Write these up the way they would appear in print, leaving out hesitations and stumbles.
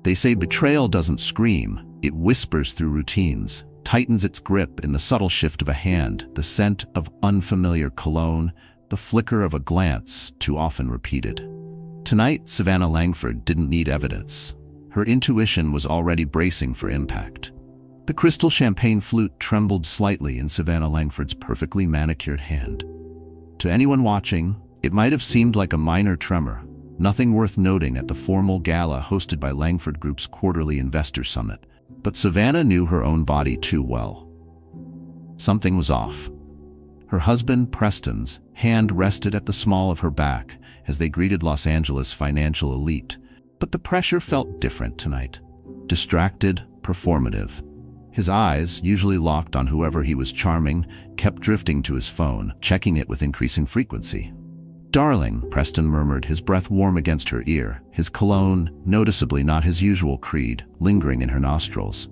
They say betrayal doesn't scream, it whispers through routines, tightens its grip in the subtle shift of a hand, the scent of unfamiliar cologne, the flicker of a glance too often repeated. Tonight, Savannah Langford didn't need evidence. Her intuition was already bracing for impact. The crystal champagne flute trembled slightly in Savannah Langford's perfectly manicured hand. To anyone watching, it might have seemed like a minor tremor, nothing worth noting at the formal gala hosted by Langford Group's quarterly investor summit. But Savannah knew her own body too well. Something was off. Her husband, Preston's, hand rested at the small of her back as they greeted Los Angeles financial elite. But the pressure felt different tonight. Distracted, performative. His eyes, usually locked on whoever he was charming, kept drifting to his phone, checking it with increasing frequency. "Darling," Preston murmured, his breath warm against her ear, his cologne, noticeably not his usual creed, lingering in her nostrils.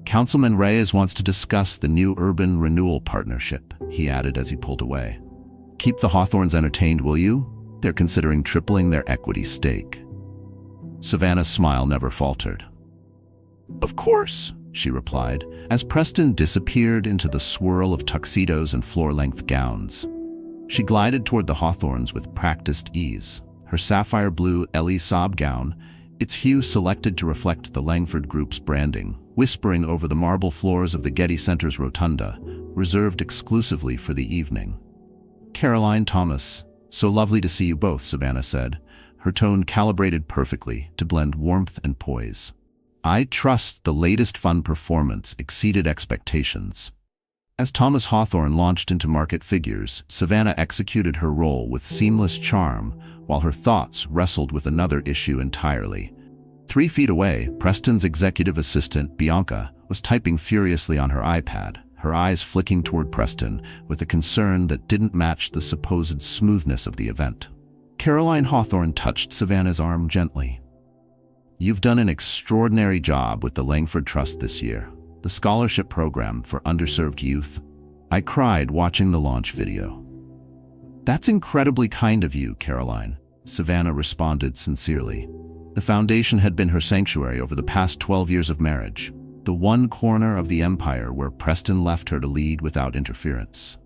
"Councilman Reyes wants to discuss the new urban renewal partnership," he added as he pulled away. "Keep the Hawthorns entertained, will you? They're considering tripling their equity stake." Savannah's smile never faltered. "Of course," she replied, as Preston disappeared into the swirl of tuxedos and floor-length gowns. She glided toward the Hawthorns with practiced ease, her sapphire blue Ellie Saab gown, its hue selected to reflect the Langford Group's branding, whispering over the marble floors of the Getty Center's rotunda, reserved exclusively for the evening. "Caroline, Thomas, so lovely to see you both," Savannah said, her tone calibrated perfectly to blend warmth and poise. "I trust the latest fun performance exceeded expectations." As Thomas Hawthorne launched into market figures, Savannah executed her role with seamless charm, while her thoughts wrestled with another issue entirely. 3 feet away, Preston's executive assistant, Bianca, was typing furiously on her iPad, her eyes flicking toward Preston with a concern that didn't match the supposed smoothness of the event. Caroline Hawthorne touched Savannah's arm gently. "You've done an extraordinary job with the Langford Trust this year, the scholarship program for underserved youth. I cried watching the launch video." "That's incredibly kind of you, Caroline," Savannah responded sincerely. The foundation had been her sanctuary over the past 12 years of marriage, the one corner of the empire where Preston left her to lead without interference.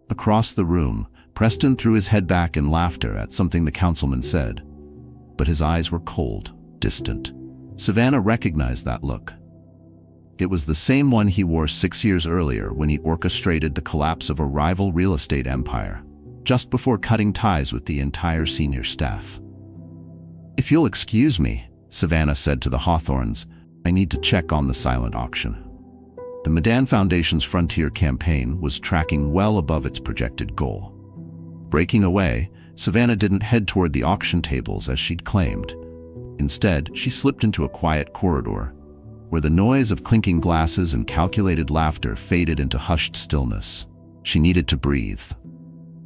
Across the room, Preston threw his head back in laughter at something the councilman said, but his eyes were cold, distant. Savannah recognized that look. It was the same one he wore 6 years earlier when he orchestrated the collapse of a rival real estate empire, just before cutting ties with the entire senior staff. "If you'll excuse me," Savannah said to the Hawthorns, "I need to check on the silent auction." The Medan Foundation's Frontier campaign was tracking well above its projected goal. Breaking away, Savannah didn't head toward the auction tables as she'd claimed. Instead, she slipped into a quiet corridor, where the noise of clinking glasses and calculated laughter faded into hushed stillness. She needed to breathe.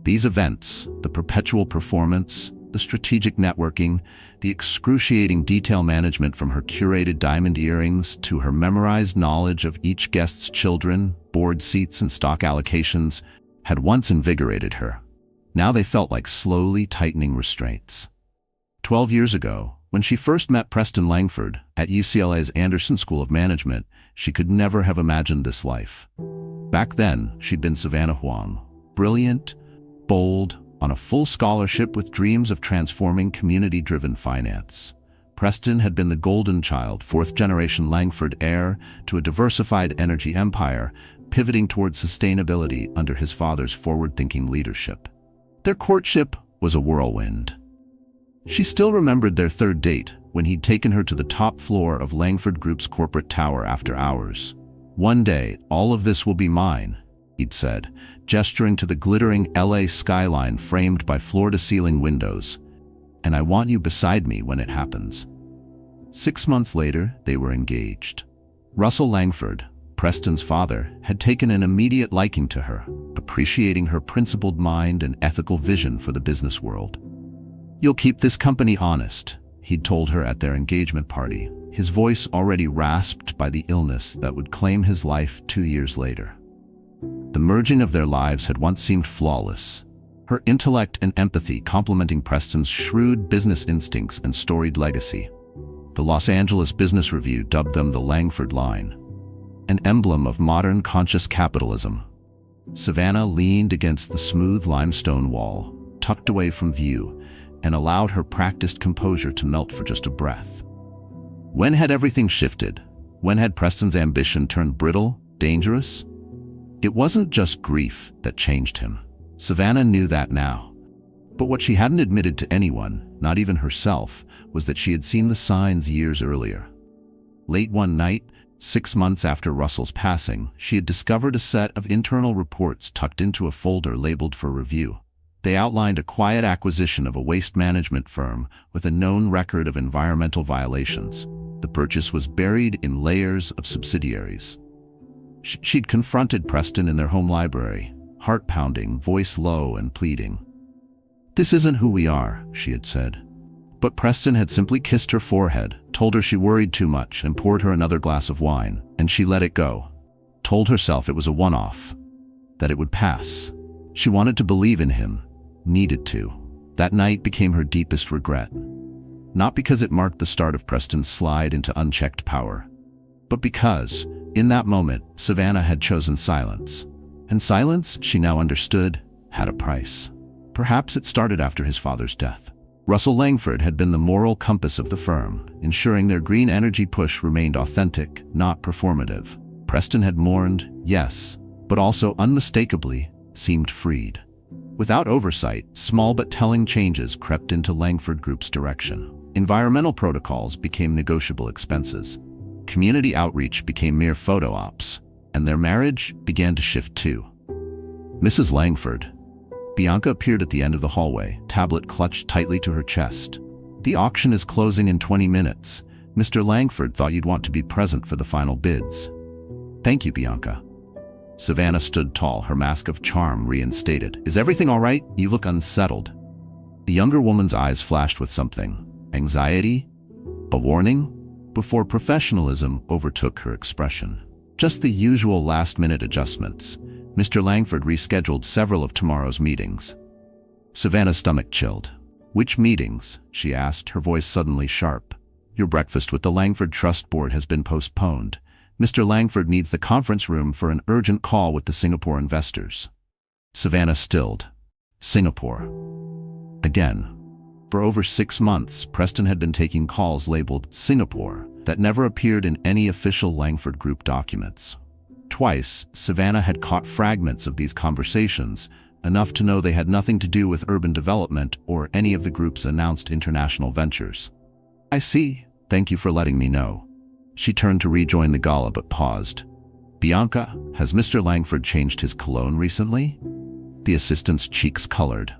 These events, the perpetual performance, the strategic networking, the excruciating detail management from her curated diamond earrings to her memorized knowledge of each guest's children, board seats and stock allocations, had once invigorated her. Now they felt like slowly tightening restraints. 12 years ago, when she first met Preston Langford at UCLA's Anderson School of Management, she could never have imagined this life. Back then, she'd been Savannah Huang, brilliant, bold, on a full scholarship with dreams of transforming community-driven finance. Preston had been the golden child, fourth-generation Langford heir to a diversified energy empire, pivoting toward sustainability under his father's forward-thinking leadership. Their courtship was a whirlwind. She still remembered their third date, when he'd taken her to the top floor of Langford Group's corporate tower after hours. "One day, all of this will be mine," he'd said, gesturing to the glittering LA skyline framed by floor-to-ceiling windows. "And I want you beside me when it happens." 6 months later, they were engaged. Russell Langford, Preston's father, had taken an immediate liking to her, appreciating her principled mind and ethical vision for the business world. "You'll keep this company honest," he'd told her at their engagement party, his voice already rasped by the illness that would claim his life 2 years later. The merging of their lives had once seemed flawless, her intellect and empathy complementing Preston's shrewd business instincts and storied legacy. The Los Angeles Business Review dubbed them the Langford Line, an emblem of modern conscious capitalism. Savannah leaned against the smooth limestone wall, tucked away from view, and allowed her practiced composure to melt for just a breath. When had everything shifted? When had Preston's ambition turned brittle, dangerous? It wasn't just grief that changed him. Savannah knew that now. But what she hadn't admitted to anyone, not even herself, was that she had seen the signs years earlier. Late one night, 6 months after Russell's passing, she had discovered a set of internal reports tucked into a folder labeled for review. They outlined a quiet acquisition of a waste management firm with a known record of environmental violations. The purchase was buried in layers of subsidiaries. She'd confronted Preston in their home library, heart pounding, voice low and pleading. "This isn't who we are," she had said. But Preston had simply kissed her forehead, told her she worried too much, and poured her another glass of wine, and she let it go. Told herself it was a one-off, that it would pass. She wanted to believe in him, needed to. That night became her deepest regret. Not because it marked the start of Preston's slide into unchecked power, but because, in that moment, Savannah had chosen silence. And silence, she now understood, had a price. Perhaps it started after his father's death. Russell Langford had been the moral compass of the firm, ensuring their green energy push remained authentic, not performative. Preston had mourned, yes, but also unmistakably seemed freed. Without oversight, small but telling changes crept into Langford Group's direction. Environmental protocols became negotiable expenses. Community outreach became mere photo ops, and their marriage began to shift too. "Mrs. Langford." Bianca appeared at the end of the hallway, tablet clutched tightly to her chest. "The auction is closing in 20 minutes. Mr. Langford thought you'd want to be present for the final bids." "Thank you, Bianca." Savannah stood tall, her mask of charm reinstated. "Is everything all right? You look unsettled." The younger woman's eyes flashed with something. Anxiety? A warning? Before professionalism overtook her expression. "Just the usual last-minute adjustments. Mr. Langford rescheduled several of tomorrow's meetings." Savannah's stomach chilled. "Which meetings?" she asked, her voice suddenly sharp. "Your breakfast with the Langford Trust Board has been postponed. Mr. Langford needs the conference room for an urgent call with the Singapore investors." Savannah stilled. Singapore. Again. For over 6 months, Preston had been taking calls labeled Singapore that never appeared in any official Langford Group documents. Twice, Savannah had caught fragments of these conversations, enough to know they had nothing to do with urban development or any of the group's announced international ventures. "I see. Thank you for letting me know." She turned to rejoin the gala but paused. "Bianca, has Mr. Langford changed his cologne recently?" The assistant's cheeks colored.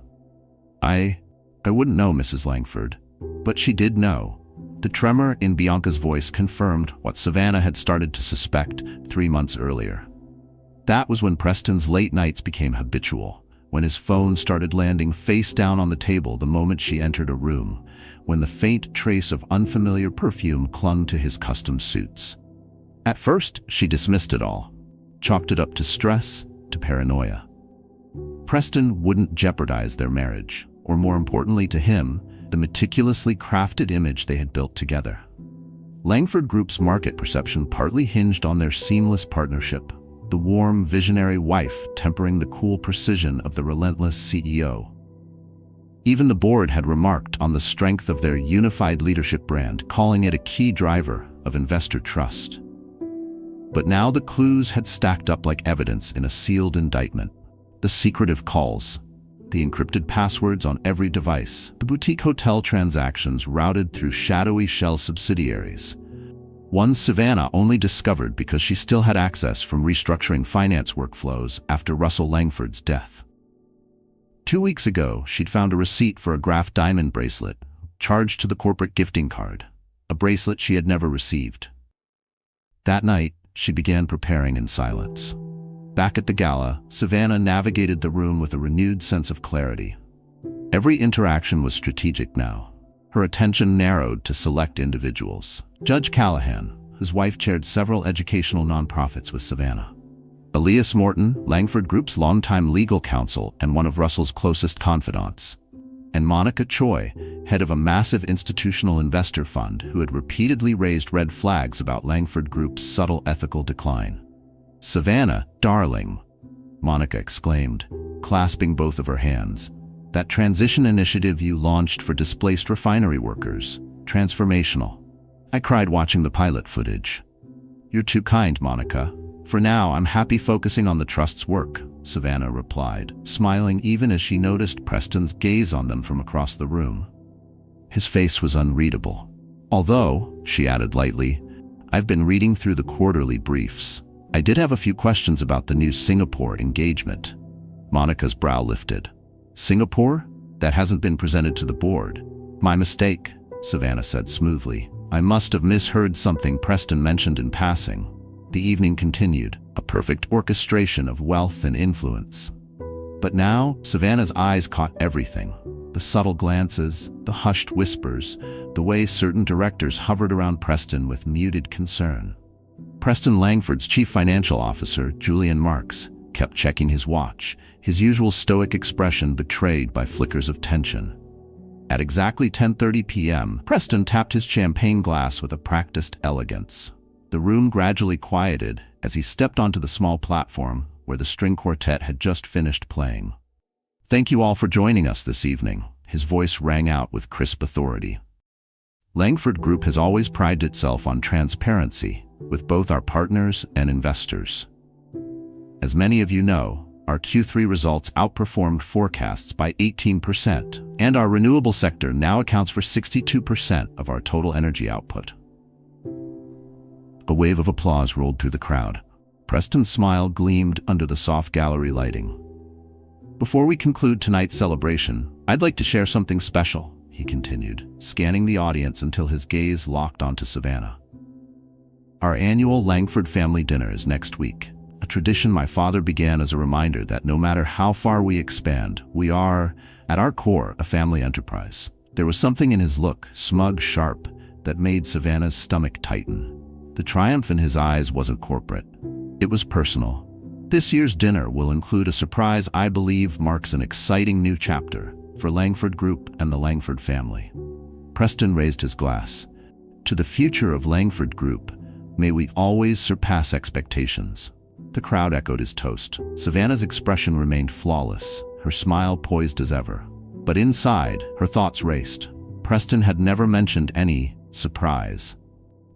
I wouldn't know, Mrs. Langford." But she did know. The tremor in Bianca's voice confirmed what Savannah had started to suspect 3 months earlier. That was when Preston's late nights became habitual, when his phone started landing face down on the table the moment she entered a room, when the faint trace of unfamiliar perfume clung to his custom suits. At first, she dismissed it all, chalked it up to stress, to paranoia. Preston wouldn't jeopardize their marriage, or more importantly to him, the meticulously crafted image they had built together. Langford Group's market perception partly hinged on their seamless partnership, the warm, visionary wife tempering the cool precision of the relentless CEO. Even the board had remarked on the strength of their unified leadership brand, calling it a key driver of investor trust. But now the clues had stacked up like evidence in a sealed indictment. The secretive calls, the encrypted passwords on every device, the boutique hotel transactions routed through shadowy shell subsidiaries. One Savannah only discovered because she still had access from restructuring finance workflows after Russell Langford's death. 2 weeks ago, she'd found a receipt for a graphed diamond bracelet, charged to the corporate gifting card, a bracelet she had never received. That night, she began preparing in silence. Back at the gala, Savannah navigated the room with a renewed sense of clarity. Every interaction was strategic now. Her attention narrowed to select individuals. Judge Callahan, whose wife chaired several educational nonprofits with Savannah. Elias Morton, Langford Group's longtime legal counsel and one of Russell's closest confidants. And Monica Choi, head of a massive institutional investor fund who had repeatedly raised red flags about Langford Group's subtle ethical decline. "Savannah, darling," Monica exclaimed, clasping both of her hands. "That transition initiative you launched for displaced refinery workers, transformational." I cried watching the pilot footage. "You're too kind, Monica. For now, I'm happy focusing on the trust's work," Savannah replied, smiling even as she noticed Preston's gaze on them from across the room. His face was unreadable. "Although," she added lightly, "I've been reading through the quarterly briefs. I did have a few questions about the new Singapore engagement." Monica's brow lifted. "Singapore? That hasn't been presented to the board." "My mistake," Savannah said smoothly. "I must have misheard something Preston mentioned in passing." The evening continued, a perfect orchestration of wealth and influence. But now, Savannah's eyes caught everything. The subtle glances, the hushed whispers, the way certain directors hovered around Preston with muted concern. Preston Langford's chief financial officer, Julian Marks, kept checking his watch, his usual stoic expression betrayed by flickers of tension. At exactly 10:30 p.m., Preston tapped his champagne glass with a practiced elegance. The room gradually quieted as he stepped onto the small platform where the string quartet had just finished playing. "Thank you all for joining us this evening," his voice rang out with crisp authority. Langford Group has always prided itself on transparency with both our partners and investors. As many of you know, our Q3 results outperformed forecasts by 18%, and our renewable sector now accounts for 62% of our total energy output. A wave of applause rolled through the crowd. Preston's smile gleamed under the soft gallery lighting. "Before we conclude tonight's celebration, I'd like to share something special," he continued, scanning the audience until his gaze locked onto Savannah. "Our annual Langford family dinner is next week, a tradition my father began as a reminder that no matter how far we expand, we are, at our core, a family enterprise." There was something in his look, smug, sharp, that made Savannah's stomach tighten. The triumph in his eyes wasn't corporate. It was personal. This year's dinner will include a surprise I believe marks an exciting new chapter for Langford Group and the Langford family. Preston raised his glass. "To the future of Langford Group, may we always surpass expectations." The crowd echoed his toast. Savannah's expression remained flawless, her smile poised as ever. But inside, her thoughts raced. Preston had never mentioned any surprise.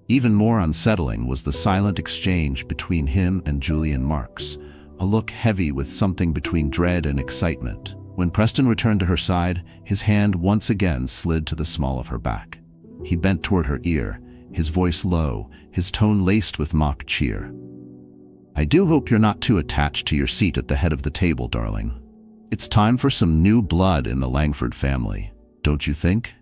Even more unsettling was the silent exchange between him and Julian Marks, a look heavy with something between dread and excitement. When Preston returned to her side, his hand once again slid to the small of her back. He bent toward her ear, his voice low, his tone laced with mock cheer. "I do hope you're not too attached to your seat at the head of the table, darling. It's time for some new blood in the Langford family, don't you think?"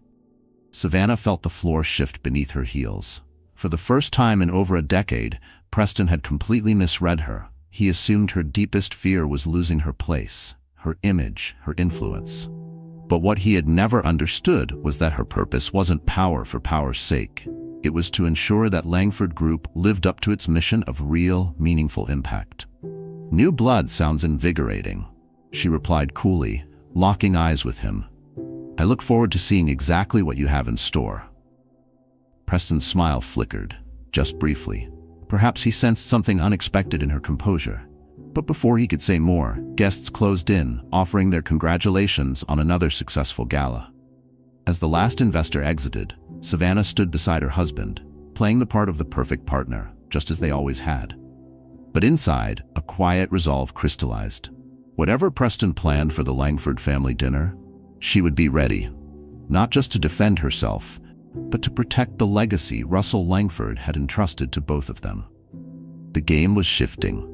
Savannah felt the floor shift beneath her heels. For the first time in over a decade, Preston had completely misread her. He assumed her deepest fear was losing her place, her image, her influence. But what he had never understood was that her purpose wasn't power for power's sake. It was to ensure that Langford Group lived up to its mission of real, meaningful impact. "New blood sounds invigorating," she replied coolly, locking eyes with him. "I look forward to seeing exactly what you have in store." Preston's smile flickered, just briefly. Perhaps he sensed something unexpected in her composure. But before he could say more, guests closed in, offering their congratulations on another successful gala. As the last investor exited, Savannah stood beside her husband, playing the part of the perfect partner, just as they always had. But inside, a quiet resolve crystallized. Whatever Preston planned for the Langford family dinner, she would be ready. Not just to defend herself, but to protect the legacy Russell Langford had entrusted to both of them. The game was shifting,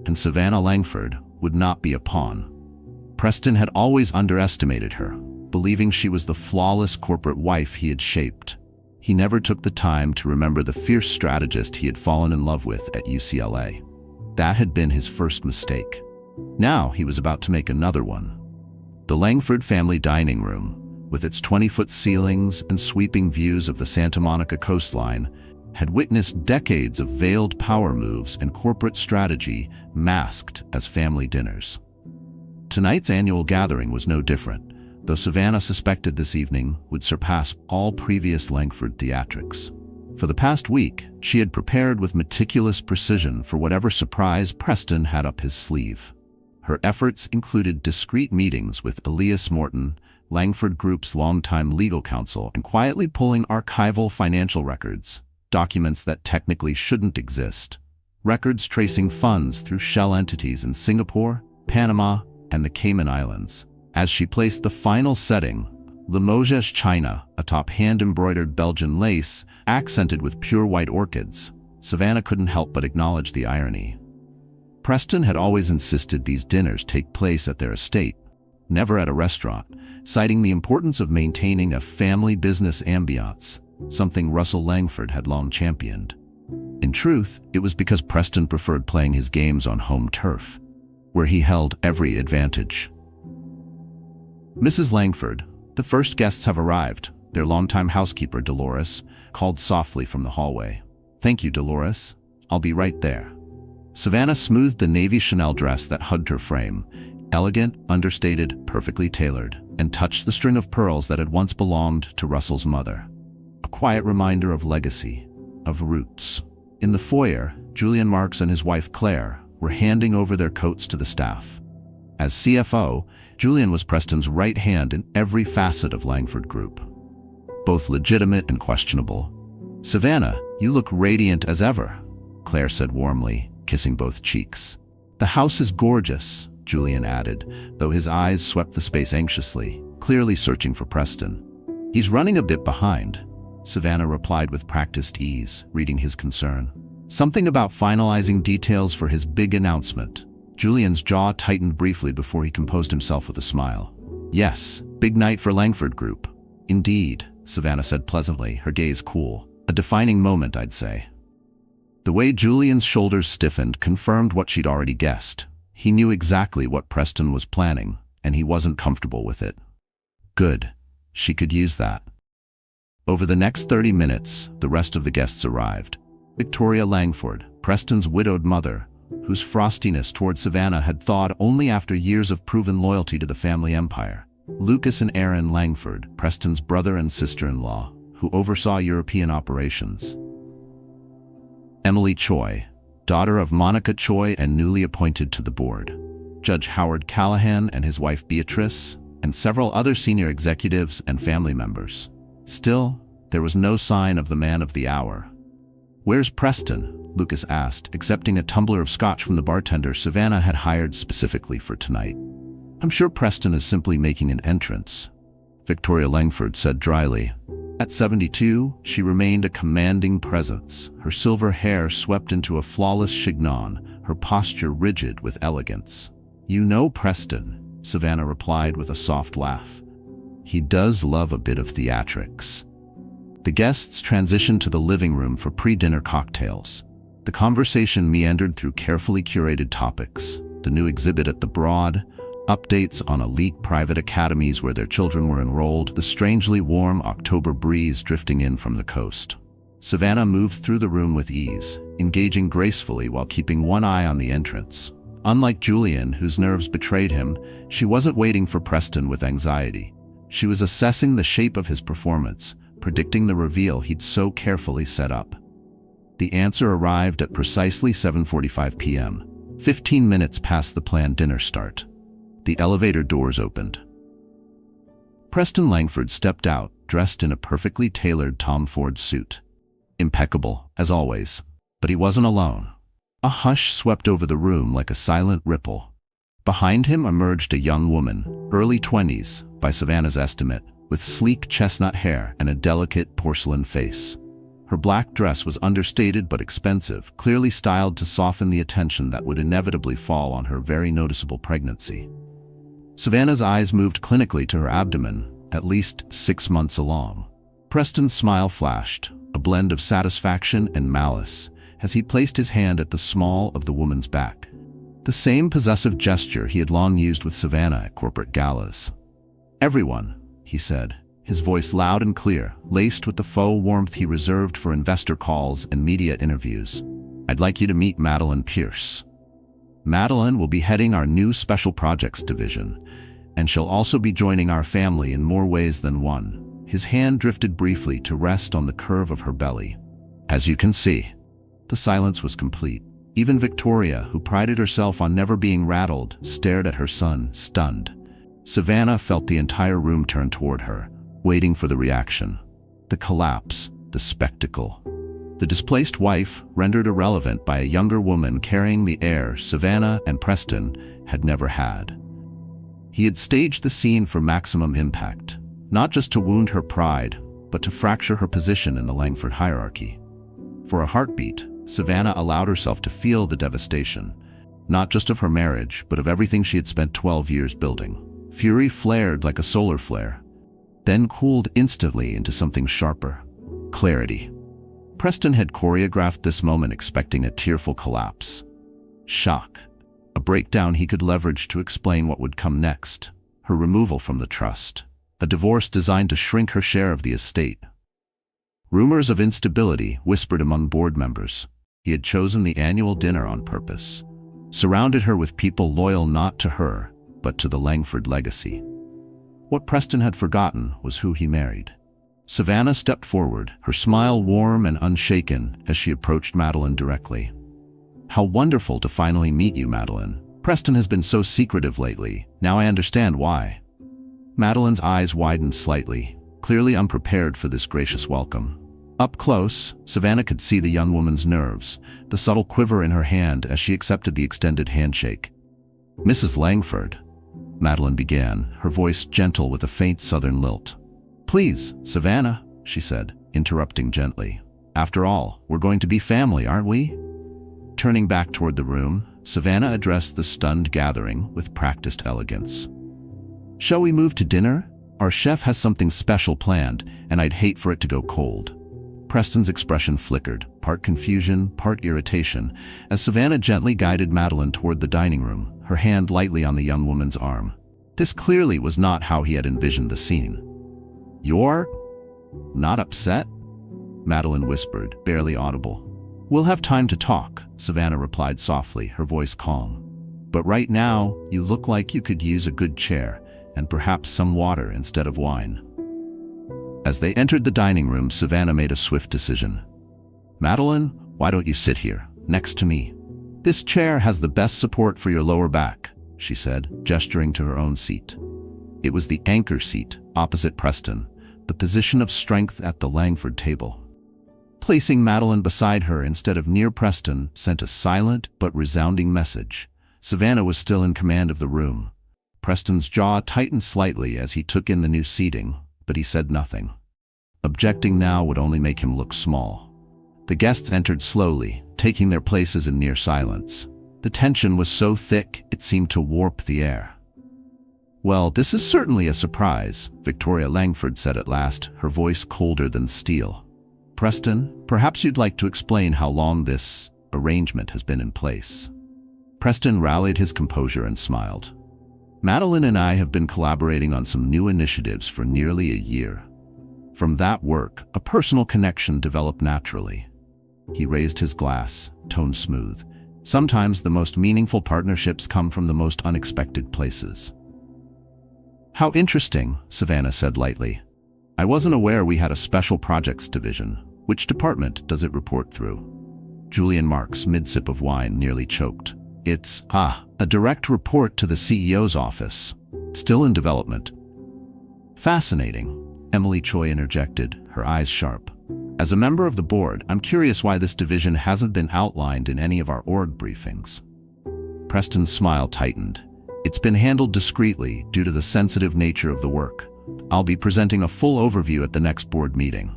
and Savannah Langford would not be a pawn. Preston had always underestimated her, believing she was the flawless corporate wife he had shaped. He never took the time to remember the fierce strategist he had fallen in love with at UCLA. That had been his first mistake. Now he was about to make another one. The Langford family dining room, with its 20-foot ceilings and sweeping views of the Santa Monica coastline, had witnessed decades of veiled power moves and corporate strategy masked as family dinners. Tonight's annual gathering was no different. though Savannah suspected this evening would surpass all previous Langford theatrics. For the past week, she had prepared with meticulous precision for whatever surprise Preston had up his sleeve. Her efforts included discreet meetings with Elias Morton, Langford Group's longtime legal counsel, and quietly pulling archival financial records, documents that technically shouldn't exist. Records tracing funds through shell entities in Singapore, Panama, and the Cayman Islands. As she placed the final setting, Limoges china atop hand-embroidered Belgian lace, accented with pure white orchids, Savannah couldn't help but acknowledge the irony. Preston had always insisted these dinners take place at their estate, never at a restaurant, citing the importance of maintaining a family business ambiance, something Russell Langford had long championed. In truth, it was because Preston preferred playing his games on home turf, where he held every advantage. Mrs. Langford, the first guests have arrived, their longtime housekeeper, Dolores, called softly from the hallway. Thank you, Dolores. I'll be right there. Savannah smoothed the navy Chanel dress that hugged her frame, elegant, understated, perfectly tailored, and touched the string of pearls that had once belonged to Russell's mother. A quiet reminder of legacy, of roots. In the foyer, Julian Marks and his wife Claire were handing over their coats to the staff. As CFO, Julian was Preston's right hand in every facet of Langford Group, both legitimate and questionable. Savannah, you look radiant as ever, Claire said warmly, kissing both cheeks. The house is gorgeous, Julian added, though his eyes swept the space anxiously, clearly searching for Preston. He's running a bit behind, Savannah replied with practiced ease, reading his concern. Something about finalizing details for his big announcement. Julian's jaw tightened briefly before he composed himself with a smile. Yes, big night for Langford Group. Indeed, Savannah said pleasantly, her gaze cool. A defining moment, I'd say. The way Julian's shoulders stiffened confirmed what she'd already guessed. He knew exactly what Preston was planning, and he wasn't comfortable with it. Good. She could use that. Over the next 30 minutes, the rest of the guests arrived. Victoria Langford, Preston's widowed mother, whose frostiness toward Savannah had thawed only after years of proven loyalty to the family empire. Lucas and Aaron Langford, Preston's brother and sister-in-law, who oversaw European operations. Emily Choi, daughter of Monica Choi and newly appointed to the board. Judge Howard Callahan and his wife Beatrice, and several other senior executives and family members. Still, there was no sign of the man of the hour. Where's Preston? Lucas asked, accepting a tumbler of scotch from the bartender Savannah had hired specifically for tonight. I'm sure Preston is simply making an entrance, Victoria Langford said dryly. At 72, she remained a commanding presence, her silver hair swept into a flawless chignon, her posture rigid with elegance. You know Preston, Savannah replied with a soft laugh. He does love a bit of theatrics. The guests transitioned to the living room for pre-dinner cocktails. The conversation meandered through carefully curated topics, the new exhibit at the Broad, updates on elite private academies where their children were enrolled, the strangely warm October breeze drifting in from the coast. Savannah moved through the room with ease, engaging gracefully while keeping one eye on the entrance. Unlike Julian, whose nerves betrayed him, she wasn't waiting for Preston with anxiety. She was assessing the shape of his performance, predicting the reveal he'd so carefully set up. The answer arrived at precisely 7:45 p.m., 15 minutes past the planned dinner start. The elevator doors opened. Preston Langford stepped out, dressed in a perfectly tailored Tom Ford suit. Impeccable, as always. But he wasn't alone. A hush swept over the room like a silent ripple. Behind him emerged a young woman, early 20s, by Savannah's estimate, with sleek chestnut hair and a delicate porcelain face. Her black dress was understated but expensive, clearly styled to soften the attention that would inevitably fall on her very noticeable pregnancy. Savannah's eyes moved clinically to her abdomen, at least 6 months along. Preston's smile flashed, a blend of satisfaction and malice, as he placed his hand at the small of the woman's back. The same possessive gesture he had long used with Savannah at corporate galas. Everyone, he said, his voice loud and clear, laced with the faux warmth he reserved for investor calls and media interviews. I'd like you to meet Madeline Pierce. Madeline will be heading our new special projects division, and she'll also be joining our family in more ways than one. His hand drifted briefly to rest on the curve of her belly. As you can see. The silence was complete. Even Victoria, who prided herself on never being rattled, stared at her son, stunned. Savannah felt the entire room turn toward her, waiting for the reaction. The collapse, the spectacle. The displaced wife, rendered irrelevant by a younger woman carrying the heir Savannah and Preston had never had. He had staged the scene for maximum impact, not just to wound her pride, but to fracture her position in the Langford hierarchy. For a heartbeat, Savannah allowed herself to feel the devastation, not just of her marriage, but of everything she had spent 12 years building. Fury flared like a solar flare, then cooled instantly into something sharper. Clarity. Preston had choreographed this moment expecting a tearful collapse. Shock. A breakdown he could leverage to explain what would come next. Her removal from the trust. A divorce designed to shrink her share of the estate. Rumors of instability whispered among board members. He had chosen the annual dinner on purpose. Surrounded her with people loyal not to her, but to the Langford legacy. What Preston had forgotten was who he married. Savannah stepped forward, her smile warm and unshaken as she approached Madeline directly. How wonderful to finally meet you, Madeline. Preston has been so secretive lately. Now I understand why. Madeline's eyes widened slightly, clearly unprepared for this gracious welcome. Up close, Savannah could see the young woman's nerves, the subtle quiver in her hand as she accepted the extended handshake. Mrs. Langford, Madeline began, her voice gentle with a faint southern lilt. Please, Savannah, she said, interrupting gently. After all, we're going to be family, aren't we? Turning back toward the room, Savannah addressed the stunned gathering with practiced elegance. Shall we move to dinner? Our chef has something special planned, and I'd hate for it to go cold. Preston's expression flickered, part confusion, part irritation, as Savannah gently guided Madeline toward the dining room, her hand lightly on the young woman's arm. This clearly was not how he had envisioned the scene. You're not upset? Madeline whispered, barely audible. We'll have time to talk, Savannah replied softly, her voice calm. But right now, you look like you could use a good chair, and perhaps some water instead of wine. As they entered the dining room, Savannah made a swift decision. Madeline, why don't you sit here, next to me? This chair has the best support for your lower back, she said, gesturing to her own seat. It was the anchor seat, opposite Preston, the position of strength at the Langford table. Placing Madeline beside her instead of near Preston sent a silent but resounding message. Savannah was still in command of the room. Preston's jaw tightened slightly as he took in the new seating, but he said nothing. Objecting now would only make him look small. The guests entered slowly, taking their places in near silence. The tension was so thick it seemed to warp the air. Well, this is certainly a surprise, Victoria Langford said at last, her voice colder than steel. Preston, perhaps you'd like to explain how long this arrangement has been in place. Preston rallied his composure and smiled. Madeline and I have been collaborating on some new initiatives for nearly a year. From that work, a personal connection developed naturally. He raised his glass, tone smooth. Sometimes the most meaningful partnerships come from the most unexpected places. How interesting, Savannah said lightly. I wasn't aware we had a special projects division. Which department does it report through? Julian Marks, mid-sip of wine, nearly choked. It's, a direct report to the CEO's office. Still in development. Fascinating, Emily Choi interjected, her eyes sharp. As a member of the board, I'm curious why this division hasn't been outlined in any of our org briefings. Preston's smile tightened. It's been handled discreetly due to the sensitive nature of the work. I'll be presenting a full overview at the next board meeting.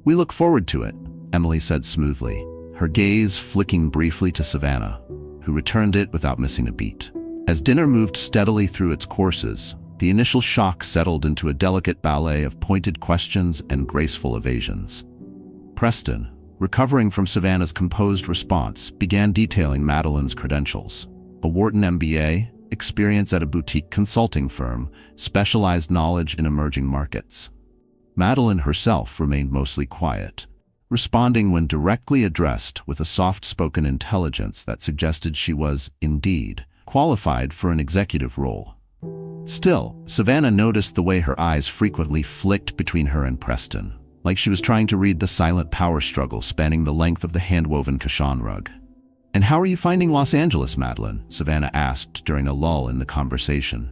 We look forward to it, Emily said smoothly, her gaze flicking briefly to Savannah, who returned it without missing a beat. As dinner moved steadily through its courses, the initial shock settled into a delicate ballet of pointed questions and graceful evasions. Preston, recovering from Savannah's composed response, began detailing Madeline's credentials. A Wharton MBA, experience at a boutique consulting firm, specialized knowledge in emerging markets. Madeline herself remained mostly quiet, responding when directly addressed with a soft-spoken intelligence that suggested she was, indeed, qualified for an executive role. Still, Savannah noticed the way her eyes frequently flicked between her and Preston, like she was trying to read the silent power struggle spanning the length of the hand-woven cushion rug. "And how are you finding Los Angeles, Madeline?" Savannah asked during a lull in the conversation.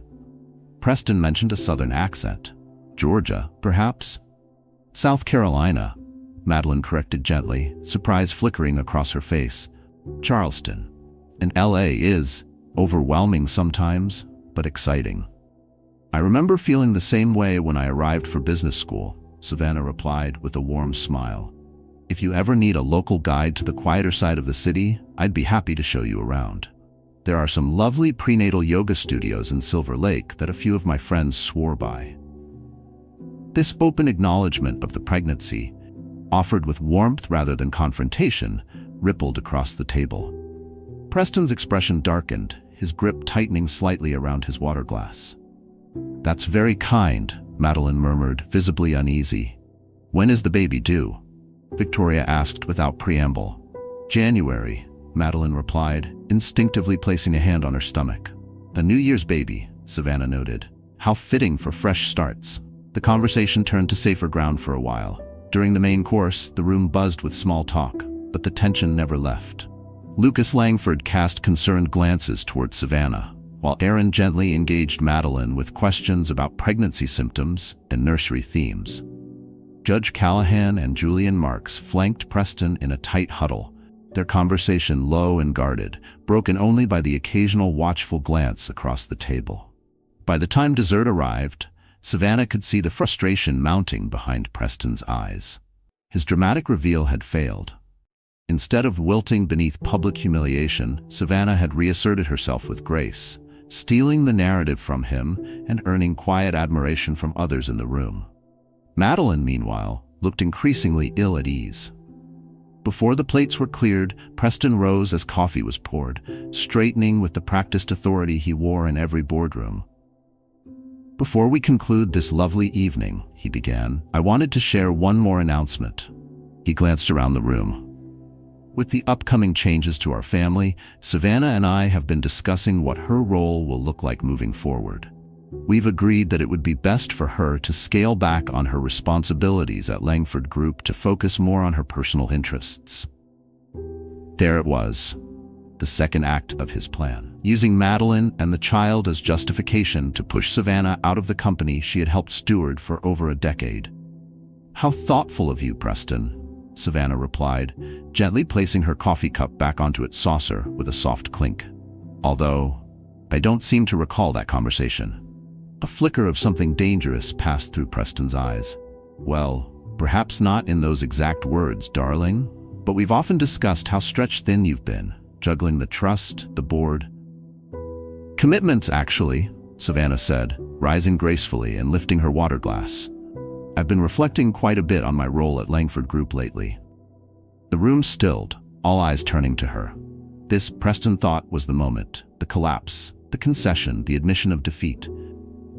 Preston mentioned a southern accent. "Georgia, perhaps?" "South Carolina," Madeline corrected gently, surprise flickering across her face. "Charleston. And LA is overwhelming sometimes, but exciting." "I remember feeling the same way when I arrived for business school," Savannah replied with a warm smile. "If you ever need a local guide to the quieter side of the city, I'd be happy to show you around. There are some lovely prenatal yoga studios in Silver Lake that a few of my friends swore by." This open acknowledgement of the pregnancy, offered with warmth rather than confrontation, rippled across the table. Preston's expression darkened, his grip tightening slightly around his water glass. "That's very kind," Madeline murmured, visibly uneasy. "When is the baby due?" Victoria asked without preamble. "January," Madeline replied, instinctively placing a hand on her stomach. "A New Year's baby," Savannah noted. "How fitting for fresh starts." The conversation turned to safer ground for a while. During the main course, the room buzzed with small talk, but the tension never left. Lucas Langford cast concerned glances toward Savannah, while Aaron gently engaged Madeline with questions about pregnancy symptoms and nursery themes. Judge Callahan and Julian Marks flanked Preston in a tight huddle, their conversation low and guarded, broken only by the occasional watchful glance across the table. By the time dessert arrived, Savannah could see the frustration mounting behind Preston's eyes. His dramatic reveal had failed. Instead of wilting beneath public humiliation, Savannah had reasserted herself with grace, stealing the narrative from him and earning quiet admiration from others in the room. Madeline, meanwhile, looked increasingly ill at ease. Before the plates were cleared, Preston rose as coffee was poured, straightening with the practiced authority he wore in every boardroom. "Before we conclude this lovely evening," he began, "I wanted to share one more announcement." He glanced around the room. "With the upcoming changes to our family, Savannah and I have been discussing what her role will look like moving forward. We've agreed that it would be best for her to scale back on her responsibilities at Langford Group to focus more on her personal interests." There it was, the second act of his plan, using Madeline and the child as justification to push Savannah out of the company she had helped steward for over a decade. "How thoughtful of you, Preston," Savannah replied, gently placing her coffee cup back onto its saucer with a soft clink. "Although, I don't seem to recall that conversation." A flicker of something dangerous passed through Preston's eyes. "Well, perhaps not in those exact words, darling, but we've often discussed how stretched thin you've been, juggling the trust, the board." "Commitments, actually," Savannah said, rising gracefully and lifting her water glass. "I've been reflecting quite a bit on my role at Langford Group lately." The room stilled, all eyes turning to her. This, Preston thought, was the moment, the collapse, the concession, the admission of defeat.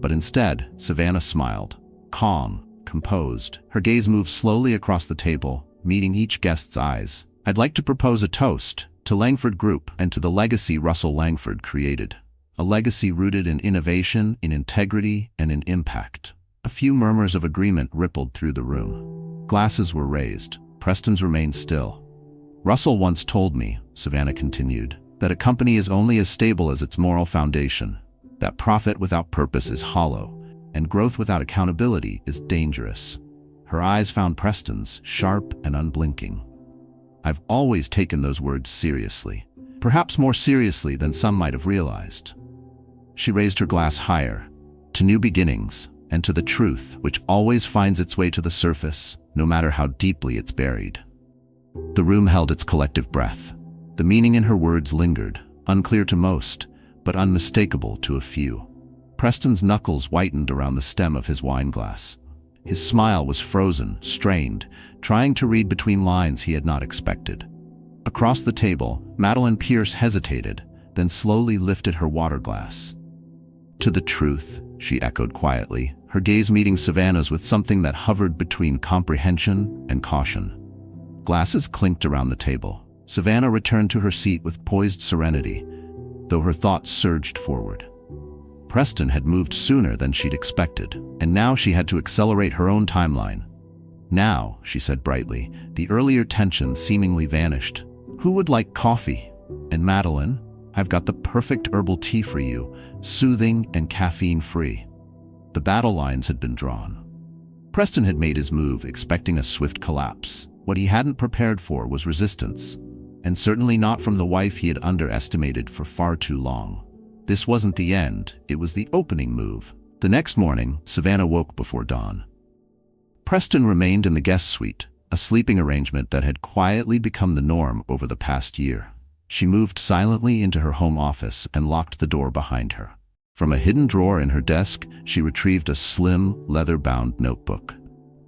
But instead, Savannah smiled, calm, composed. Her gaze moved slowly across the table, meeting each guest's eyes. "I'd like to propose a toast to Langford Group and to the legacy Russell Langford created. A legacy rooted in innovation, in integrity, and in impact." A few murmurs of agreement rippled through the room. Glasses were raised. Preston's remained still. "Russell once told me," Savannah continued, "that a company is only as stable as its moral foundation, that profit without purpose is hollow, and growth without accountability is dangerous." Her eyes found Preston's, sharp and unblinking. "I've always taken those words seriously, perhaps more seriously than some might have realized." She raised her glass higher, to new beginnings, and to the truth which always finds its way to the surface, no matter how deeply it's buried. The room held its collective breath. The meaning in her words lingered, unclear to most, but unmistakable to a few. Preston's knuckles whitened around the stem of his wine glass. His smile was frozen, strained, trying to read between lines he had not expected. Across the table, Madeline Pierce hesitated, then slowly lifted her water glass. "To the truth," she echoed quietly, her gaze meeting Savannah's with something that hovered between comprehension and caution. Glasses clinked around the table. Savannah returned to her seat with poised serenity, though her thoughts surged forward. Preston had moved sooner than she'd expected, and now she had to accelerate her own timeline. Now, she said brightly, the earlier tension seemingly vanished. Who would like coffee? And Madeline, I've got the perfect herbal tea for you, soothing and caffeine-free. The battle lines had been drawn. Preston had made his move, expecting a swift collapse. What he hadn't prepared for was resistance, and certainly not from the wife he had underestimated for far too long. This wasn't the end, it was the opening move. The next morning, Savannah woke before dawn. Preston remained in the guest suite, a sleeping arrangement that had quietly become the norm over the past year. She moved silently into her home office and locked the door behind her. From a hidden drawer in her desk, she retrieved a slim, leather-bound notebook.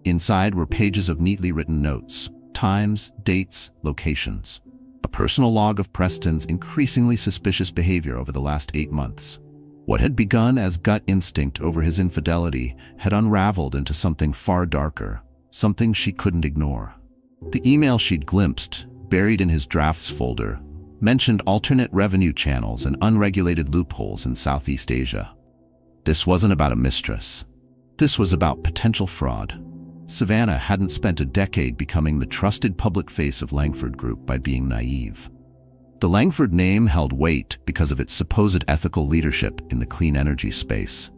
Inside were pages of neatly written notes, times, dates, locations. A personal log of Preston's increasingly suspicious behavior over the last 8 months. What had begun as gut instinct over his infidelity had unraveled into something far darker, something she couldn't ignore. The email she'd glimpsed, buried in his drafts folder, mentioned alternate revenue channels and unregulated loopholes in Southeast Asia. This wasn't about a mistress. This was about potential fraud. Savannah hadn't spent a decade becoming the trusted public face of Langford Group by being naive. The Langford name held weight because of its supposed ethical leadership in the clean energy space.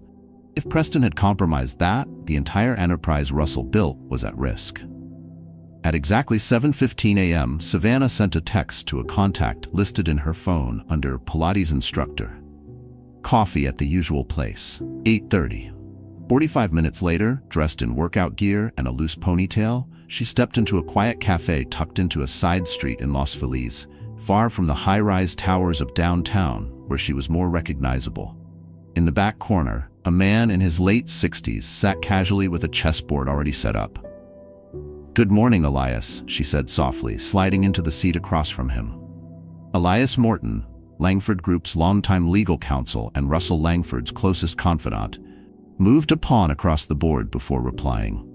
If Preston had compromised that, the entire enterprise Russell built was at risk. At exactly 7:15 a.m., Savannah sent a text to a contact listed in her phone under Pilates instructor. Coffee at the usual place, 8:30. 45 minutes later, dressed in workout gear and a loose ponytail, she stepped into a quiet cafe tucked into a side street in Los Feliz, far from the high-rise towers of downtown, where she was more recognizable. In the back corner, a man in his late 60s sat casually with a chessboard already set up. "Good morning, Elias," she said softly, sliding into the seat across from him. Elias Morton, Langford Group's longtime legal counsel and Russell Langford's closest confidant, moved a pawn across the board before replying.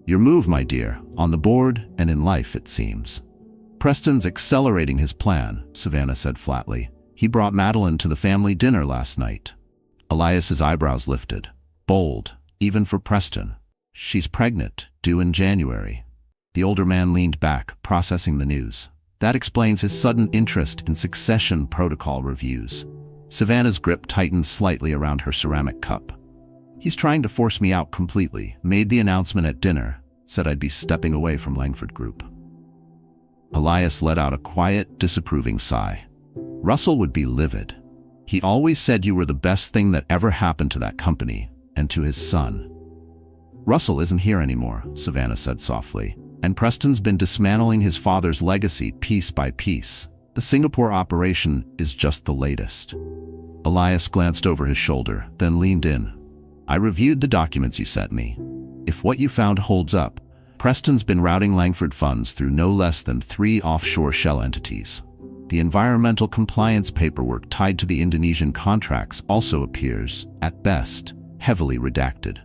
"Your move, my dear, on the board and in life, it seems." "Preston's accelerating his plan," Savannah said flatly. "He brought Madeline to the family dinner last night." Elias's eyebrows lifted. Bold, even for Preston. "She's pregnant, due in January." The older man leaned back, processing the news. That explains his sudden interest in succession protocol reviews. Savannah's grip tightened slightly around her ceramic cup. "He's trying to force me out completely. Made the announcement at dinner. Said I'd be stepping away from Langford Group." Elias let out a quiet, disapproving sigh. Russell would be livid. "He always said you were the best thing that ever happened to that company, and to his son." "Russell isn't here anymore," Savannah said softly, "and Preston's been dismantling his father's legacy piece by piece. The Singapore operation is just the latest." Elias glanced over his shoulder, then leaned in. "I reviewed the documents you sent me. If what you found holds up, Preston's been routing Langford funds through no less than 3 offshore shell entities. The environmental compliance paperwork tied to the Indonesian contracts also appears, at best, heavily redacted."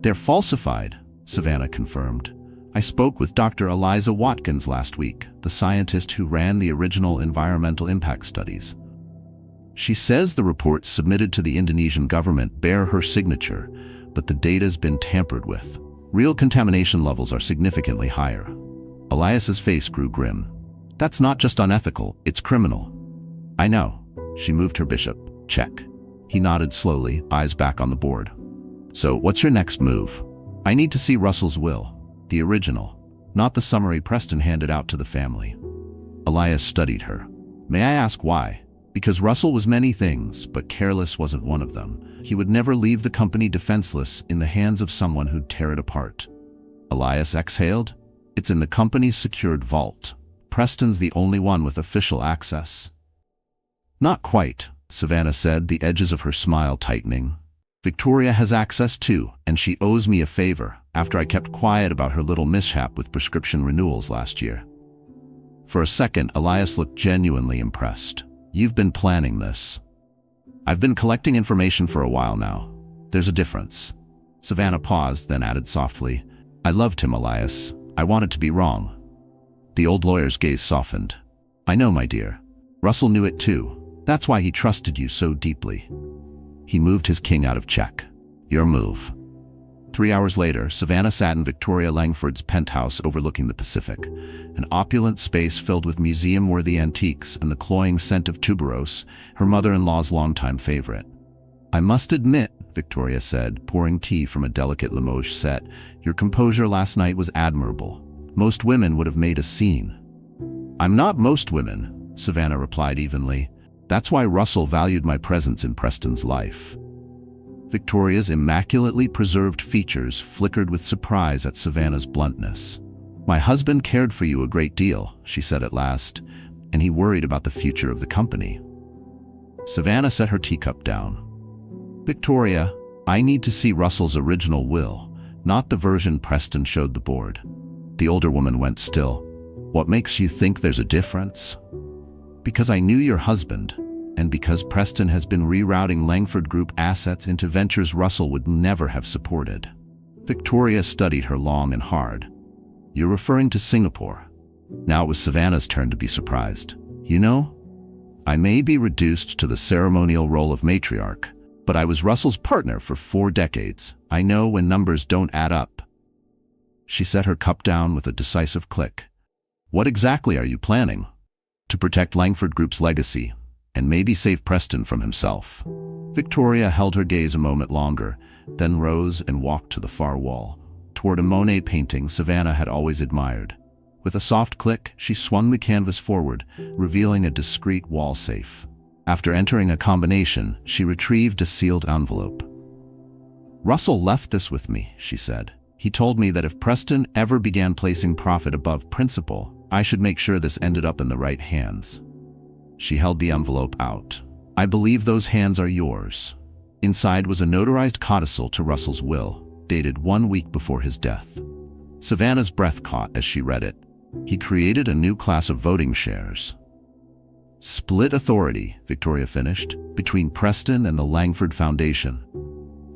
"They're falsified," Savannah confirmed. "I spoke with Dr. Eliza Watkins last week, the scientist who ran the original environmental impact studies. She says the reports submitted to the Indonesian government bear her signature, but the data's been tampered with. Real contamination levels are significantly higher." Elias's face grew grim. "That's not just unethical, it's criminal." "I know." She moved her bishop. "Check." He nodded slowly, eyes back on the board. "So what's your next move?" "I need to see Russell's will. The original, not the summary Preston handed out to the family." Elias studied her. "May I ask why?" "Because Russell was many things, but careless wasn't one of them. He would never leave the company defenseless in the hands of someone who'd tear it apart." Elias exhaled. "It's in the company's secured vault. Preston's the only one with official access." "Not quite," Savannah said, the edges of her smile tightening. "Victoria has access too, and she owes me a favor, after I kept quiet about her little mishap with prescription renewals last year." For a second, Elias looked genuinely impressed. "You've been planning this." "I've been collecting information for a while now. There's a difference." Savannah paused, then added softly, "I loved him, Elias. I wanted to be wrong." The old lawyer's gaze softened. "I know, my dear. Russell knew it too. That's why he trusted you so deeply." He moved his king out of check. Your move. 3 hours later, Savannah sat in Victoria Langford's penthouse overlooking the Pacific, an opulent space filled with museum-worthy antiques and the cloying scent of tuberose, her mother-in-law's longtime favorite. I must admit, Victoria said, pouring tea from a delicate Limoges set, your composure last night was admirable. Most women would have made a scene. I'm not most women, Savannah replied evenly. That's why Russell valued my presence in Preston's life. Victoria's immaculately preserved features flickered with surprise at Savannah's bluntness. My husband cared for you a great deal, she said at last, and he worried about the future of the company. Savannah set her teacup down. Victoria, I need to see Russell's original will, not the version Preston showed the board. The older woman went still. What makes you think there's a difference? Because I knew your husband, and because Preston has been rerouting Langford Group assets into ventures Russell would never have supported. Victoria studied her long and hard. You're referring to Singapore. Now it was Savannah's turn to be surprised. You know, I may be reduced to the ceremonial role of matriarch, but I was Russell's partner for 4 decades. I know when numbers don't add up. She set her cup down with a decisive click. What exactly are you planning? To protect Langford Group's legacy, and maybe save Preston from himself. Victoria held her gaze a moment longer, then rose and walked to the far wall, toward a Monet painting Savannah had always admired. With a soft click, she swung the canvas forward, revealing a discreet wall safe. After entering a combination, she retrieved a sealed envelope. Russell left this with me, she said. He told me that if Preston ever began placing profit above principal, I should make sure this ended up in the right hands. She held the envelope out. I believe those hands are yours. Inside was a notarized codicil to Russell's will, dated 1 week before his death. Savannah's breath caught as she read it. He created a new class of voting shares. Split authority, Victoria finished, between Preston and the Langford Foundation.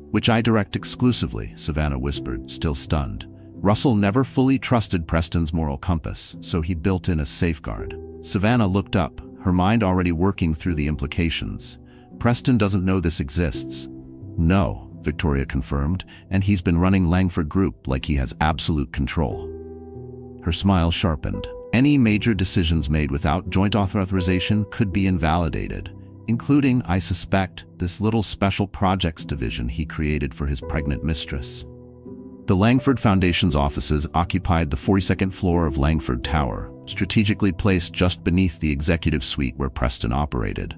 Which I direct exclusively, Savannah whispered, still stunned. Russell never fully trusted Preston's moral compass, so he built in a safeguard. Savannah looked up, her mind already working through the implications. Preston doesn't know this exists. No, Victoria confirmed, and he's been running Langford Group like he has absolute control. Her smile sharpened. Any major decisions made without joint authorization could be invalidated, including, I suspect, this little special projects division he created for his pregnant mistress. The Langford Foundation's offices occupied the 42nd floor of Langford Tower, strategically placed just beneath the executive suite where Preston operated.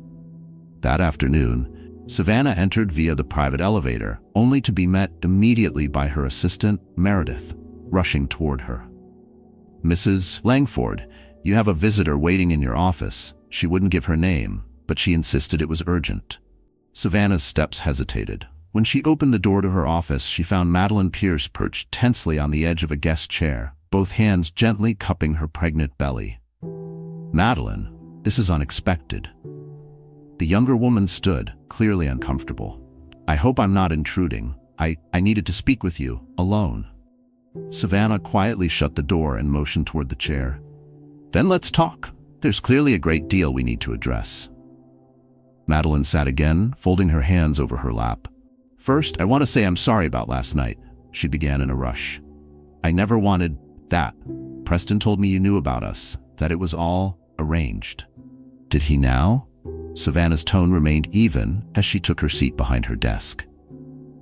That afternoon, Savannah entered via the private elevator, only to be met immediately by her assistant, Meredith, rushing toward her. Mrs. Langford, you have a visitor waiting in your office. She wouldn't give her name, but she insisted it was urgent. Savannah's steps hesitated. When she opened the door to her office, she found Madeline Pierce perched tensely on the edge of a guest chair, both hands gently cupping her pregnant belly. Madeline, this is unexpected. The younger woman stood, clearly uncomfortable. I hope I'm not intruding. I needed to speak with you, alone. Savannah quietly shut the door and motioned toward the chair. Then let's talk. There's clearly a great deal we need to address. Madeline sat again, folding her hands over her lap. First, I want to say I'm sorry about last night, she began in a rush. I never wanted that. Preston told me you knew about us, that it was all arranged. Did he now? Savannah's tone remained even as she took her seat behind her desk.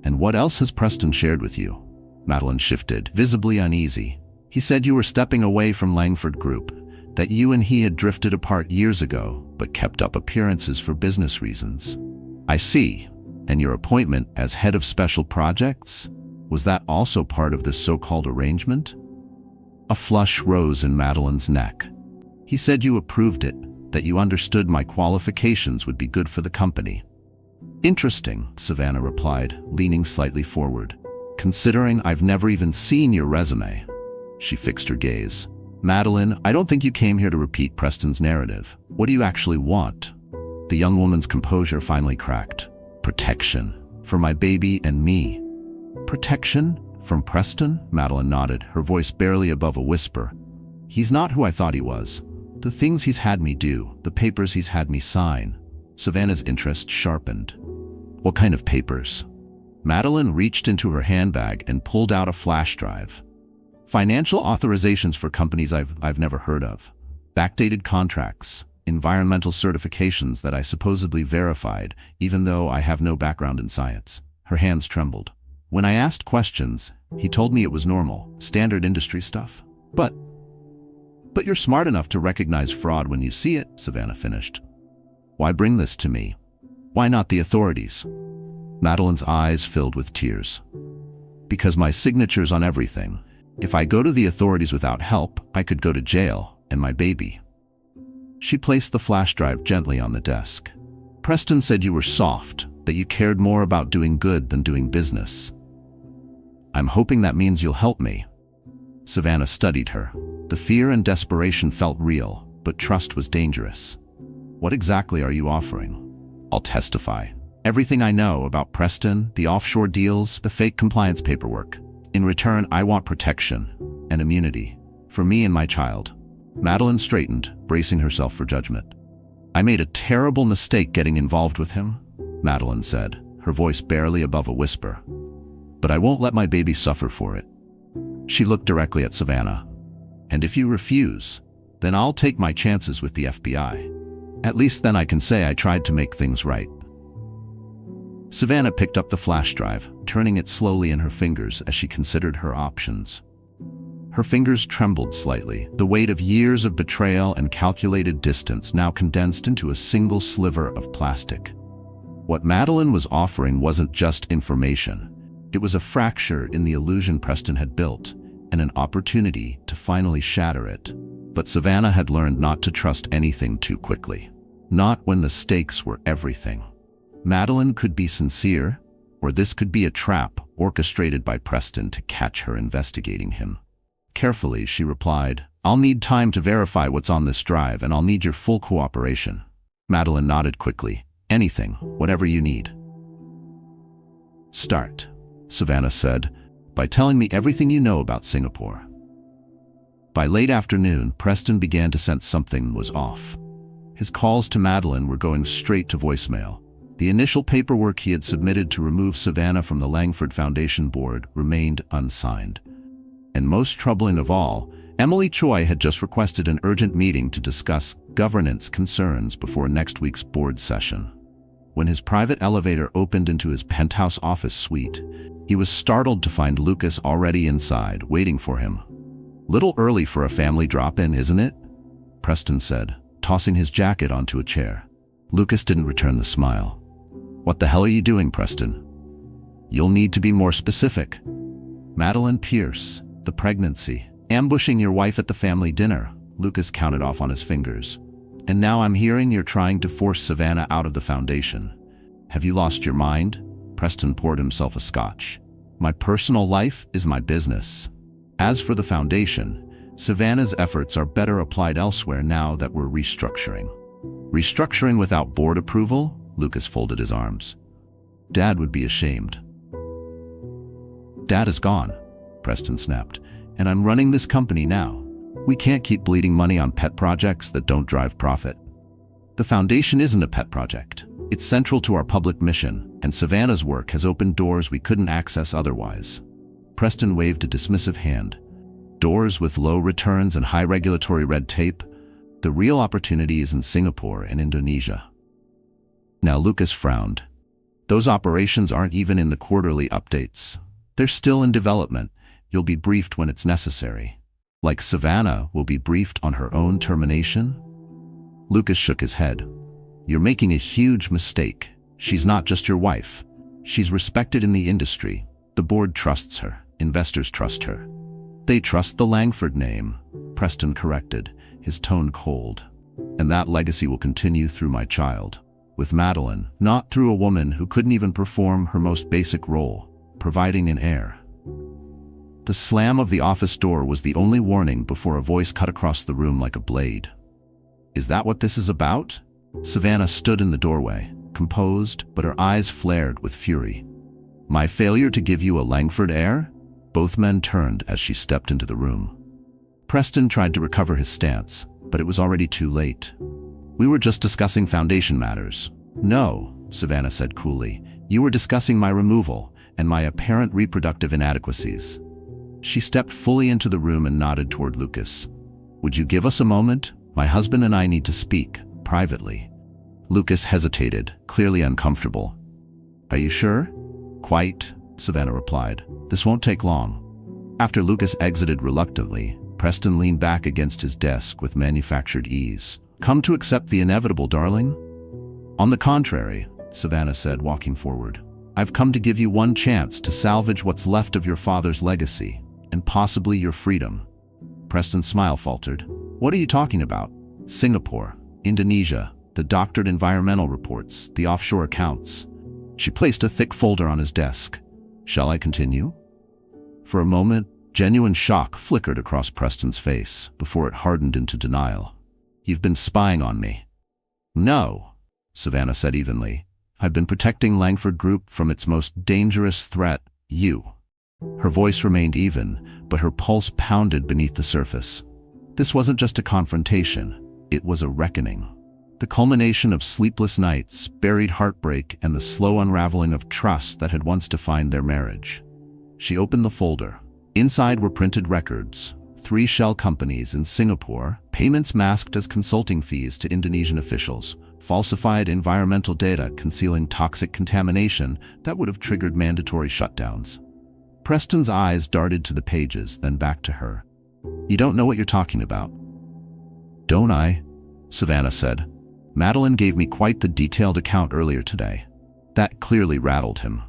And what else has Preston shared with you? Madeline shifted, visibly uneasy. He said you were stepping away from Langford Group, that you and he had drifted apart years ago, but kept up appearances for business reasons. I see. And your appointment as head of special projects? Was that also part of this so-called arrangement? A flush rose in Madeline's neck. He said you approved it, that you understood my qualifications would be good for the company. Interesting, Savannah replied, leaning slightly forward. Considering I've never even seen your resume. She fixed her gaze. Madeline, I don't think you came here to repeat Preston's narrative. What do you actually want? The young woman's composure finally cracked. Protection. For my baby and me. Protection? From Preston? Madeline nodded, her voice barely above a whisper. He's not who I thought he was. The things he's had me do, the papers he's had me sign. Savannah's interest sharpened. What kind of papers? Madeline reached into her handbag and pulled out a flash drive. Financial authorizations for companies I've never heard of. Backdated contracts. Environmental certifications that I supposedly verified, even though I have no background in science. Her hands trembled. When I asked questions, he told me it was normal, standard industry stuff. But you're smart enough to recognize fraud when you see it, Savannah finished. Why bring this to me? Why not the authorities? Madeline's eyes filled with tears. Because my signature's on everything. If I go to the authorities without help, I could go to jail, and my baby. She placed the flash drive gently on the desk. Preston said you were soft, that you cared more about doing good than doing business. I'm hoping that means you'll help me. Savannah studied her. The fear and desperation felt real, but trust was dangerous. What exactly are you offering? I'll testify. Everything I know about Preston, the offshore deals, the fake compliance paperwork. In return, I want protection and immunity for me and my child. Madeline straightened, bracing herself for judgment. I made a terrible mistake getting involved with him, Madeline said, her voice barely above a whisper. But I won't let my baby suffer for it. She looked directly at Savannah. And if you refuse, then I'll take my chances with the FBI. At least then I can say I tried to make things right. Savannah picked up the flash drive, turning it slowly in her fingers as she considered her options. Her fingers trembled slightly, the weight of years of betrayal and calculated distance now condensed into a single sliver of plastic. What Madeline was offering wasn't just information. It was a fracture in the illusion Preston had built, and an opportunity to finally shatter it. But Savannah had learned not to trust anything too quickly. Not when the stakes were everything. Madeline could be sincere, or this could be a trap orchestrated by Preston to catch her investigating him. Carefully, she replied, I'll need time to verify what's on this drive, and I'll need your full cooperation. Madeline nodded quickly. Anything, whatever you need. Start, Savannah said, by telling me everything you know about Singapore. By late afternoon, Preston began to sense something was off. His calls to Madeline were going straight to voicemail. The initial paperwork he had submitted to remove Savannah from the Langford Foundation board remained unsigned. And most troubling of all, Emily Choi had just requested an urgent meeting to discuss governance concerns before next week's board session. When his private elevator opened into his penthouse office suite, he was startled to find Lucas already inside, waiting for him. Little early for a family drop-in, isn't it? Preston said, tossing his jacket onto a chair. Lucas didn't return the smile. What the hell are you doing, Preston? You'll need to be more specific. Madeline Pierce, the pregnancy, ambushing your wife at the family dinner, Lucas counted off on his fingers. And now I'm hearing you're trying to force Savannah out of the foundation. Have you lost your mind? Preston poured himself a scotch. My personal life is my business. As for the foundation, Savannah's efforts are better applied elsewhere now that we're restructuring. Restructuring without board approval? Lucas folded his arms. Dad would be ashamed. Dad is gone, Preston snapped, and I'm running this company now. We can't keep bleeding money on pet projects that don't drive profit. The foundation isn't a pet project. It's central to our public mission, and Savannah's work has opened doors we couldn't access otherwise. Preston waved a dismissive hand. Doors with low returns and high regulatory red tape? The real opportunity is in Singapore and Indonesia. Now Lucas frowned. Those operations aren't even in the quarterly updates. They're still in development. You'll be briefed when it's necessary. Like Savannah will be briefed on her own termination? Lucas shook his head. You're making a huge mistake. She's not just your wife. She's respected in the industry. The board trusts her. Investors trust her. They trust the Langford name, Preston corrected, his tone cold. And that legacy will continue through my child. With Madeline, not through a woman who couldn't even perform her most basic role, providing an heir. The slam of the office door was the only warning before a voice cut across the room like a blade. Is that what this is about? Savannah stood in the doorway, composed, but her eyes flared with fury. My failure to give you a Langford heir? Both men turned as she stepped into the room. Preston tried to recover his stance, but it was already too late. We were just discussing foundation matters. No, Savannah said coolly. You were discussing my removal and my apparent reproductive inadequacies. She stepped fully into the room and nodded toward Lucas. Would you give us a moment? My husband and I need to speak, privately. Lucas hesitated, clearly uncomfortable. Are you sure? Quite, Savannah replied. This won't take long. After Lucas exited reluctantly, Preston leaned back against his desk with manufactured ease. Come to accept the inevitable, darling? On the contrary, Savannah said, walking forward. I've come to give you one chance to salvage what's left of your father's legacy, and possibly your freedom. Preston's smile faltered. What are you talking about? Singapore, Indonesia, the doctored environmental reports, the offshore accounts. She placed a thick folder on his desk. Shall I continue? For a moment, genuine shock flickered across Preston's face before it hardened into denial. You've been spying on me. No, Savannah said evenly. I've been protecting Langford Group from its most dangerous threat, you. Her voice remained even, but her pulse pounded beneath the surface. This wasn't just a confrontation, it was a reckoning. The culmination of sleepless nights, buried heartbreak, and the slow unraveling of trust that had once defined their marriage. She opened the folder. Inside were printed records, 3 shell companies in Singapore, payments masked as consulting fees to Indonesian officials, falsified environmental data concealing toxic contamination that would have triggered mandatory shutdowns. Preston's eyes darted to the pages, then back to her. You don't know what you're talking about. Don't I? Savannah said. Madeline gave me quite the detailed account earlier today. That clearly rattled him.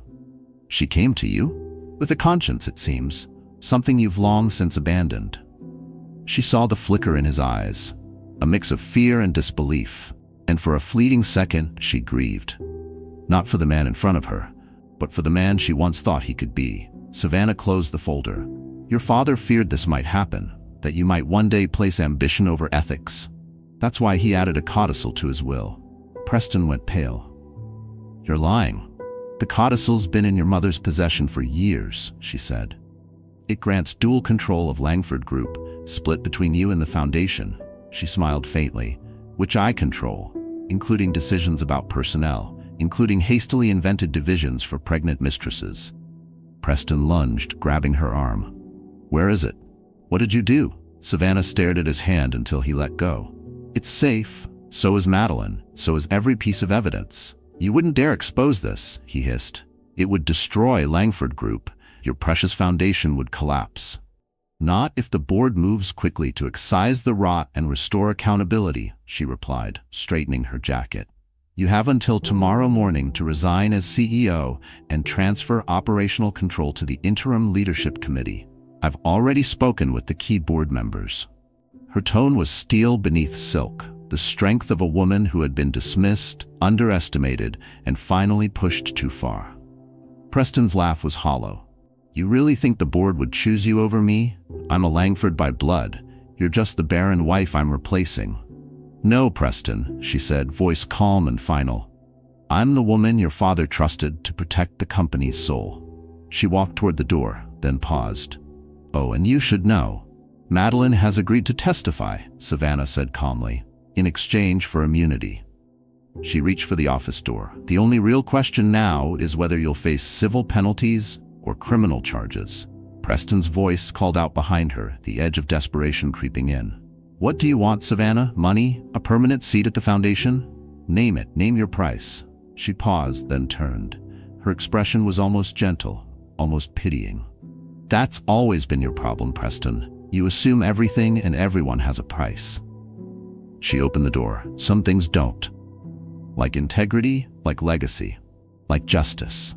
She came to you? With a conscience, it seems. Something you've long since abandoned. She saw the flicker in his eyes, a mix of fear and disbelief, and for a fleeting second she grieved. Not for the man in front of her, but for the man she once thought he could be. Savannah closed the folder. Your father feared this might happen, that you might one day place ambition over ethics. That's why he added a codicil to his will. Preston went pale. You're lying. The codicil's been in your mother's possession for years, she said. It grants dual control of Langford Group, split between you and the Foundation. She smiled faintly. Which I control, including decisions about personnel, including hastily invented divisions for pregnant mistresses. Preston lunged, grabbing her arm. Where is it? What did you do? Savannah stared at his hand until he let go. It's safe. So is Madeline. So is every piece of evidence. You wouldn't dare expose this, he hissed. It would destroy Langford Group. Your precious foundation would collapse. Not if the board moves quickly to excise the rot and restore accountability, she replied, straightening her jacket. You have until tomorrow morning to resign as CEO and transfer operational control to the Interim Leadership Committee. I've already spoken with the key board members. Her tone was steel beneath silk, the strength of a woman who had been dismissed, underestimated, and finally pushed too far. Preston's laugh was hollow. You really think the board would choose you over me? I'm a Langford by blood. You're just the barren wife I'm replacing. No, Preston, she said, voice calm and final. I'm the woman your father trusted to protect the company's soul. She walked toward the door, then paused. Oh, and you should know. Madeline has agreed to testify, Savannah said calmly, in exchange for immunity. She reached for the office door. The only real question now is whether you'll face civil penalties or criminal charges. Preston's voice called out behind her, the edge of desperation creeping in. What do you want, Savannah? Money? A permanent seat at the Foundation? Name it. Name your price. She paused, then turned. Her expression was almost gentle, almost pitying. That's always been your problem, Preston. You assume everything and everyone has a price. She opened the door. Some things don't. Like integrity, like legacy, like justice.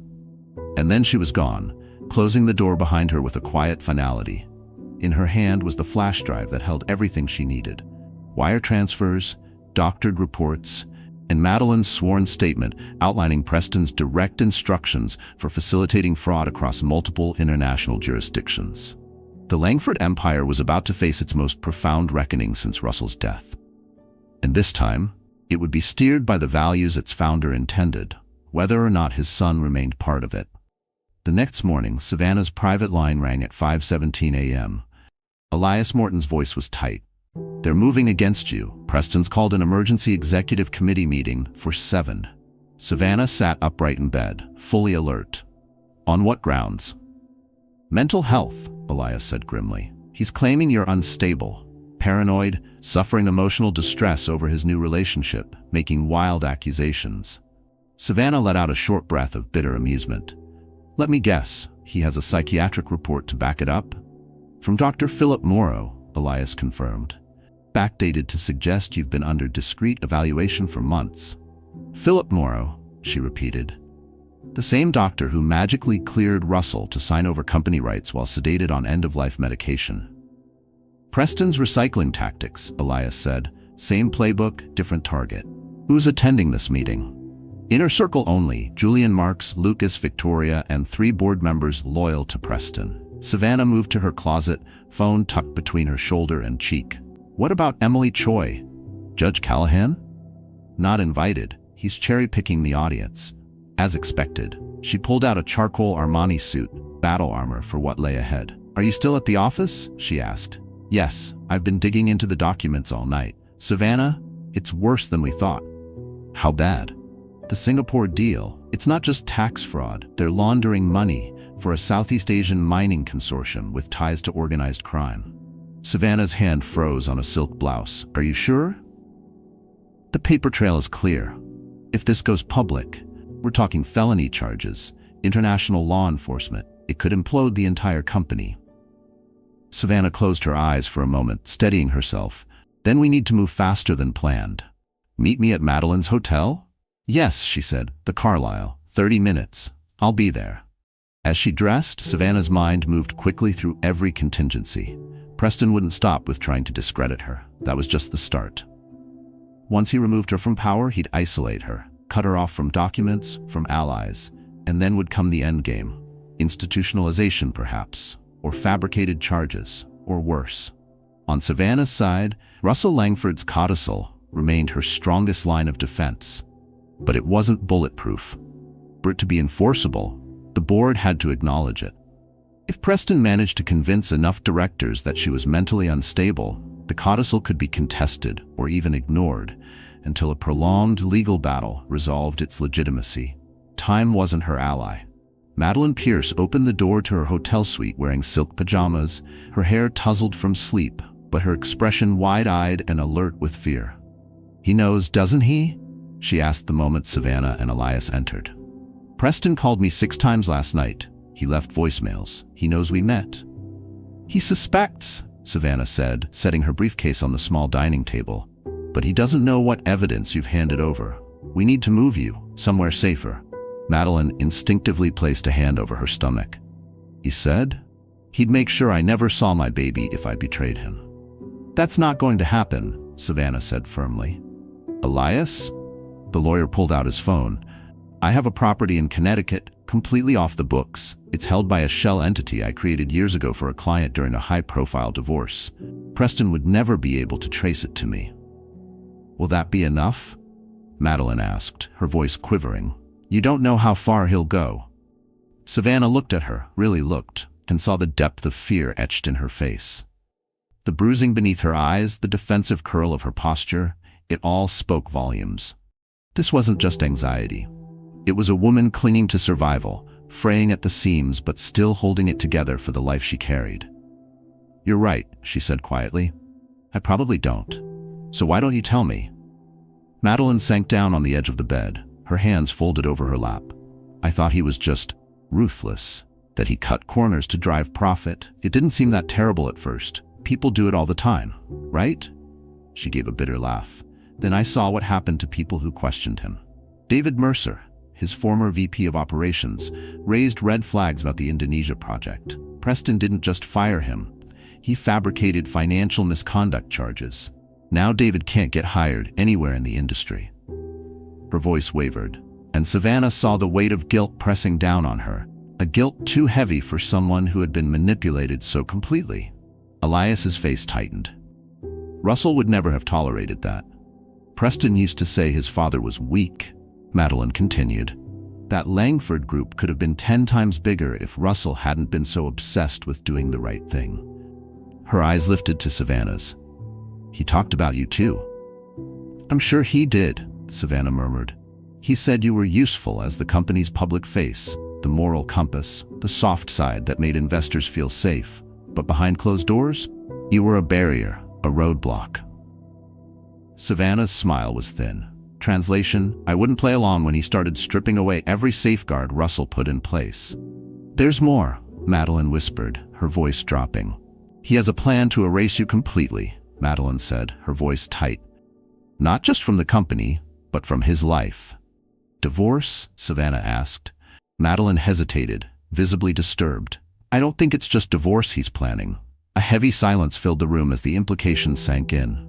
And then she was gone, closing the door behind her with a quiet finality. In her hand was the flash drive that held everything she needed. Wire transfers, doctored reports, and Madeline's sworn statement outlining Preston's direct instructions for facilitating fraud across multiple international jurisdictions. The Langford empire was about to face its most profound reckoning since Russell's death. And this time, it would be steered by the values its founder intended, whether or not his son remained part of it. The next morning, Savannah's private line rang at 5:17 a.m. Elias Morton's voice was tight. They're moving against you. Preston's called an emergency executive committee meeting for 7. Savannah sat upright in bed, fully alert. On what grounds? Mental health, Elias said grimly. He's claiming you're unstable, paranoid, suffering emotional distress over his new relationship, making wild accusations. Savannah let out a short breath of bitter amusement. Let me guess, he has a psychiatric report to back it up? From Dr. Philip Morrow, Elias confirmed. Backdated to suggest you've been under discreet evaluation for months. Philip Morrow, she repeated. The same doctor who magically cleared Russell to sign over company rights while sedated on end-of-life medication. Preston's recycling tactics, Elias said. Same playbook, different target. Who's attending this meeting? Inner circle only, Julian Marks, Lucas, Victoria, and 3 board members loyal to Preston. Savannah moved to her closet, phone tucked between her shoulder and cheek. What about Emily Choi? Judge Callahan? Not invited. He's cherry-picking the audience. As expected, she pulled out a charcoal Armani suit, battle armor for what lay ahead. Are you still at the office? She asked. Yes, I've been digging into the documents all night. Savannah, it's worse than we thought. How bad? The Singapore deal. It's not just tax fraud. They're laundering money for a Southeast Asian mining consortium with ties to organized crime. Savannah's hand froze on a silk blouse. Are you sure? The paper trail is clear. If this goes public, we're talking felony charges, international law enforcement. It could implode the entire company. Savannah closed her eyes for a moment, steadying herself. Then we need to move faster than planned. Meet me at Madeline's hotel? Yes, she said. The Carlisle. 30 minutes. I'll be there. As she dressed, Savannah's mind moved quickly through every contingency. Preston wouldn't stop with trying to discredit her. That was just the start. Once he removed her from power, he'd isolate her, cut her off from documents, from allies, and then would come the endgame. Institutionalization, perhaps, or fabricated charges, or worse. On Savannah's side, Russell Langford's codicil remained her strongest line of defense. But it wasn't bulletproof. For it to be enforceable, the board had to acknowledge it. If Preston managed to convince enough directors that she was mentally unstable, the codicil could be contested or even ignored until a prolonged legal battle resolved its legitimacy. Time wasn't her ally. Madeline Pierce opened the door to her hotel suite wearing silk pajamas, her hair tousled from sleep, but her expression wide-eyed and alert with fear. He knows, doesn't he? She asked the moment Savannah and Elias entered. Preston called me 6 times last night. He left voicemails. He knows we met. He suspects, Savannah said, setting her briefcase on the small dining table. But he doesn't know what evidence you've handed over. We need to move you, somewhere safer. Madeline instinctively placed a hand over her stomach. He said he'd make sure I never saw my baby if I betrayed him. That's not going to happen, Savannah said firmly. Elias? The lawyer pulled out his phone. I have a property in Connecticut, completely off the books. It's held by a shell entity I created years ago for a client during a high-profile divorce. Preston would never be able to trace it to me. Will that be enough? Madeline asked, her voice quivering. You don't know how far he'll go. Savannah looked at her, really looked, and saw the depth of fear etched in her face. The bruising beneath her eyes, the defensive curl of her posture, it all spoke volumes. This wasn't just anxiety. It was a woman clinging to survival, fraying at the seams but still holding it together for the life she carried. You're right, she said quietly. I probably don't. So why don't you tell me? Madeline sank down on the edge of the bed, her hands folded over her lap. I thought he was just ruthless, that he cut corners to drive profit. It didn't seem that terrible at first. People do it all the time, right? She gave a bitter laugh. Then I saw what happened to people who questioned him. David Mercer, his former VP of operations, raised red flags about the Indonesia project. Preston didn't just fire him. He fabricated financial misconduct charges. Now David can't get hired anywhere in the industry. Her voice wavered, and Savannah saw the weight of guilt pressing down on her, a guilt too heavy for someone who had been manipulated so completely. Elias's face tightened. Russell would never have tolerated that. Preston used to say his father was weak, Madeline continued. That Langford group could have been 10 times bigger if Russell hadn't been so obsessed with doing the right thing. Her eyes lifted to Savannah's. He talked about you too. I'm sure he did, Savannah murmured. He said you were useful as the company's public face, the moral compass, the soft side that made investors feel safe. But behind closed doors, you were a barrier, a roadblock. Savannah's smile was thin. Translation: I wouldn't play along when he started stripping away every safeguard Russell put in place. There's more, Madeline whispered, her voice dropping. He has a plan to erase you completely, Madeline said, her voice tight. Not just from the company, but from his life. Divorce? Savannah asked. Madeline hesitated, visibly disturbed. I don't think it's just divorce he's planning. A heavy silence filled the room as the implications sank in.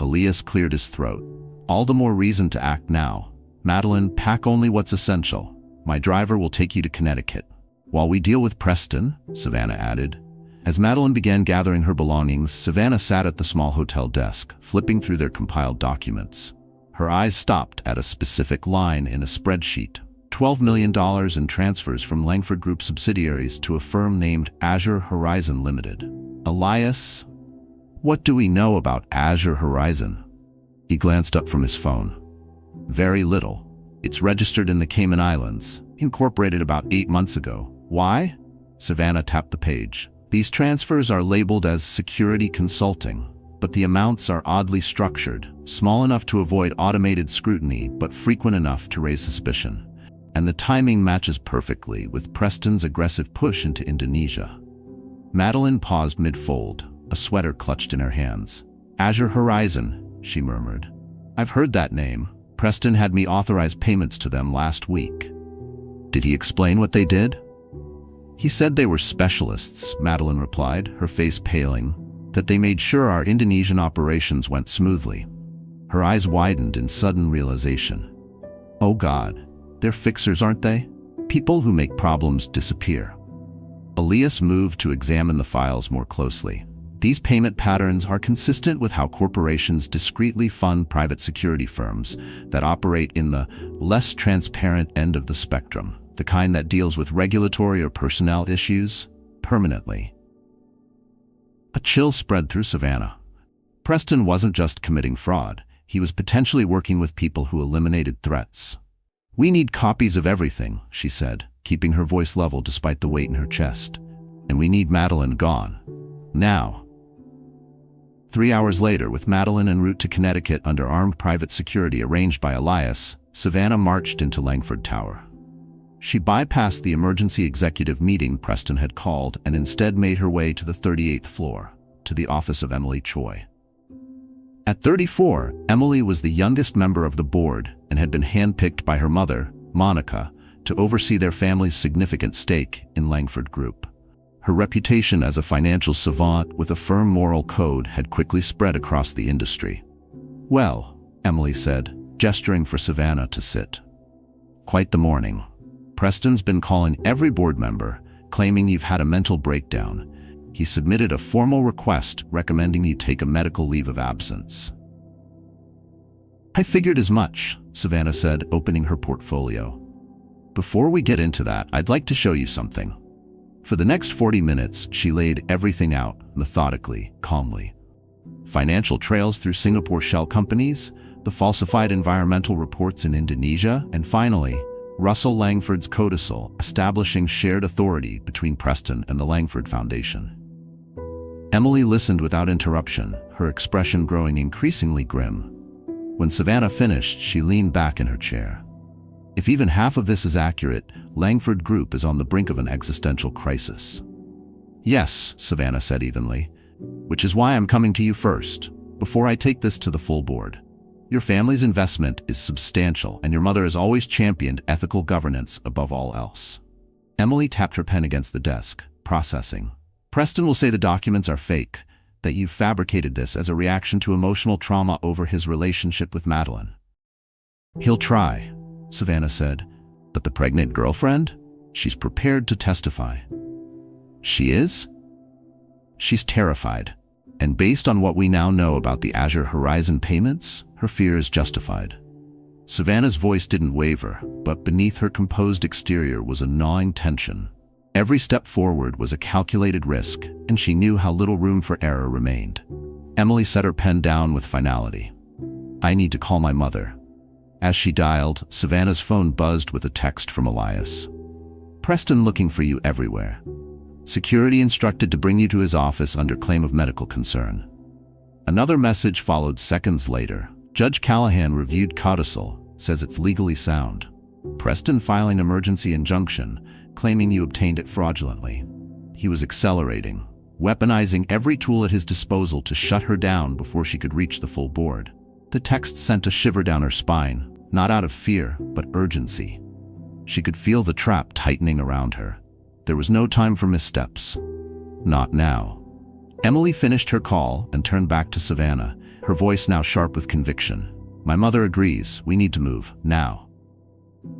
Elias cleared his throat. All the more reason to act now. Madeline, pack only what's essential. My driver will take you to Connecticut. While we deal with Preston, Savannah added. As Madeline began gathering her belongings, Savannah sat at the small hotel desk, flipping through their compiled documents. Her eyes stopped at a specific line in a spreadsheet. $12 million in transfers from Langford Group subsidiaries to a firm named Azure Horizon Limited. Elias? What do we know about Azure Horizon? He glanced up from his phone. Very little. It's registered in the Cayman Islands, incorporated about 8 months ago. Why? Savannah tapped the page. These transfers are labeled as security consulting, but the amounts are oddly structured, small enough to avoid automated scrutiny, but frequent enough to raise suspicion. And the timing matches perfectly with Preston's aggressive push into Indonesia. Madeline paused mid-fold, a sweater clutched in her hands. Azure Horizon, she murmured. I've heard that name. Preston had me authorize payments to them last week. Did he explain what they did? He said they were specialists, Madeline replied, her face paling, that they made sure our Indonesian operations went smoothly. Her eyes widened in sudden realization. Oh God, they're fixers, aren't they? People who make problems disappear. Elias moved to examine the files more closely. These payment patterns are consistent with how corporations discreetly fund private security firms that operate in the less transparent end of the spectrum, the kind that deals with regulatory or personnel issues permanently. A chill spread through Savannah. Preston wasn't just committing fraud, he was potentially working with people who eliminated threats. We need copies of everything, she said, keeping her voice level despite the weight in her chest. And we need Madeline gone. Now. 3 hours later, with Madeline en route to Connecticut under armed private security arranged by Elias, Savannah marched into Langford Tower. She bypassed the emergency executive meeting Preston had called and instead made her way to the 38th floor, to the office of Emily Choi. At 34, Emily was the youngest member of the board and had been handpicked by her mother, Monica, to oversee their family's significant stake in Langford Group. Her reputation as a financial savant with a firm moral code had quickly spread across the industry. Well, Emily said, gesturing for Savannah to sit. Quite the morning. Preston's been calling every board member, claiming you've had a mental breakdown. He submitted a formal request recommending you take a medical leave of absence. I figured as much, Savannah said, opening her portfolio. Before we get into that, I'd like to show you something. For the next 40 minutes, she laid everything out, methodically, calmly. Financial trails through Singapore shell companies, the falsified environmental reports in Indonesia, and finally, Russell Langford's codicil establishing shared authority between Preston and the Langford Foundation. Emily listened without interruption, her expression growing increasingly grim. When Savannah finished, she leaned back in her chair. If even half of this is accurate, Langford Group is on the brink of an existential crisis. Yes, Savannah said evenly, which is why I'm coming to you first, before I take this to the full board. Your family's investment is substantial, and your mother has always championed ethical governance above all else. Emily tapped her pen against the desk, processing. Preston will say the documents are fake, that you've fabricated this as a reaction to emotional trauma over his relationship with Madeline. He'll try, Savannah said, but the pregnant girlfriend? She's prepared to testify. She is? She's terrified, and based on what we now know about the Azure Horizon payments, her fear is justified. Savannah's voice didn't waver, but beneath her composed exterior was a gnawing tension. Every step forward was a calculated risk, and she knew how little room for error remained. Emily set her pen down with finality. I need to call my mother. As she dialed, Savannah's phone buzzed with a text from Elias. "Preston looking for you everywhere. Security instructed to bring you to his office under claim of medical concern." Another message followed seconds later. "Judge Callahan reviewed codicil, says it's legally sound. Preston filing emergency injunction, claiming you obtained it fraudulently." He was accelerating, weaponizing every tool at his disposal to shut her down before she could reach the full board. The text sent a shiver down her spine, not out of fear, but urgency. She could feel the trap tightening around her. There was no time for missteps. Not now. Emily finished her call and turned back to Savannah, her voice now sharp with conviction. "My mother agrees. We need to move, now."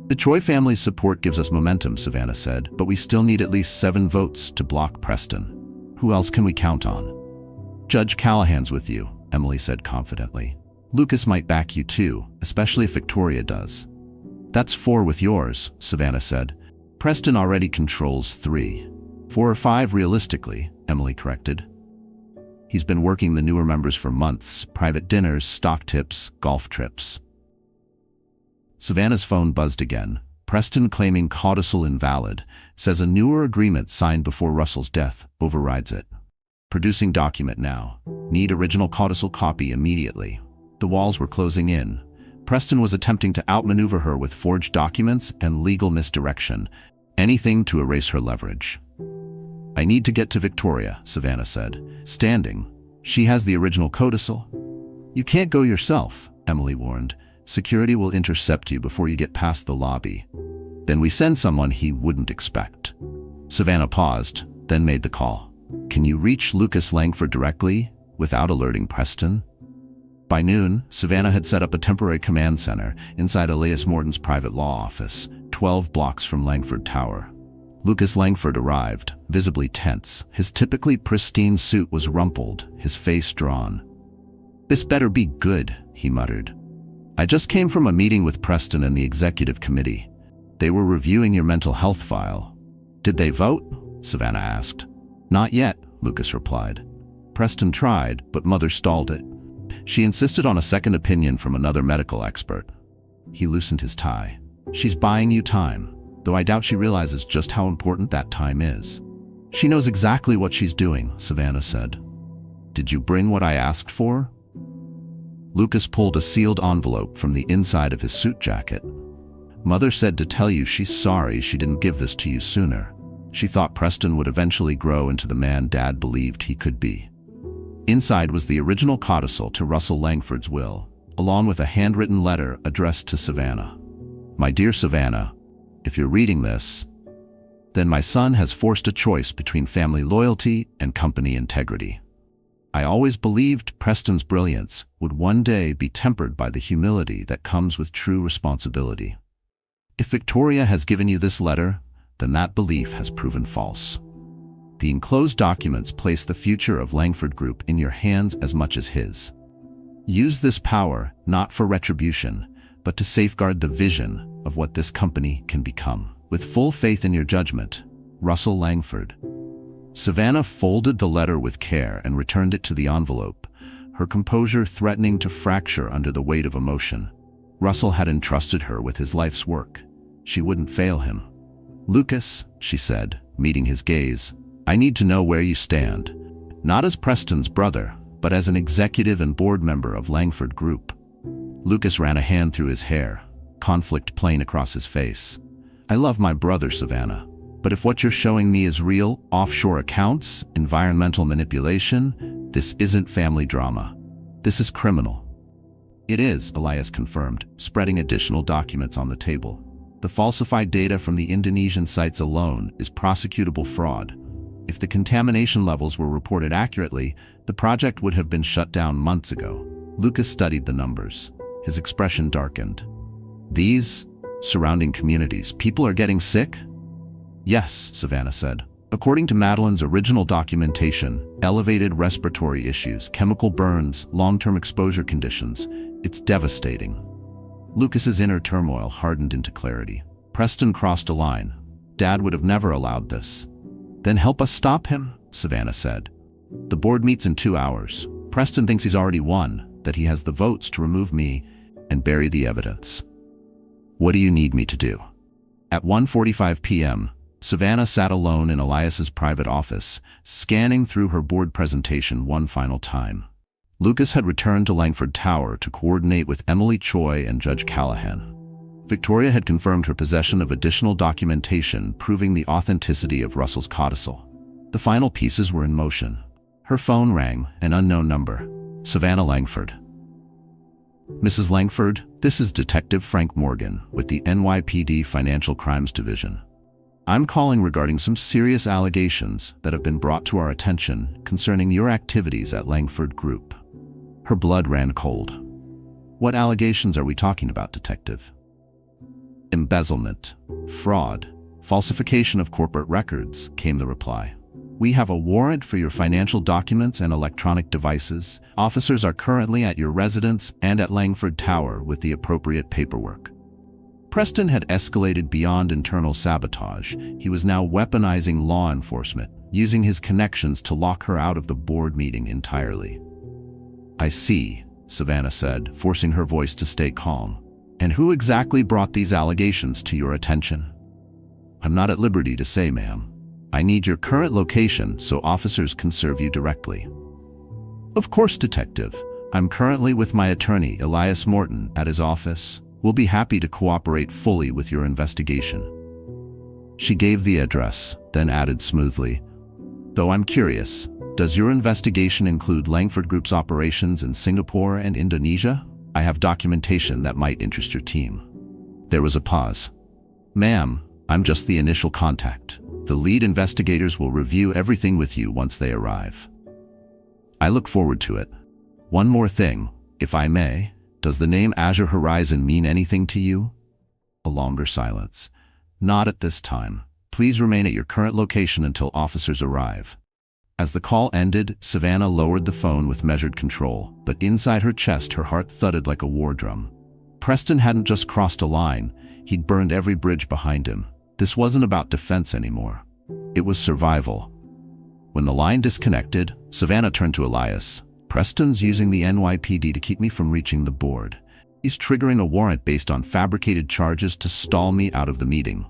"The Troy family's support gives us momentum," Savannah said, "but we still need at least 7 votes to block Preston. Who else can we count on?" "Judge Callahan's with you," Emily said confidently. "Lucas might back you too, especially if Victoria does." "That's 4 with yours," Savannah said. "Preston already controls 3. 4 or 5 realistically," Emily corrected. "He's been working the newer members for months, private dinners, stock tips, golf trips." Savannah's phone buzzed again. "Preston claiming codicil invalid, says a newer agreement signed before Russell's death overrides it. Producing document now. Need original codicil copy immediately." The walls were closing in. Preston was attempting to outmaneuver her with forged documents and legal misdirection, anything to erase her leverage. "I need to get to Victoria," Savannah said, standing. "She has the original codicil." "You can't go yourself," Emily warned. "Security will intercept you before you get past the lobby." "Then we send someone he wouldn't expect." Savannah paused, then made the call. "Can you reach Lucas Langford directly, without alerting Preston?" By noon, Savannah had set up a temporary command center inside Elias Morton's private law office, 12 blocks from Langford Tower. Lucas Langford arrived, visibly tense. His typically pristine suit was rumpled, his face drawn. "This better be good," he muttered. "I just came from a meeting with Preston and the executive committee. They were reviewing your mental health file." "Did they vote?" Savannah asked. "Not yet," Lucas replied. "Preston tried, but Mother stalled it. She insisted on a second opinion from another medical expert." He loosened his tie. "She's buying you time, though I doubt she realizes just how important that time is." "She knows exactly what she's doing," Savannah said. "Did you bring what I asked for?" Lucas pulled a sealed envelope from the inside of his suit jacket. "Mother said to tell you she's sorry she didn't give this to you sooner. She thought Preston would eventually grow into the man Dad believed he could be." Inside was the original codicil to Russell Langford's will, along with a handwritten letter addressed to Savannah. "My dear Savannah, if you're reading this, then my son has forced a choice between family loyalty and company integrity. I always believed Preston's brilliance would one day be tempered by the humility that comes with true responsibility. If Victoria has given you this letter, then that belief has proven false. The enclosed documents place the future of Langford Group in your hands as much as his. Use this power not for retribution, but to safeguard the vision of what this company can become. With full faith in your judgment, Russell Langford." Savannah folded the letter with care and returned it to the envelope, her composure threatening to fracture under the weight of emotion. Russell had entrusted her with his life's work. She wouldn't fail him. "Lucas," she said, meeting his gaze, "I need to know where you stand, not as Preston's brother, but as an executive and board member of Langford Group." Lucas ran a hand through his hair, conflict plain across his face. "I love my brother, Savannah, but if what you're showing me is real, offshore accounts, environmental manipulation, this isn't family drama. This is criminal." "It is," Elias confirmed, spreading additional documents on the table. "The falsified data from the Indonesian sites alone is prosecutable fraud. If the contamination levels were reported accurately, the project would have been shut down months ago." Lucas studied the numbers. His expression darkened. "These surrounding communities, people are getting sick?" "Yes," Savannah said. "According to Madeline's original documentation, elevated respiratory issues, chemical burns, long-term exposure conditions. It's devastating." Lucas's inner turmoil hardened into clarity. Preston crossed a line. Dad would have never allowed this. "Then help us stop him," Savannah said. "The board meets in 2 hours. Preston thinks he's already won, that he has the votes to remove me and bury the evidence." What do you need me to do? At 1:45 p.m., Savannah sat alone in Elias's private office, scanning through her board presentation one final time. Lucas had returned to Langford Tower to coordinate with Emily Choi and Judge Callahan. Victoria had confirmed her possession of additional documentation proving the authenticity of Russell's codicil. The final pieces were in motion. Her phone rang, an unknown number. Savannah Langford. Mrs. Langford, this is Detective Frank Morgan with the NYPD Financial Crimes Division. I'm calling regarding some serious allegations that have been brought to our attention concerning your activities at Langford Group. Her blood ran cold. What allegations are we talking about, Detective? Embezzlement, fraud, falsification of corporate records, came the reply. We have a warrant for your financial documents and electronic devices. Officers are currently at your residence and at Langford Tower with the appropriate paperwork. Preston had escalated beyond internal sabotage. He was now weaponizing law enforcement, using his connections to lock her out of the board meeting entirely. I see, Savannah said, forcing her voice to stay calm. And who exactly brought these allegations to your attention? I'm not at liberty to say, ma'am. I need your current location so officers can serve you directly. Of course, Detective. I'm currently with my attorney, Elias Morton, at his office. We'll be happy to cooperate fully with your investigation. She gave the address, then added smoothly, though I'm curious, does your investigation include Langford Group's operations in Singapore and Indonesia? I have documentation that might interest your team. There was a pause. Ma'am, I'm just the initial contact. The lead investigators will review everything with you once they arrive. I look forward to it. One more thing, if I may. Does the name Azure Horizon mean anything to you? A longer silence. Not at this time. Please remain at your current location until officers arrive. As the call ended, Savannah lowered the phone with measured control, but inside her chest her heart thudded like a war drum. Preston hadn't just crossed a line, he'd burned every bridge behind him. This wasn't about defense anymore. It was survival. When the line disconnected, Savannah turned to Elias. Preston's using the NYPD to keep me from reaching the board. He's triggering a warrant based on fabricated charges to stall me out of the meeting.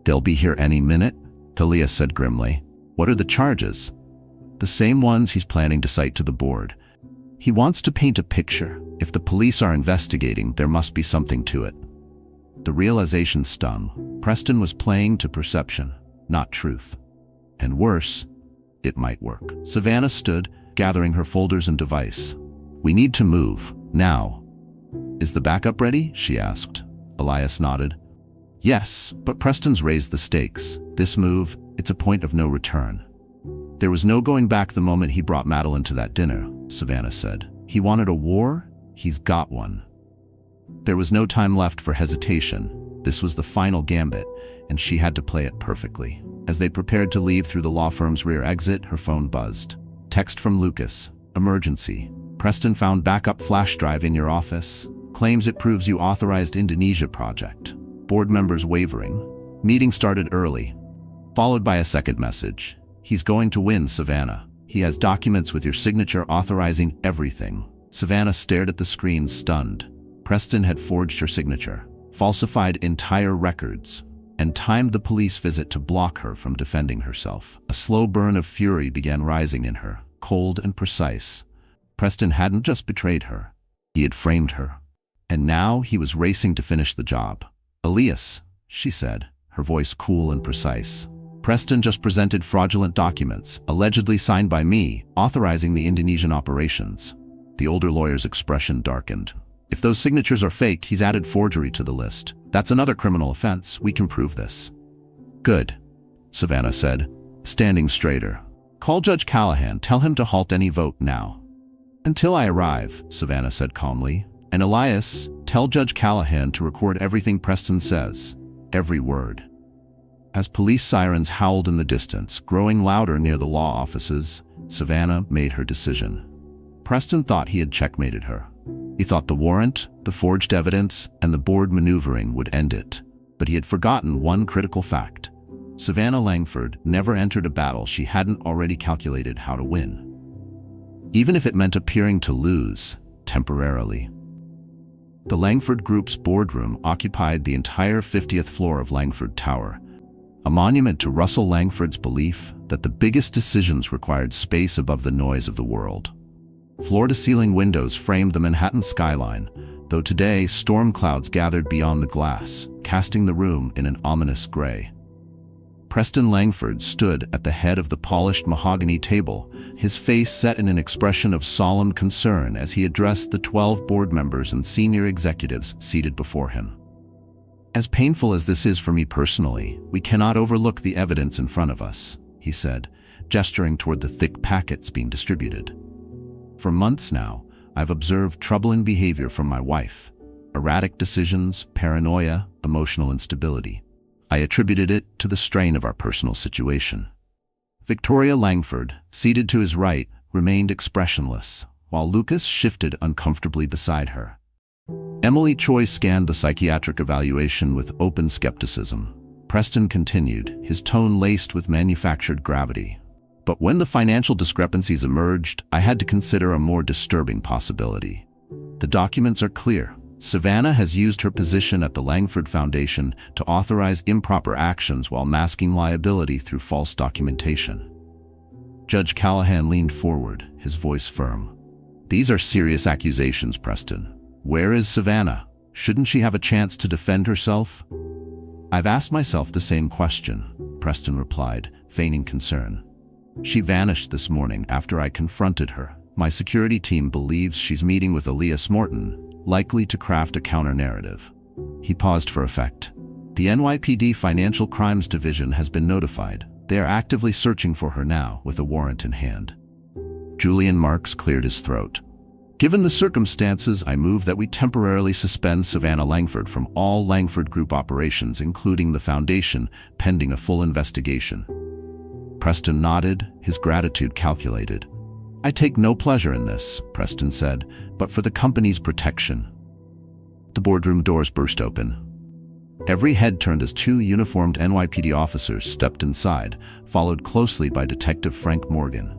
They'll be here any minute, Elias said grimly. What are the charges? The same ones he's planning to cite to the board. He wants to paint a picture. If the police are investigating, there must be something to it. The realization stung. Preston was playing to perception, not truth. And worse, it might work. Savannah stood, gathering her folders and device. We need to move, now. Is the backup ready? She asked. Elias nodded. Yes, but Preston's raised the stakes. This move, it's a point of no return. There was no going back the moment he brought Madeline to that dinner, Savannah said. He wanted a war? He's got one. There was no time left for hesitation. This was the final gambit, and she had to play it perfectly. As they prepared to leave through the law firm's rear exit, her phone buzzed. Text from Lucas. Emergency. Preston found backup flash drive in your office. Claims it proves you authorized Indonesia project. Board members wavering. Meeting started early. Followed by a second message. He's going to win, Savannah. He has documents with your signature authorizing everything. Savannah stared at the screen, stunned. Preston had forged her signature, falsified entire records, and timed the police visit to block her from defending herself. A slow burn of fury began rising in her, cold and precise. Preston hadn't just betrayed her. He had framed her. And now he was racing to finish the job. Elias, she said, her voice cool and precise. Preston just presented fraudulent documents, allegedly signed by me, authorizing the Indonesian operations. The older lawyer's expression darkened. If those signatures are fake, he's added forgery to the list. That's another criminal offense. We can prove this. Good, Savannah said, standing straighter. Call Judge Callahan. Tell him to halt any vote now. Until I arrive, Savannah said calmly. And Elias, tell Judge Callahan to record everything Preston says. Every word. As police sirens howled in the distance, growing louder near the law offices, Savannah made her decision. Preston thought he had checkmated her. He thought the warrant, the forged evidence, and the board maneuvering would end it. But he had forgotten one critical fact. Savannah Langford never entered a battle she hadn't already calculated how to win. Even if it meant appearing to lose, temporarily. The Langford Group's boardroom occupied the entire 50th floor of Langford Tower, a monument to Russell Langford's belief that the biggest decisions required space above the noise of the world. Floor-to-ceiling windows framed the Manhattan skyline, though today storm clouds gathered beyond the glass, casting the room in an ominous gray. Preston Langford stood at the head of the polished mahogany table, his face set in an expression of solemn concern as he addressed the 12 board members and senior executives seated before him. "As painful as this is for me personally, we cannot overlook the evidence in front of us," he said, gesturing toward the thick packets being distributed. "For months now, I've observed troubling behavior from my wife. Erratic decisions, paranoia, emotional instability. I attributed it to the strain of our personal situation." Victoria Langford, seated to his right, remained expressionless, while Lucas shifted uncomfortably beside her. Emily Choi scanned the psychiatric evaluation with open skepticism. Preston continued, his tone laced with manufactured gravity. "But when the financial discrepancies emerged, I had to consider a more disturbing possibility. The documents are clear. Savannah has used her position at the Langford Foundation to authorize improper actions while masking liability through false documentation." Judge Callahan leaned forward, his voice firm. "These are serious accusations, Preston. Where is Savannah? Shouldn't she have a chance to defend herself?" "I've asked myself the same question," Preston replied, feigning concern. "She vanished this morning after I confronted her. My security team believes she's meeting with Elias Morton, likely to craft a counter-narrative." He paused for effect. "The NYPD Financial Crimes Division has been notified. They are actively searching for her now, with a warrant in hand." Julian Marks cleared his throat. "Given the circumstances, I move that we temporarily suspend Savannah Langford from all Langford Group operations, including the Foundation, pending a full investigation." Preston nodded, his gratitude calculated. "I take no pleasure in this," Preston said, "but for the company's protection." The boardroom doors burst open. Every head turned as two uniformed NYPD officers stepped inside, followed closely by Detective Frank Morgan.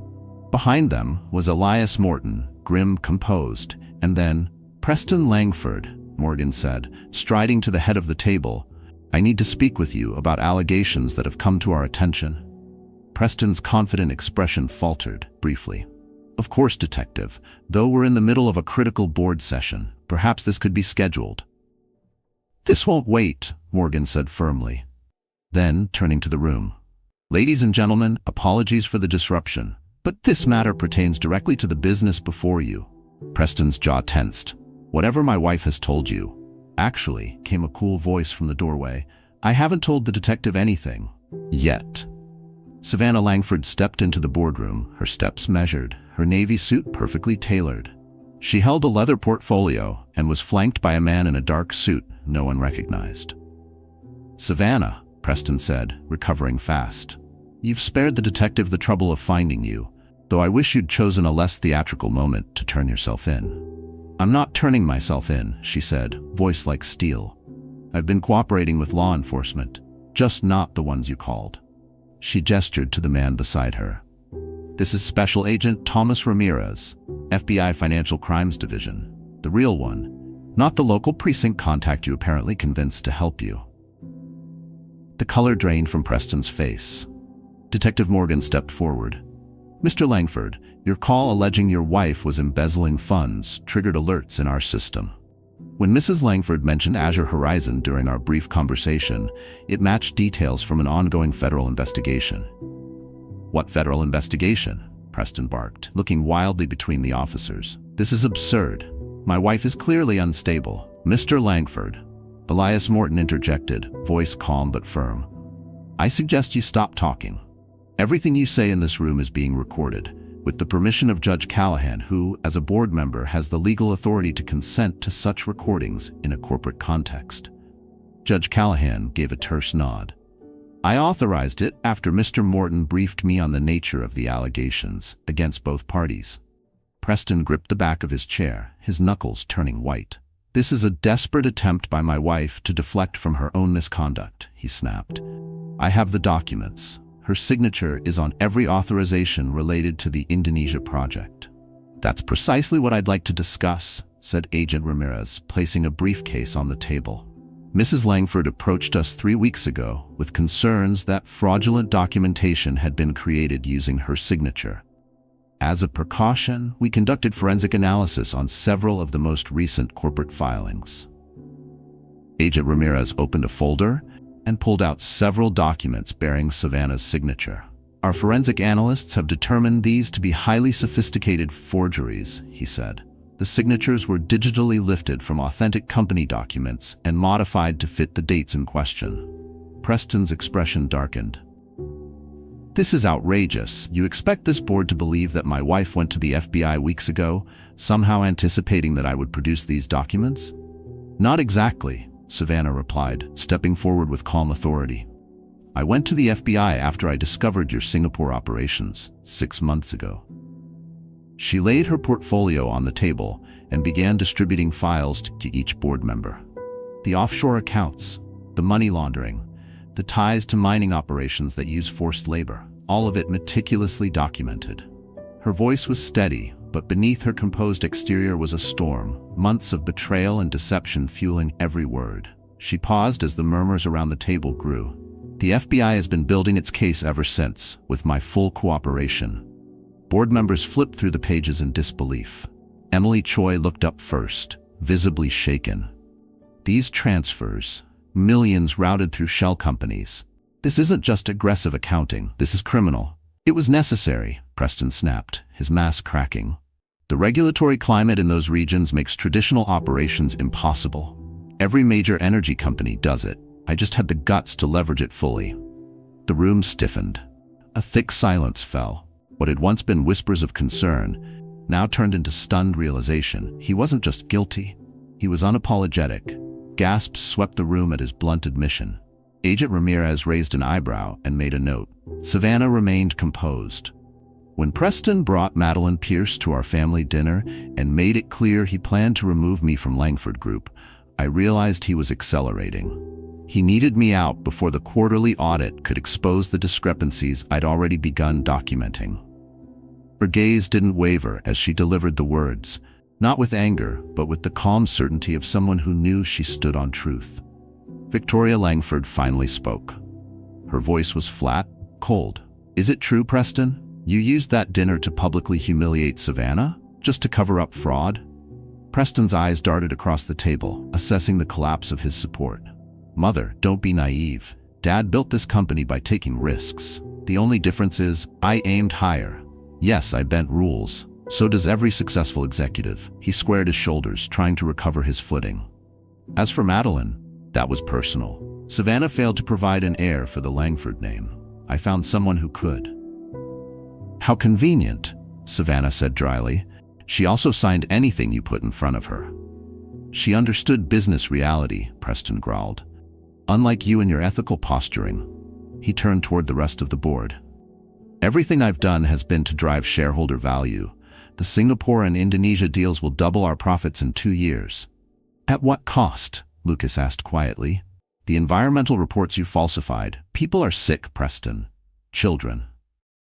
Behind them was Elias Morton, grim, composed, and then, "Preston Langford," Morgan said, striding to the head of the table. "I need to speak with you about allegations that have come to our attention." Preston's confident expression faltered, briefly. "Of course, Detective. Though we're in the middle of a critical board session, perhaps this could be scheduled." "This won't wait," Morgan said firmly. Then, turning to the room, "Ladies and gentlemen, apologies for the disruption, but this matter pertains directly to the business before you." Preston's jaw tensed. "Whatever my wife has told you." "Actually," came a cool voice from the doorway, "I haven't told the detective anything. Yet." Savannah Langford stepped into the boardroom, her steps measured, her navy suit perfectly tailored. She held a leather portfolio and was flanked by a man in a dark suit no one recognized. "Savannah," Preston said, recovering fast. "You've spared the detective the trouble of finding you, though I wish you'd chosen a less theatrical moment to turn yourself in." "I'm not turning myself in," she said, voice like steel. "I've been cooperating with law enforcement, just not the ones you called." She gestured to the man beside her. "This is Special Agent Thomas Ramirez, FBI Financial Crimes Division. The real one, not the local precinct contact you apparently convinced to help you." The color drained from Preston's face. Detective Morgan stepped forward. "Mr. Langford, your call alleging your wife was embezzling funds triggered alerts in our system. When Mrs. Langford mentioned Azure Horizon during our brief conversation, it matched details from an ongoing federal investigation." "What federal investigation?" Preston barked, looking wildly between the officers. "This is absurd. My wife is clearly unstable." "Mr. Langford," Elias Morton interjected, voice calm but firm, "I suggest you stop talking. Everything you say in this room is being recorded, with the permission of Judge Callahan, who, as a board member, has the legal authority to consent to such recordings in a corporate context." Judge Callahan gave a terse nod. "I authorized it after Mr. Morton briefed me on the nature of the allegations against both parties." Preston gripped the back of his chair, his knuckles turning white. "This is a desperate attempt by my wife to deflect from her own misconduct," he snapped. "I have the documents. Her signature is on every authorization related to the Indonesia project." "That's precisely what I'd like to discuss," said Agent Ramirez, placing a briefcase on the table. Mrs. Langford approached us 3 weeks ago with concerns that fraudulent documentation had been created using her signature. As a precaution, we conducted forensic analysis on several of the most recent corporate filings. Agent Ramirez opened a folder and pulled out several documents bearing Savannah's signature. Our forensic analysts have determined these to be highly sophisticated forgeries, he said. The signatures were digitally lifted from authentic company documents and modified to fit the dates in question. Preston's expression darkened. This is outrageous. You expect this board to believe that my wife went to the FBI weeks ago, somehow anticipating that I would produce these documents? Not exactly, Savannah replied, stepping forward with calm authority. I went to the FBI after I discovered your Singapore operations 6 months ago. She laid her portfolio on the table and began distributing files to each board member. The offshore accounts, the money laundering, the ties to mining operations that use forced labor, all of it meticulously documented. Her voice was steady, but beneath her composed exterior was a storm, months of betrayal and deception fueling every word. She paused as the murmurs around the table grew. The FBI has been building its case ever since, with my full cooperation. Board members flipped through the pages in disbelief. Emily Choi looked up first, visibly shaken. These transfers, millions routed through shell companies. This isn't just aggressive accounting, this is criminal. It was necessary, Preston snapped, his mask cracking. The regulatory climate in those regions makes traditional operations impossible. Every major energy company does it. I just had the guts to leverage it fully. The room stiffened. A thick silence fell. What had once been whispers of concern now turned into stunned realization. He wasn't just guilty, he was unapologetic. Gasps swept the room at his blunt admission. Agent Ramirez raised an eyebrow and made a note. Savannah remained composed. When Preston brought Madeline Pierce to our family dinner and made it clear he planned to remove me from Langford Group, I realized he was accelerating. He needed me out before the quarterly audit could expose the discrepancies I'd already begun documenting. Her gaze didn't waver as she delivered the words, not with anger, but with the calm certainty of someone who knew she stood on truth. Victoria Langford finally spoke. Her voice was flat, cold. Is it true, Preston? You used that dinner to publicly humiliate Savannah? Just to cover up fraud? Preston's eyes darted across the table, assessing the collapse of his support. Mother, don't be naive. Dad built this company by taking risks. The only difference is, I aimed higher. Yes, I bent rules. So does every successful executive. He squared his shoulders, trying to recover his footing. As for Madeline, that was personal. Savannah failed to provide an heir for the Langford name. I found someone who could. How convenient, Savannah said dryly. She also signed anything you put in front of her. She understood business reality, Preston growled. Unlike you and your ethical posturing. He turned toward the rest of the board. Everything I've done has been to drive shareholder value. The Singapore and Indonesia deals will double our profits in 2 years. At what cost? Lucas asked quietly. The environmental reports you falsified. People are sick, Preston. Children.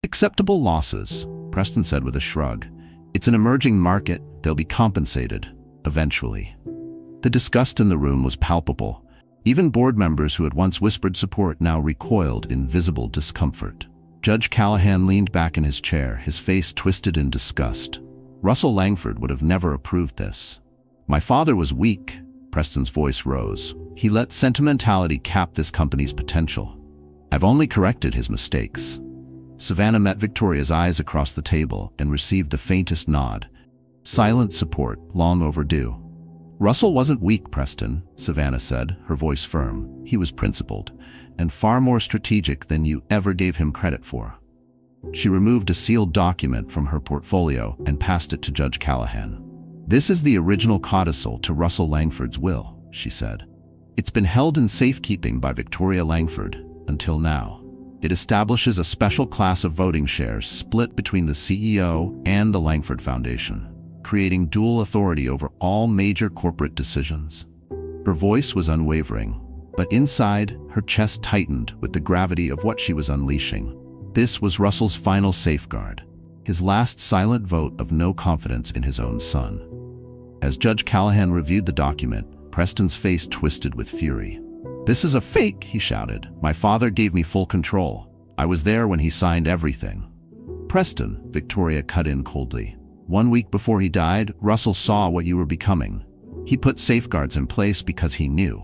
Acceptable losses, Preston said with a shrug. It's an emerging market. They'll be compensated, eventually. The disgust in the room was palpable. Even board members who had once whispered support now recoiled in visible discomfort. Judge Callahan leaned back in his chair, his face twisted in disgust. Russell Langford would have never approved this. My father was weak, Preston's voice rose. He let sentimentality cap this company's potential. I've only corrected his mistakes. Savannah met Victoria's eyes across the table and received the faintest nod. Silent support, long overdue. Russell wasn't weak, Preston, Savannah said, her voice firm. He was principled, and far more strategic than you ever gave him credit for. She removed a sealed document from her portfolio and passed it to Judge Callahan. This is the original codicil to Russell Langford's will, she said. It's been held in safekeeping by Victoria Langford until now. It establishes a special class of voting shares split between the CEO and the Langford Foundation, creating dual authority over all major corporate decisions. Her voice was unwavering, but inside, her chest tightened with the gravity of what she was unleashing. This was Russell's final safeguard, his last silent vote of no confidence in his own son. As Judge Callahan reviewed the document, Preston's face twisted with fury. "This is a fake," he shouted. "My father gave me full control. I was there when he signed everything." "Preston," Victoria cut in coldly. "1 week before he died, Russell saw what you were becoming. He put safeguards in place because he knew."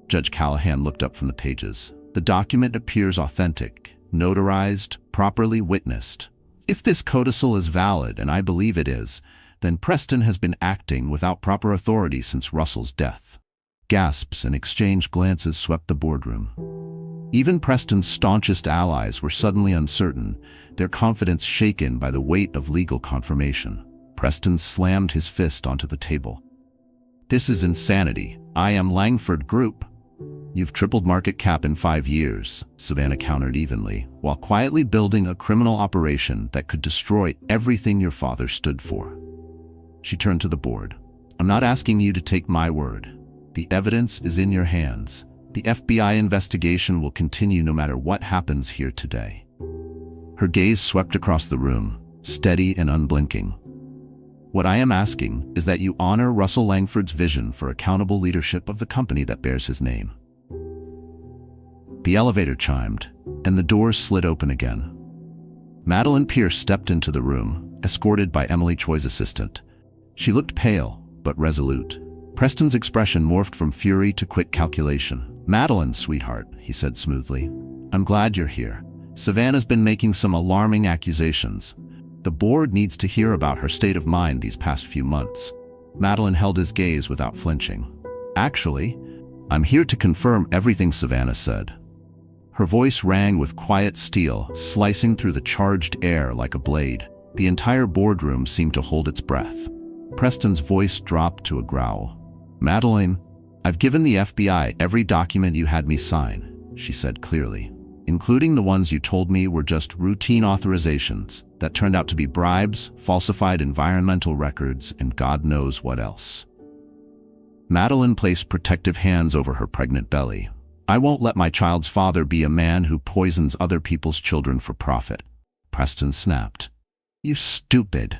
Judge Callahan looked up from the pages. "The document appears authentic, notarized, properly witnessed. If this codicil is valid, and I believe it is, then Preston has been acting without proper authority since Russell's death." Gasps and exchanged glances swept the boardroom. Even Preston's staunchest allies were suddenly uncertain, their confidence shaken by the weight of legal confirmation. Preston slammed his fist onto the table. "This is insanity. I am Langford Group." "You've tripled market cap in 5 years," Savannah countered evenly, "while quietly building a criminal operation that could destroy everything your father stood for." She turned to the board. "I'm not asking you to take my word. The evidence is in your hands. The FBI investigation will continue no matter what happens here today." Her gaze swept across the room, steady and unblinking. "What I am asking is that you honor Russell Langford's vision for accountable leadership of the company that bears his name." The elevator chimed, and the doors slid open again. Madeline Pierce stepped into the room, escorted by Emily Choi's assistant. She looked pale, but resolute. Preston's expression morphed from fury to quick calculation. "Madeline, sweetheart," he said smoothly, "I'm glad you're here. Savannah's been making some alarming accusations. The board needs to hear about her state of mind these past few months." Madeline held his gaze without flinching. "Actually, I'm here to confirm everything Savannah said." Her voice rang with quiet steel, slicing through the charged air like a blade. The entire boardroom seemed to hold its breath. Preston's voice dropped to a growl. "Madeline, I've given the FBI every document you had me sign," she said clearly, "including the ones you told me were just routine authorizations that turned out to be bribes, falsified environmental records, and God knows what else." Madeline placed protective hands over her pregnant belly. "I won't let my child's father be a man who poisons other people's children for profit." Preston snapped. "You stupid.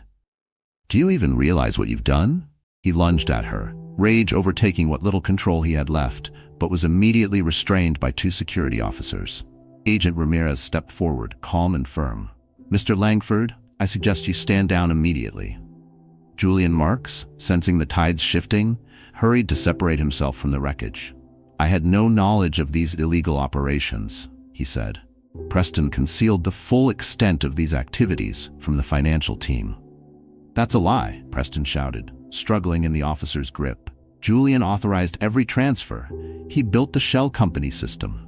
Do you even realize what you've done?" He lunged at her, rage overtaking what little control he had left, but was immediately restrained by 2 security officers. Agent Ramirez stepped forward, calm and firm. "Mr. Langford, I suggest you stand down immediately." Julian Marks, sensing the tides shifting, hurried to separate himself from the wreckage. "I had no knowledge of these illegal operations," he said. Preston concealed the full extent of these activities from the financial team. "That's a lie," Preston shouted, struggling in the officer's grip. "Julian authorized every transfer. He built the shell company system.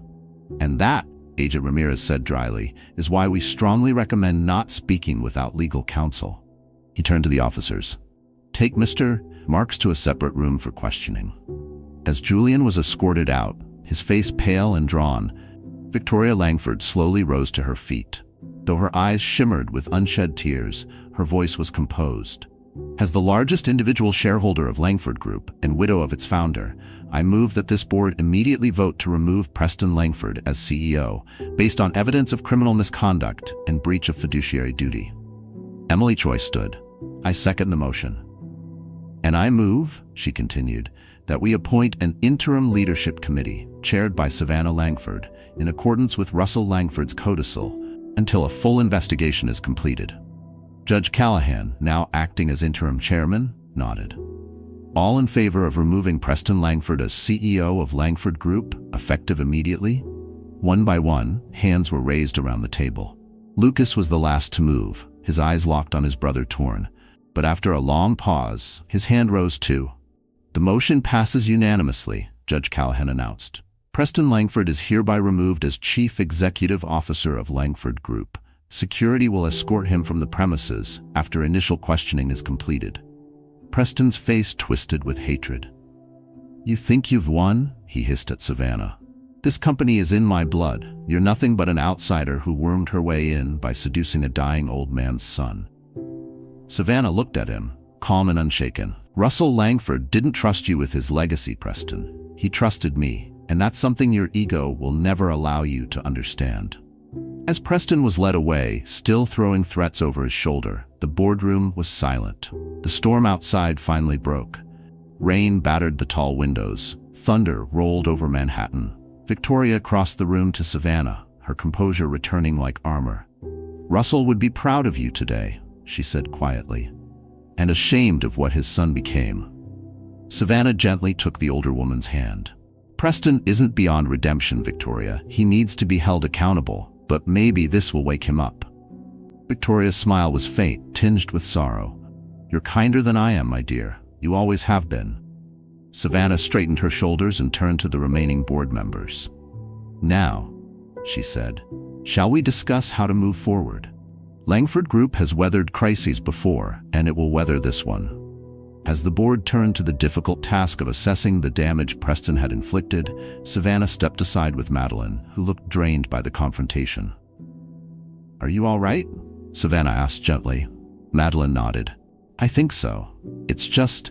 And that," Agent Ramirez said dryly, "is why we strongly recommend not speaking without legal counsel." He turned to the officers. "Take Mr. Marks to a separate room for questioning." As Julian was escorted out, his face pale and drawn, Victoria Langford slowly rose to her feet. Though her eyes shimmered with unshed tears, her voice was composed. "As the largest individual shareholder of Langford Group and widow of its founder, I move that this board immediately vote to remove Preston Langford as CEO, based on evidence of criminal misconduct and breach of fiduciary duty." Emily Choi stood. "I second the motion." "And I move," she continued, "that we appoint an interim leadership committee, chaired by Savannah Langford, in accordance with Russell Langford's codicil, until a full investigation is completed." Judge Callahan, now acting as interim chairman, nodded. "All in favor of removing Preston Langford as CEO of Langford Group, effective immediately?" One by one, hands were raised around the table. Lucas was the last to move, his eyes locked on his brother Torn. But after a long pause, his hand rose too. "The motion passes unanimously," Judge Callahan announced. "Preston Langford is hereby removed as Chief Executive Officer of Langford Group. Security will escort him from the premises after initial questioning is completed." Preston's face twisted with hatred. "You think you've won?" he hissed at Savannah. "This company is in my blood. You're nothing but an outsider who wormed her way in by seducing a dying old man's son." Savannah looked at him, calm and unshaken. "Russell Langford didn't trust you with his legacy, Preston. He trusted me, and that's something your ego will never allow you to understand." As Preston was led away, still throwing threats over his shoulder, the boardroom was silent. The storm outside finally broke. Rain battered the tall windows. Thunder rolled over Manhattan. Victoria crossed the room to Savannah, her composure returning like armor. "Russell would be proud of you today," she said quietly, "and ashamed of what his son became." Savannah gently took the older woman's hand. "Preston isn't beyond redemption, Victoria. He needs to be held accountable, but maybe this will wake him up." Victoria's smile was faint, tinged with sorrow. "You're kinder than I am, my dear. You always have been." Savannah straightened her shoulders and turned to the remaining board members. "Now," she said, "shall we discuss how to move forward? Langford Group has weathered crises before, and it will weather this one." As the board turned to the difficult task of assessing the damage Preston had inflicted, Savannah stepped aside with Madeline, who looked drained by the confrontation. "Are you all right?" Savannah asked gently. Madeline nodded. "I think so. It's just,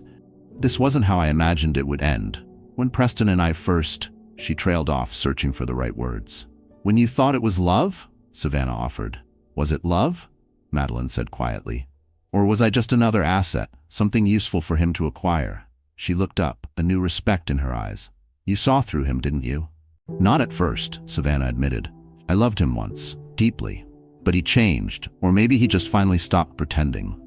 this wasn't how I imagined it would end. When Preston and I first," she trailed off, searching for the right words. "When you thought it was love?" Savannah offered. "Was it love?" Madeline said quietly. "Or was I just another asset, something useful for him to acquire?" She looked up, a new respect in her eyes. "You saw through him, didn't you?" "Not at first," Savannah admitted. "I loved him once, deeply. But he changed, or maybe he just finally stopped pretending."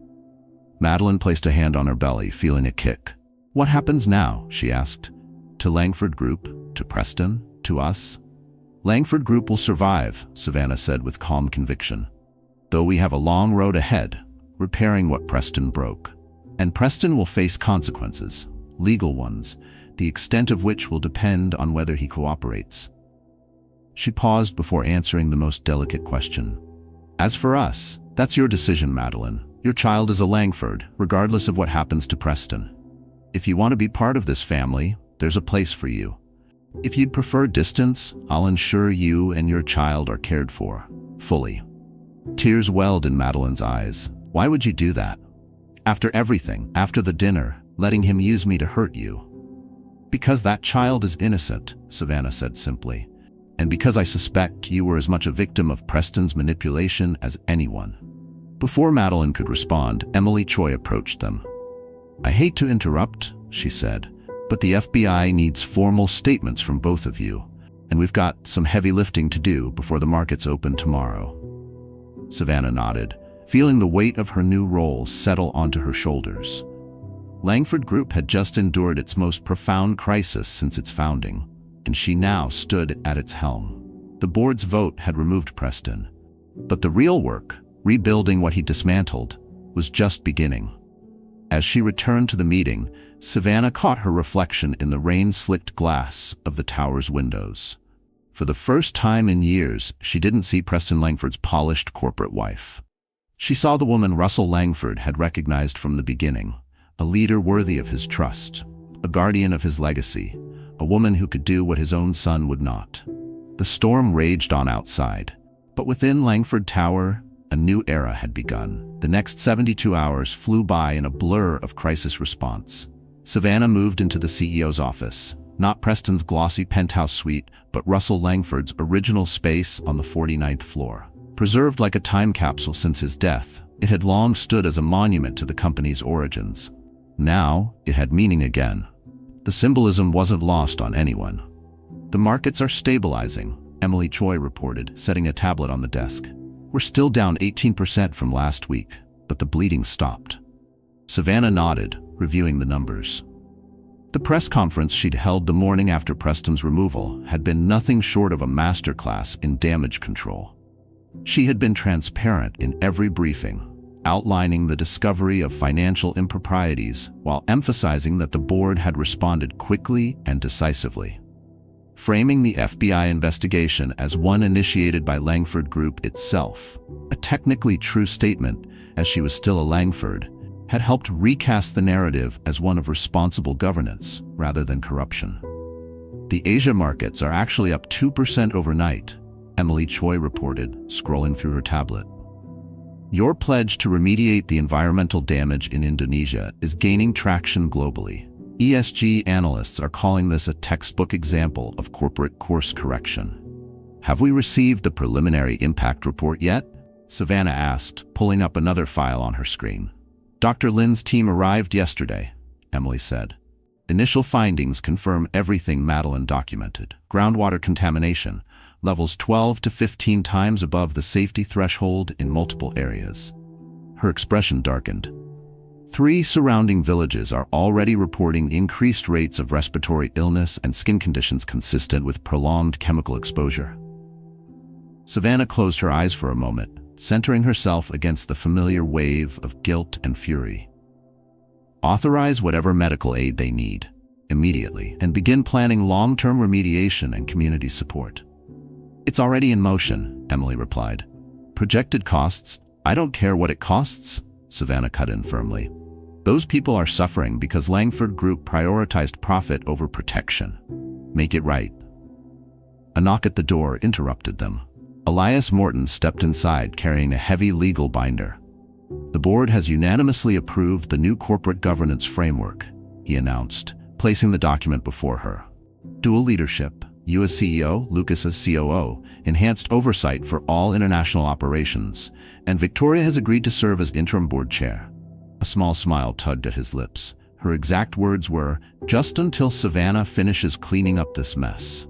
Madeline placed a hand on her belly, feeling a kick. "What happens now?" she asked. "To Langford Group? To Preston? To us?" "Langford Group will survive," Savannah said with calm conviction. "Though we have a long road ahead, repairing what Preston broke. And Preston will face consequences, legal ones, the extent of which will depend on whether he cooperates." She paused before answering the most delicate question. "As for us, that's your decision, Madeline. Your child is a Langford, regardless of what happens to Preston. If you want to be part of this family, there's a place for you. If you'd prefer distance, I'll ensure you and your child are cared for, fully." Tears welled in Madeline's eyes. "Why would you do that? After everything, after the dinner, letting him use me to hurt you?" "Because that child is innocent," Savannah said simply. "And because I suspect you were as much a victim of Preston's manipulation as anyone." Before Madeline could respond, Emily Choi approached them. "I hate to interrupt," she said, "but the FBI needs formal statements from both of you, and we've got some heavy lifting to do before the markets open tomorrow." Savannah nodded, feeling the weight of her new role settle onto her shoulders. Langford Group had just endured its most profound crisis since its founding, and she now stood at its helm. The board's vote had removed Preston, but the real work, rebuilding what he dismantled, was just beginning. As she returned to the meeting, Savannah caught her reflection in the rain-slicked glass of the tower's windows. For the first time in years, she didn't see Preston Langford's polished corporate wife. She saw the woman Russell Langford had recognized from the beginning, a leader worthy of his trust, a guardian of his legacy, a woman who could do what his own son would not. The storm raged on outside, but within Langford Tower, a new era had begun. The next 72 hours flew by in a blur of crisis response. Savannah moved into the CEO's office, not Preston's glossy penthouse suite, but Russell Langford's original space on the 49th floor. Preserved like a time capsule since his death, it had long stood as a monument to the company's origins. Now, it had meaning again. The symbolism wasn't lost on anyone. "The markets are stabilizing," Emily Choi reported, setting a tablet on the desk. "We're still down 18% from last week, but the bleeding stopped." Savannah nodded, reviewing the numbers. The press conference she'd held the morning after Preston's removal had been nothing short of a masterclass in damage control. She had been transparent in every briefing, outlining the discovery of financial improprieties while emphasizing that the board had responded quickly and decisively. Framing the FBI investigation as one initiated by Langford Group itself, a technically true statement, as she was still a Langford, had helped recast the narrative as one of responsible governance rather than corruption. "The Asia markets are actually up 2% overnight," Emily Choi reported, scrolling through her tablet. "Your pledge to remediate the environmental damage in Indonesia is gaining traction globally. ESG analysts are calling this a textbook example of corporate course correction." "Have we received the preliminary impact report yet?" Savannah asked, pulling up another file on her screen. "Dr. Lin's team arrived yesterday," Emily said. Initial findings confirm everything Madeline documented. Groundwater contamination, levels 12 to 15 times above the safety threshold in multiple areas. Her expression darkened. 3 surrounding villages are already reporting increased rates of respiratory illness and skin conditions consistent with prolonged chemical exposure. Savannah closed her eyes for a moment, centering herself against the familiar wave of guilt and fury. Authorize whatever medical aid they need, immediately, and begin planning long-term remediation and community support. It's already in motion, Emily replied. Projected costs? I don't care what it costs, Savannah cut in firmly. Those people are suffering because Langford Group prioritized profit over protection. Make it right. A knock at the door interrupted them. Elias Morton stepped inside carrying a heavy legal binder. The board has unanimously approved the new corporate governance framework, he announced, placing the document before her. Dual leadership, you as CEO, Lucas as COO, enhanced oversight for all international operations, and Victoria has agreed to serve as interim board chair. A small smile tugged at his lips. Her exact words were, "Just until Savannah finishes cleaning up this mess."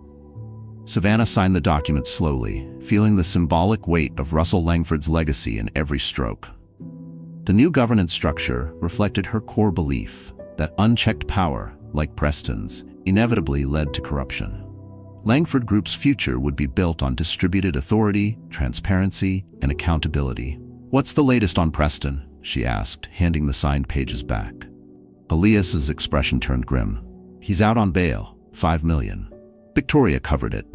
Savannah signed the document slowly, feeling the symbolic weight of Russell Langford's legacy in every stroke. The new governance structure reflected her core belief that unchecked power, like Preston's, inevitably led to corruption. Langford Group's future would be built on distributed authority, transparency, and accountability. "What's the latest on Preston?" she asked, handing the signed pages back. Elias's expression turned grim. "He's out on bail, $5 million. Victoria covered it.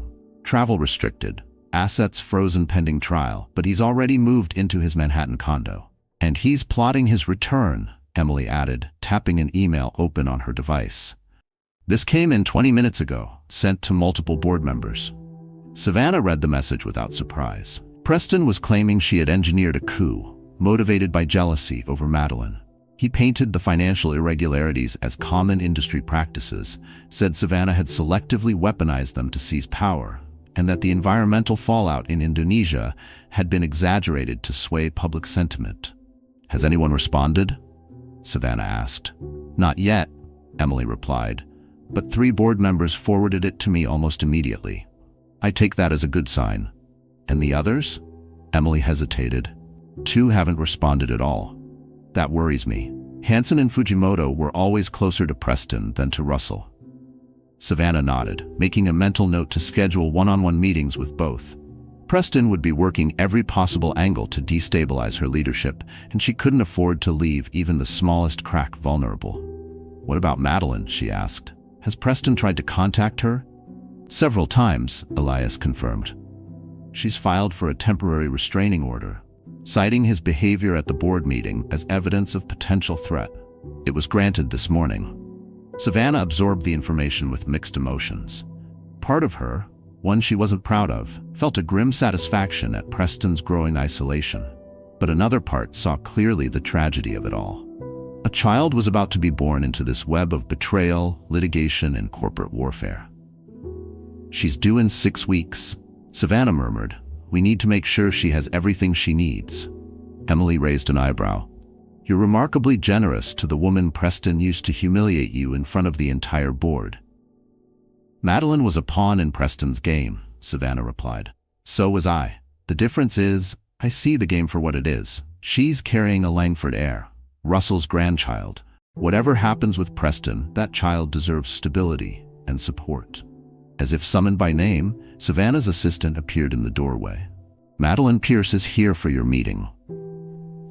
Travel restricted, assets frozen pending trial, but he's already moved into his Manhattan condo. And he's plotting his return," Emily added, tapping an email open on her device. "This came in 20 minutes ago, sent to multiple board members." Savannah read the message without surprise. Preston was claiming she had engineered a coup, motivated by jealousy over Madeline. He painted the financial irregularities as common industry practices, said Savannah had selectively weaponized them to seize power, and that the environmental fallout in Indonesia had been exaggerated to sway public sentiment. "Has anyone responded?" Savannah asked. "Not yet," Emily replied, "but 3 board members forwarded it to me almost immediately. I take that as a good sign." "And the others?" Emily hesitated. 2 haven't responded at all. That worries me. Hansen and Fujimoto were always closer to Preston than to Russell. Savannah nodded, making a mental note to schedule one-on-one meetings with both. Preston would be working every possible angle to destabilize her leadership, and she couldn't afford to leave even the smallest crack vulnerable. "What about Madeline?" she asked. "Has Preston tried to contact her?" "Several times," Elias confirmed. "She's filed for a temporary restraining order, citing his behavior at the board meeting as evidence of potential threat. It was granted this morning." Savannah absorbed the information with mixed emotions. Part of her, one she wasn't proud of, felt a grim satisfaction at Preston's growing isolation. But another part saw clearly the tragedy of it all. A child was about to be born into this web of betrayal, litigation, and corporate warfare. "She's due in 6 weeks," Savannah murmured. "We need to make sure she has everything she needs." Emily raised an eyebrow. "You're remarkably generous to the woman Preston used to humiliate you in front of the entire board." "Madeline was a pawn in Preston's game," Savannah replied. "So was I. The difference is, I see the game for what it is. She's carrying a Langford heir, Russell's grandchild. Whatever happens with Preston, that child deserves stability and support." As if summoned by name, Savannah's assistant appeared in the doorway. "Madeline Pierce is here for your meeting."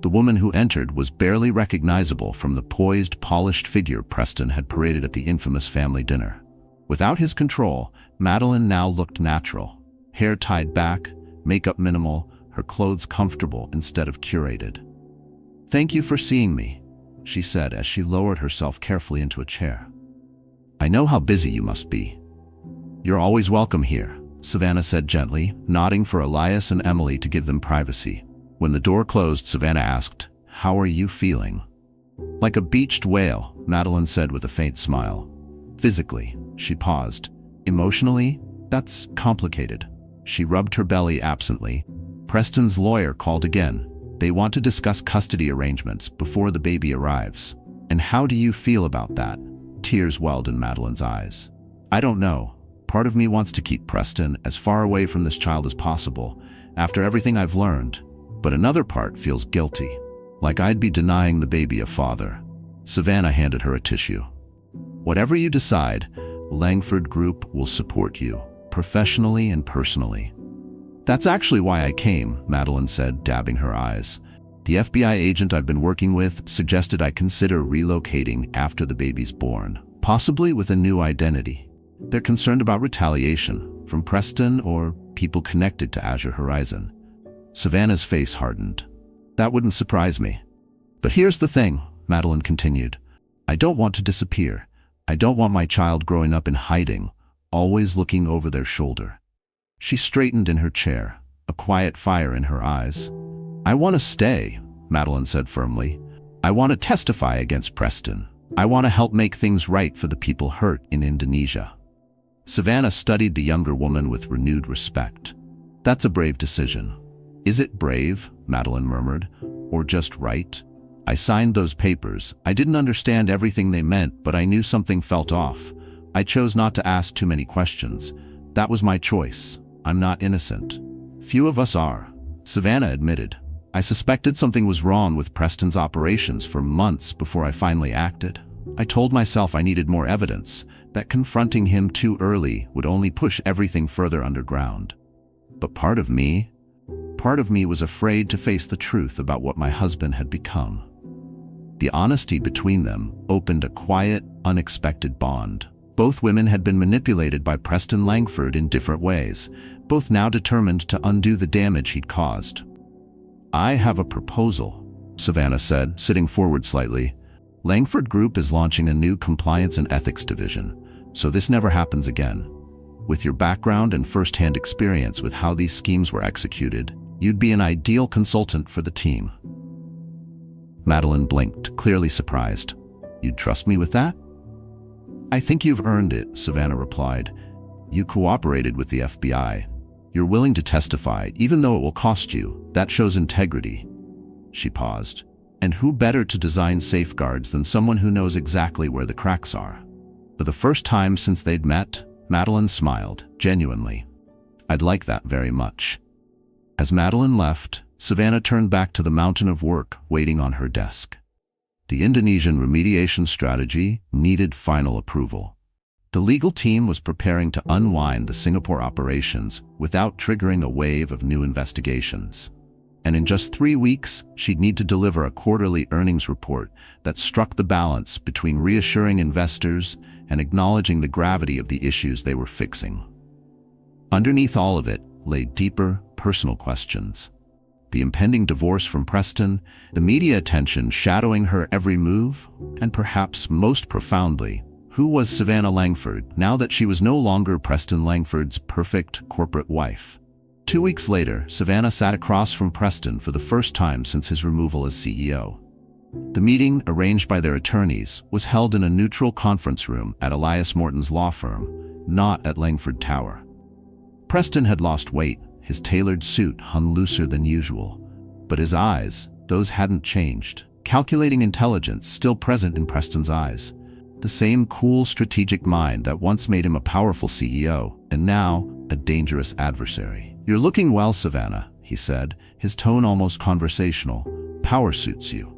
The woman who entered was barely recognizable from the poised, polished figure Preston had paraded at the infamous family dinner. Without his control, Madeline now looked natural. Hair tied back, makeup minimal, her clothes comfortable instead of curated. "Thank you for seeing me," she said as she lowered herself carefully into a chair. "I know how busy you must be." "You're always welcome here," Savannah said gently, nodding for Elias and Emily to give them privacy. When the door closed, Savannah asked, "How are you feeling?" "Like a beached whale," Madeline said with a faint smile. "Physically," she paused. "Emotionally, that's complicated." She rubbed her belly absently. "Preston's lawyer called again. They want to discuss custody arrangements before the baby arrives." "And how do you feel about that?" Tears welled in Madeline's eyes. I don't know. Part of me wants to keep Preston as far away from this child as possible, after everything I've learned, but another part feels guilty, like I'd be denying the baby a father. Savannah handed her a tissue. Whatever you decide, Langford Group will support you, professionally and personally. That's actually why I came, Madeline said, dabbing her eyes. The FBI agent I've been working with suggested I consider relocating after the baby's born, possibly with a new identity. They're concerned about retaliation from Preston or people connected to Azure Horizon. Savannah's face hardened. That wouldn't surprise me. But here's the thing, Madeline continued. I don't want to disappear. I don't want my child growing up in hiding, always looking over their shoulder. She straightened in her chair, a quiet fire in her eyes. I want to stay, Madeline said firmly. I want to testify against Preston. I want to help make things right for the people hurt in Indonesia. Savannah studied the younger woman with renewed respect. That's a brave decision. Is it brave? Madeline murmured. Or just right? I signed those papers. I didn't understand everything they meant, but I knew something felt off. I chose not to ask too many questions. That was my choice. I'm not innocent. Few of us are, Savannah admitted. I suspected something was wrong with Preston's operations for months before I finally acted. I told myself I needed more evidence, that confronting him too early would only push everything further underground. But part of me was afraid to face the truth about what my husband had become. The honesty between them opened a quiet, unexpected bond. Both women had been manipulated by Preston Langford in different ways, both now determined to undo the damage he'd caused. I have a proposal, Savannah said, sitting forward slightly. Langford Group is launching a new compliance and ethics division, so this never happens again. With your background and first-hand experience with how these schemes were executed, you'd be an ideal consultant for the team. Madeline blinked, clearly surprised. You'd trust me with that? I think you've earned it, Savannah replied. You cooperated with the FBI. You're willing to testify, even though it will cost you. That shows integrity. She paused. And who better to design safeguards than someone who knows exactly where the cracks are? For the first time since they'd met, Madeline smiled, genuinely. I'd like that very much. As Madeline left, Savannah turned back to the mountain of work waiting on her desk. The Indonesian remediation strategy needed final approval. The legal team was preparing to unwind the Singapore operations without triggering a wave of new investigations. And in just 3 weeks, she'd need to deliver a quarterly earnings report that struck the balance between reassuring investors and acknowledging the gravity of the issues they were fixing. Underneath all of it lay deeper, personal questions. The impending divorce from Preston, the media attention shadowing her every move, and perhaps most profoundly, who was Savannah Langford now that she was no longer Preston Langford's perfect corporate wife? 2 weeks later, Savannah sat across from Preston for the first time since his removal as CEO. The meeting, arranged by their attorneys, was held in a neutral conference room at Elias Morton's law firm, not at Langford Tower. Preston had lost weight, his tailored suit hung looser than usual. But his eyes, those hadn't changed. Calculating intelligence still present in Preston's eyes. The same cool, strategic mind that once made him a powerful CEO, and now a dangerous adversary. You're looking well, Savannah, he said, his tone almost conversational. Power suits you.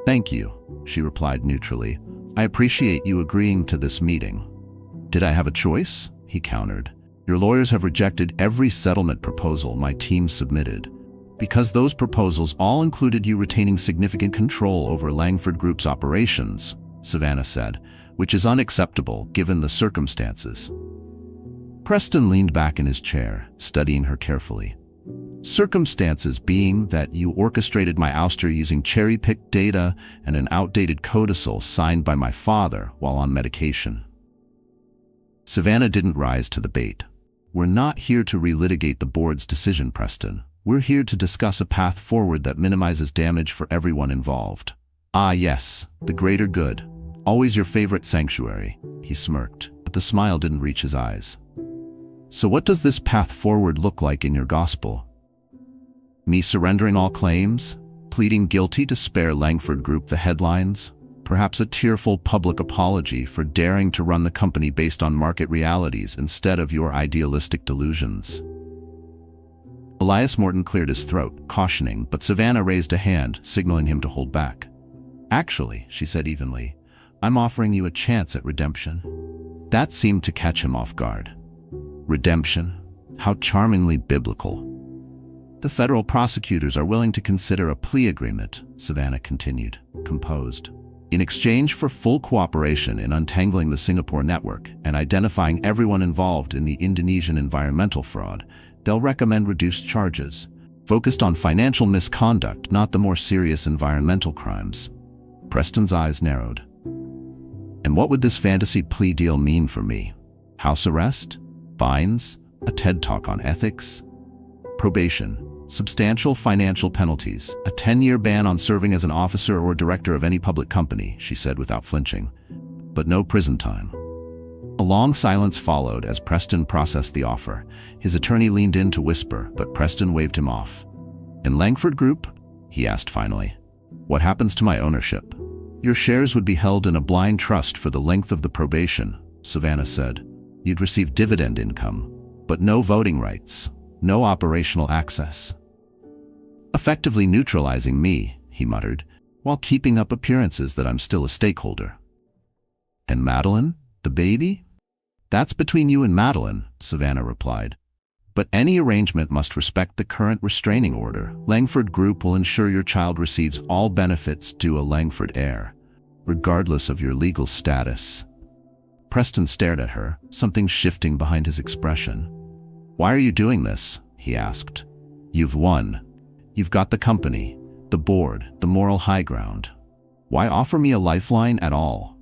Thank you, she replied neutrally. I appreciate you agreeing to this meeting. Did I have a choice? He countered. Your lawyers have rejected every settlement proposal my team submitted, because those proposals all included you retaining significant control over Langford Group's operations, Savannah said, which is unacceptable given the circumstances. Preston leaned back in his chair, studying her carefully. Circumstances being that you orchestrated my ouster using cherry-picked data and an outdated codicil signed by my father while on medication. Savannah didn't rise to the bait. We're not here to relitigate the board's decision, Preston. We're here to discuss a path forward that minimizes damage for everyone involved. Ah yes, the greater good. Always your favorite sanctuary, he smirked, but the smile didn't reach his eyes. So what does this path forward look like in your gospel? Me surrendering all claims? Pleading guilty to spare Langford Group the headlines? Perhaps a tearful public apology for daring to run the company based on market realities instead of your idealistic delusions. Elias Morton cleared his throat, cautioning, but Savannah raised a hand, signaling him to hold back. "Actually," she said evenly, "I'm offering you a chance at redemption." That seemed to catch him off guard. Redemption? How charmingly biblical. "The federal prosecutors are willing to consider a plea agreement," Savannah continued, composed. "In exchange for full cooperation in untangling the Singapore network and identifying everyone involved in the Indonesian environmental fraud, they'll recommend reduced charges, focused on financial misconduct, not the more serious environmental crimes." Preston's eyes narrowed. "And what would this fantasy plea deal mean for me? House arrest? Fines? A TED Talk on ethics? Probation? Substantial financial penalties? A 10-year ban on serving as an officer or director of any public company," she said without flinching. "But no prison time." A long silence followed as Preston processed the offer. His attorney leaned in to whisper, but Preston waved him off. "In Langford Group?" he asked finally. "What happens to my ownership?" "Your shares would be held in a blind trust for the length of the probation," Savannah said. "You'd receive dividend income, but no voting rights, no operational access." "Effectively neutralizing me," he muttered, "while keeping up appearances that I'm still a stakeholder." "And Madeline? The baby?" "That's between you and Madeline," Savannah replied. "But any arrangement must respect the current restraining order. Langford Group will ensure your child receives all benefits due a Langford heir, regardless of your legal status." Preston stared at her, something shifting behind his expression. "Why are you doing this?" he asked. "You've won. You've got the company, the board, the moral high ground. Why offer me a lifeline at all?"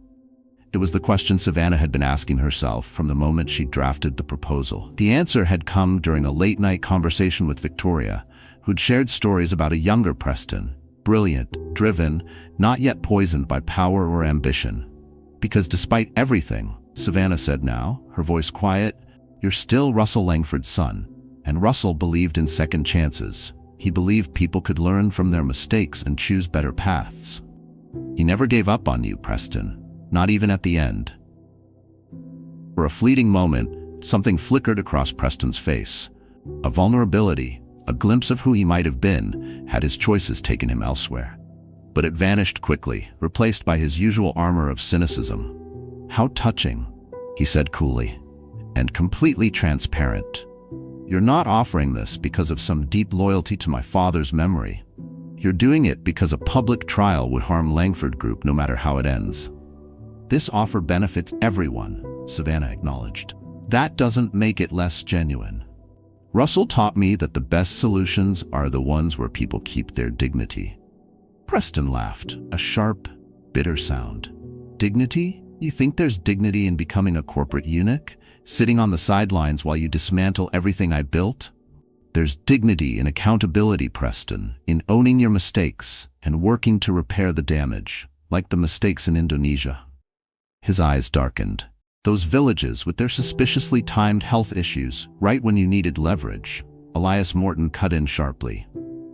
It was the question Savannah had been asking herself from the moment she drafted the proposal. The answer had come during a late-night conversation with Victoria, who'd shared stories about a younger Preston, brilliant, driven, not yet poisoned by power or ambition. "Because despite everything," Savannah said now, her voice quiet, "you're still Russell Langford's son." And Russell believed in second chances. He believed people could learn from their mistakes and choose better paths. He never gave up on you, Preston. Not even at the end. For a fleeting moment, something flickered across Preston's face. A vulnerability, a glimpse of who he might have been, had his choices taken him elsewhere. But it vanished quickly, replaced by his usual armor of cynicism. "How touching," he said coolly, "and completely transparent. You're not offering this because of some deep loyalty to my father's memory. You're doing it because a public trial would harm Langford Group no matter how it ends." "This offer benefits everyone," Savannah acknowledged. "That doesn't make it less genuine. Russell taught me that the best solutions are the ones where people keep their dignity." Preston laughed, a sharp, bitter sound. "Dignity? You think there's dignity in becoming a corporate eunuch, sitting on the sidelines while you dismantle everything I built? There's dignity in accountability, Preston, in owning your mistakes and working to repair the damage, like the mistakes in Indonesia." His eyes darkened. Those villages with their suspiciously timed health issues, right when you needed leverage. Elias Morton cut in sharply.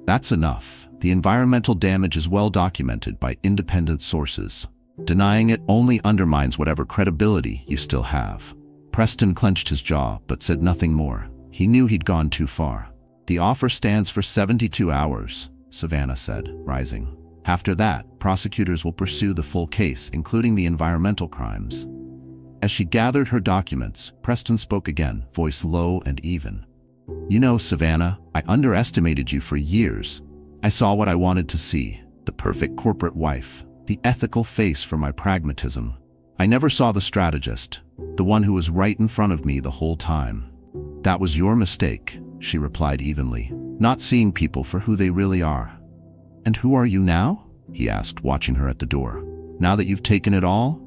"That's enough. The environmental damage is well documented by independent sources. Denying it only undermines whatever credibility you still have." Preston clenched his jaw, but said nothing more. He knew he'd gone too far. "The offer stands for 72 hours, Savannah said, rising. "After that, prosecutors will pursue the full case, including the environmental crimes." As she gathered her documents, Preston spoke again, voice low and even. "You know, Savannah, I underestimated you for years. I saw what I wanted to see, the perfect corporate wife, the ethical face for my pragmatism. I never saw the strategist, the one who was right in front of me the whole time." "That was your mistake," she replied evenly, "not seeing people for who they really are." "And who are you now?" he asked, watching her at the door. "Now that you've taken it all?"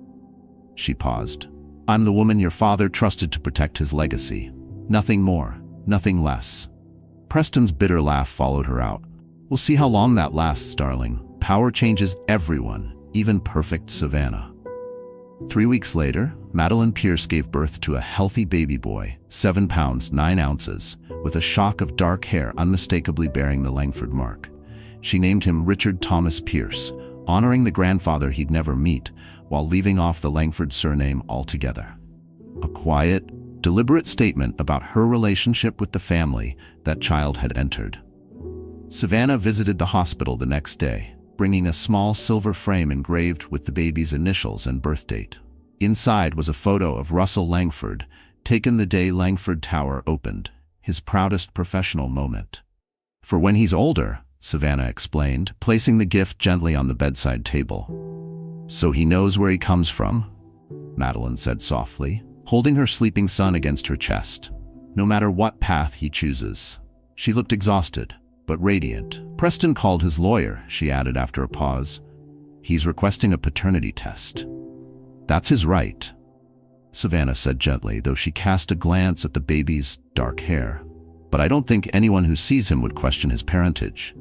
She paused. "I'm the woman your father trusted to protect his legacy. Nothing more, nothing less." Preston's bitter laugh followed her out. "We'll see how long that lasts, darling. Power changes everyone, even perfect Savannah." 3 weeks later, Madeline Pierce gave birth to a healthy baby boy, 7 pounds 9 ounces, with a shock of dark hair unmistakably bearing the Langford mark. She named him Richard Thomas Pierce, honoring the grandfather he'd never meet while leaving off the Langford surname altogether. A quiet, deliberate statement about her relationship with the family that child had entered. Savannah visited the hospital the next day, bringing a small silver frame engraved with the baby's initials and birth date. Inside was a photo of Russell Langford, taken the day Langford Tower opened, his proudest professional moment. "For when he's older," Savannah explained, placing the gift gently on the bedside table. "So he knows where he comes from," Madeline said softly, holding her sleeping son against her chest. "No matter what path he chooses." She looked exhausted, but radiant. "Preston called his lawyer," she added after a pause. "He's requesting a paternity test." "That's his right," Savannah said gently, though she cast a glance at the baby's dark hair. "But I don't think anyone who sees him would question his parentage."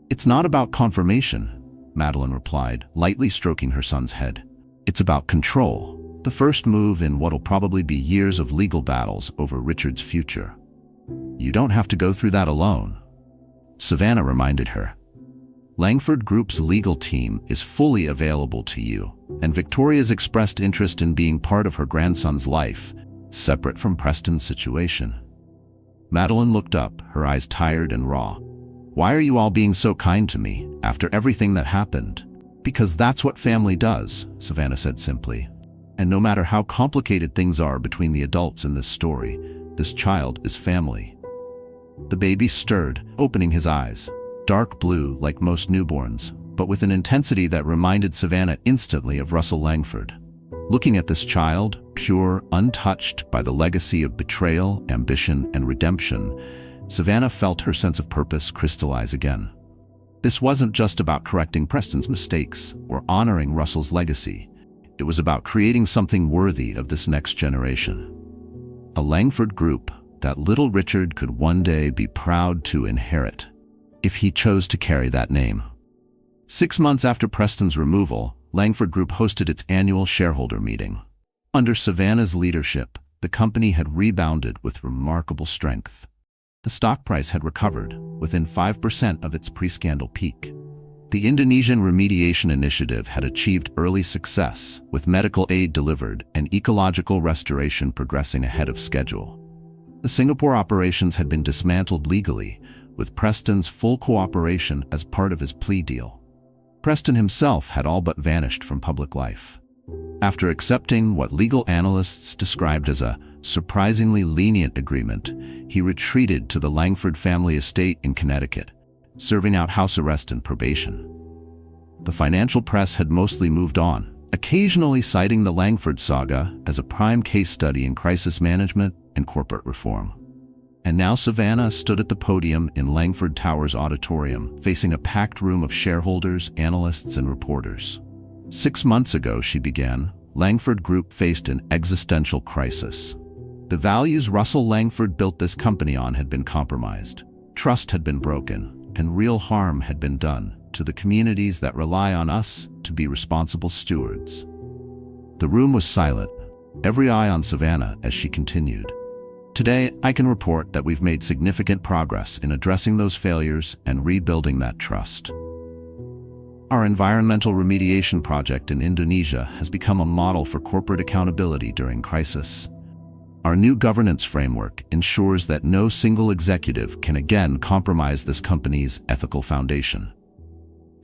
"It's not about confirmation," Madeline replied, lightly stroking her son's head. "It's about control, the first move in what'll probably be years of legal battles over Richard's future. You don't have to go through that alone," Savannah reminded her. "Langford Group's legal team is fully available to you, and Victoria's expressed interest in being part of her grandson's life, separate from Preston's situation." Madeline looked up, her eyes tired and raw. "Why are you all being so kind to me, after everything that happened?" "Because that's what family does," Savannah said simply. "And no matter how complicated things are between the adults in this story, this child is family." The baby stirred, opening his eyes, dark blue like most newborns, but with an intensity that reminded Savannah instantly of Russell Langford. Looking at this child, pure, untouched by the legacy of betrayal, ambition, and redemption, Savannah felt her sense of purpose crystallize again. This wasn't just about correcting Preston's mistakes or honoring Russell's legacy. It was about creating something worthy of this next generation. A Langford Group that little Richard could one day be proud to inherit, if he chose to carry that name. 6 months after Preston's removal, Langford Group hosted its annual shareholder meeting. Under Savannah's leadership, the company had rebounded with remarkable strength. The stock price had recovered, within 5% of its pre-scandal peak. The Indonesian remediation initiative had achieved early success, with medical aid delivered and ecological restoration progressing ahead of schedule. The Singapore operations had been dismantled legally, with Preston's full cooperation as part of his plea deal. Preston himself had all but vanished from public life. After accepting what legal analysts described as a surprisingly lenient agreement, he retreated to the Langford family estate in Connecticut, serving out house arrest and probation. The financial press had mostly moved on, occasionally citing the Langford saga as a prime case study in crisis management and corporate reform. And now Savannah stood at the podium in Langford Tower's auditorium, facing a packed room of shareholders, analysts, and reporters. 6 months ago, she began, Langford Group faced an existential crisis. The values Russell Langford built this company on had been compromised. Trust had been broken, and real harm had been done to the communities that rely on us to be responsible stewards. The room was silent, every eye on Savannah as she continued. "Today, I can report that we've made significant progress in addressing those failures and rebuilding that trust. Our environmental remediation project in Indonesia has become a model for corporate accountability during crisis. Our new governance framework ensures that no single executive can again compromise this company's ethical foundation.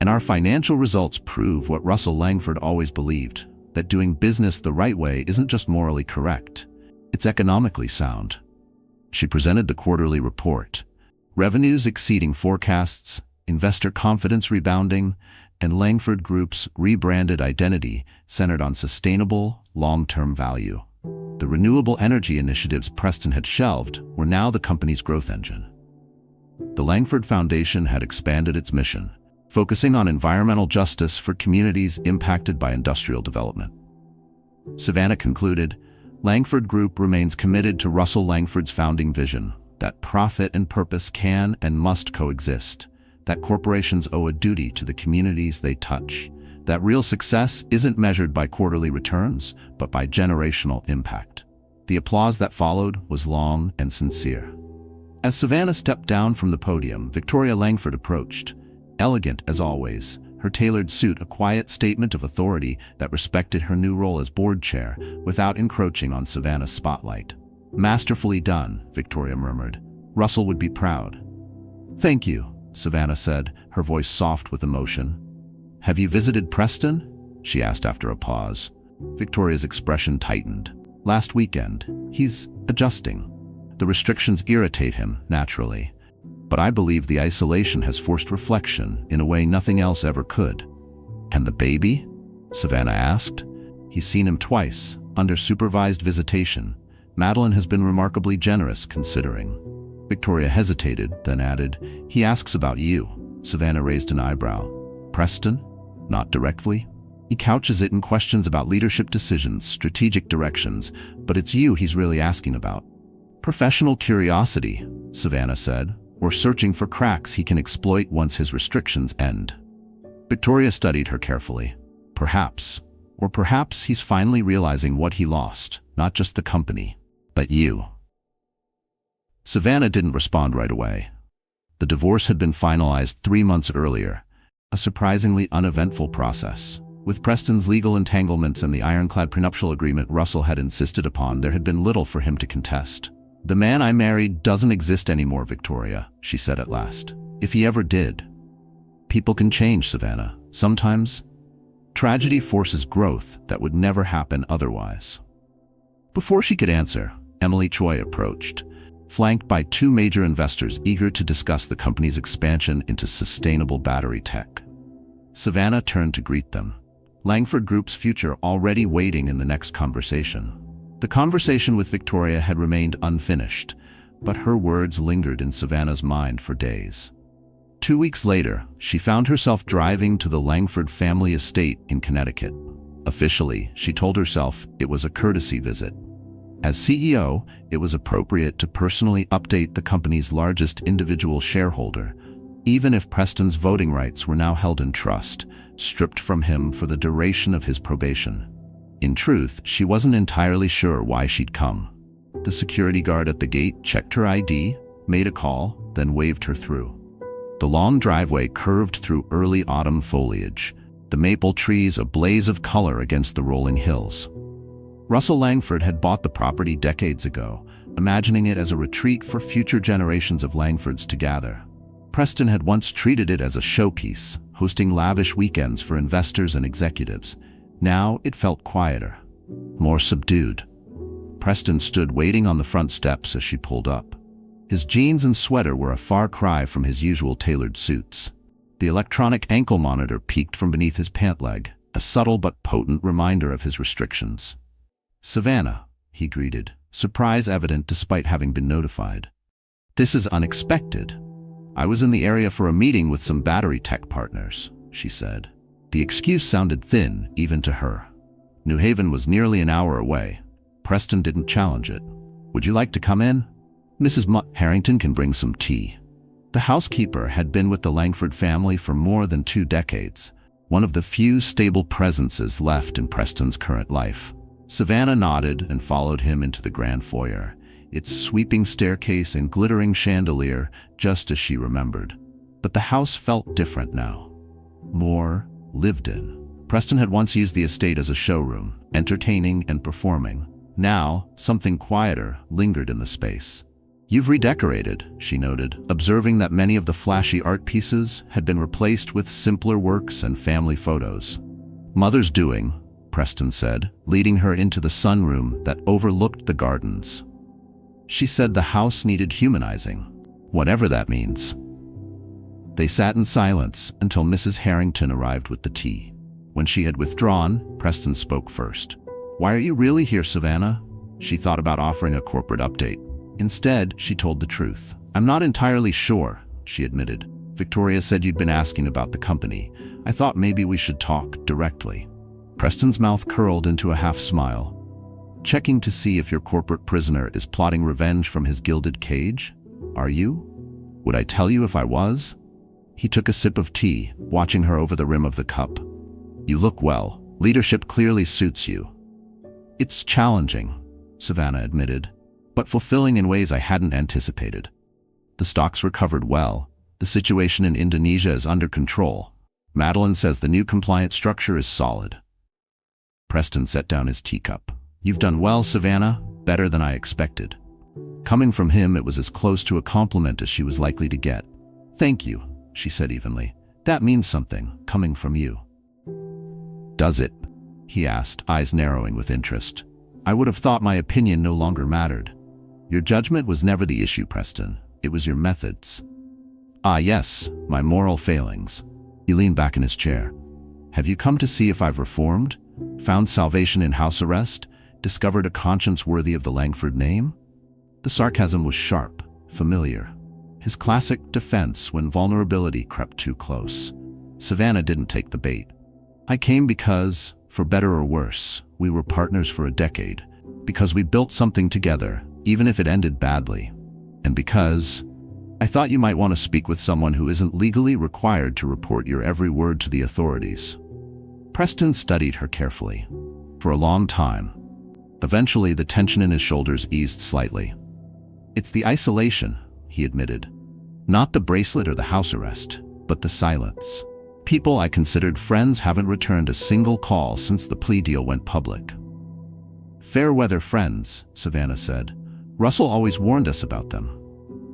And our financial results prove what Russell Langford always believed, that doing business the right way isn't just morally correct, it's economically sound." She presented the quarterly report. Revenues exceeding forecasts, investor confidence rebounding, and Langford Group's rebranded identity centered on sustainable, long-term value. The renewable energy initiatives Preston had shelved were now the company's growth engine. The Langford Foundation had expanded its mission, focusing on environmental justice for communities impacted by industrial development. Savannah concluded, Langford Group remains committed to Russell Langford's founding vision, that profit and purpose can and must coexist, that corporations owe a duty to the communities they touch, that real success isn't measured by quarterly returns, but by generational impact. The applause that followed was long and sincere. As Savannah stepped down from the podium, Victoria Langford approached, elegant as always, her tailored suit a quiet statement of authority that respected her new role as board chair without encroaching on Savannah's spotlight. "Masterfully done," Victoria murmured. "Russell would be proud." "Thank you," Savannah said, her voice soft with emotion. "Have you visited Preston?" she asked after a pause. Victoria's expression tightened. "Last weekend. He's adjusting. The restrictions irritate him, naturally. But I believe the isolation has forced reflection in a way nothing else ever could." "And the baby?" Savannah asked. "He's seen him twice, under supervised visitation. Madeline has been remarkably generous, considering." Victoria hesitated, then added, "He asks about you." Savannah raised an eyebrow. "Preston? Not directly?" "He couches it in questions about leadership decisions, strategic directions, but it's you he's really asking about." "Professional curiosity," Savannah said, "or searching for cracks he can exploit once his restrictions end." Victoria studied her carefully. "Perhaps. Or perhaps he's finally realizing what he lost, not just the company, but you." Savannah didn't respond right away. The divorce had been finalized 3 months earlier, a surprisingly uneventful process. With Preston's legal entanglements and the ironclad prenuptial agreement Russell had insisted upon, there had been little for him to contest. "The man I married doesn't exist anymore, Victoria," she said at last. "If he ever did." "People can change, Savannah. Sometimes tragedy forces growth that would never happen otherwise." Before she could answer, Emily Choi approached, flanked by 2 major investors eager to discuss the company's expansion into sustainable battery tech. Savannah turned to greet them, Langford Group's future already waiting in the next conversation. The conversation with Victoria had remained unfinished, but her words lingered in Savannah's mind for days. 2 weeks later, she found herself driving to the Langford family estate in Connecticut. Officially, she told herself it was a courtesy visit. As CEO, it was appropriate to personally update the company's largest individual shareholder, even if Preston's voting rights were now held in trust, stripped from him for the duration of his probation. In truth, she wasn't entirely sure why she'd come. The security guard at the gate checked her ID, made a call, then waved her through. The long driveway curved through early autumn foliage, the maple trees a blaze of color against the rolling hills. Russell Langford had bought the property decades ago, imagining it as a retreat for future generations of Langfords to gather. Preston had once treated it as a showpiece, hosting lavish weekends for investors and executives. Now it felt quieter, more subdued. Preston stood waiting on the front steps as she pulled up. His jeans and sweater were a far cry from his usual tailored suits. The electronic ankle monitor peeked from beneath his pant leg, a subtle but potent reminder of his restrictions. "Savannah," he greeted, surprise evident despite having been notified. "This is unexpected. I was in the area for a meeting with some battery tech partners," she said. The excuse sounded thin, even to her. New Haven was nearly an hour away. Preston didn't challenge it. "Would you like to come in? Mrs. Harrington can bring some tea." The housekeeper had been with the Langford family for more than 2 decades, one of the few stable presences left in Preston's current life. Savannah nodded and followed him into the grand foyer, its sweeping staircase and glittering chandelier just as she remembered. But the house felt different now. More lived in. Preston had once used the estate as a showroom, entertaining and performing. Now, something quieter lingered in the space. "You've redecorated," she noted, observing that many of the flashy art pieces had been replaced with simpler works and family photos. "Mother's doing," Preston said, leading her into the sunroom that overlooked the gardens. She said the house needed humanizing, whatever that means. They sat in silence until Mrs. Harrington arrived with the tea. When she had withdrawn, Preston spoke first. "Why are you really here, Savannah?" She thought about offering a corporate update. Instead, she told the truth. "I'm not entirely sure," she admitted. "Victoria said you'd been asking about the company. I thought maybe we should talk directly." Preston's mouth curled into a half-smile. "Checking to see if your corporate prisoner is plotting revenge from his gilded cage? Are you? Would I tell you if I was?" He took a sip of tea, watching her over the rim of the cup. "You look well. Leadership clearly suits you." "It's challenging," Savannah admitted, "but fulfilling in ways I hadn't anticipated. The stocks recovered well. The situation in Indonesia is under control. Madeline says the new compliance structure is solid. Preston set down his teacup. You've done well, Savannah, better than I expected. Coming from him, it was as close to a compliment as she was likely to get. Thank you, she said evenly. That means something, coming from you. Does it? He asked, eyes narrowing with interest. I would have thought my opinion no longer mattered. Your judgment was never the issue, Preston. It was your methods. Ah, yes, my moral failings. He leaned back in his chair. Have you come to see if I've reformed? Found salvation in house arrest? Discovered a conscience worthy of the Langford name? The sarcasm was sharp, familiar. His classic defense when vulnerability crept too close. Savannah didn't take the bait. I came because, for better or worse, we were partners for a decade. Because we built something together, even if it ended badly. And because I thought you might want to speak with someone who isn't legally required to report your every word to the authorities. Preston studied her carefully. For a long time. Eventually, the tension in his shoulders eased slightly. It's the isolation, he admitted. Not the bracelet or the house arrest, but the silence. People I considered friends haven't returned a single call since the plea deal went public. Fair weather friends, Savannah said. Russell always warned us about them.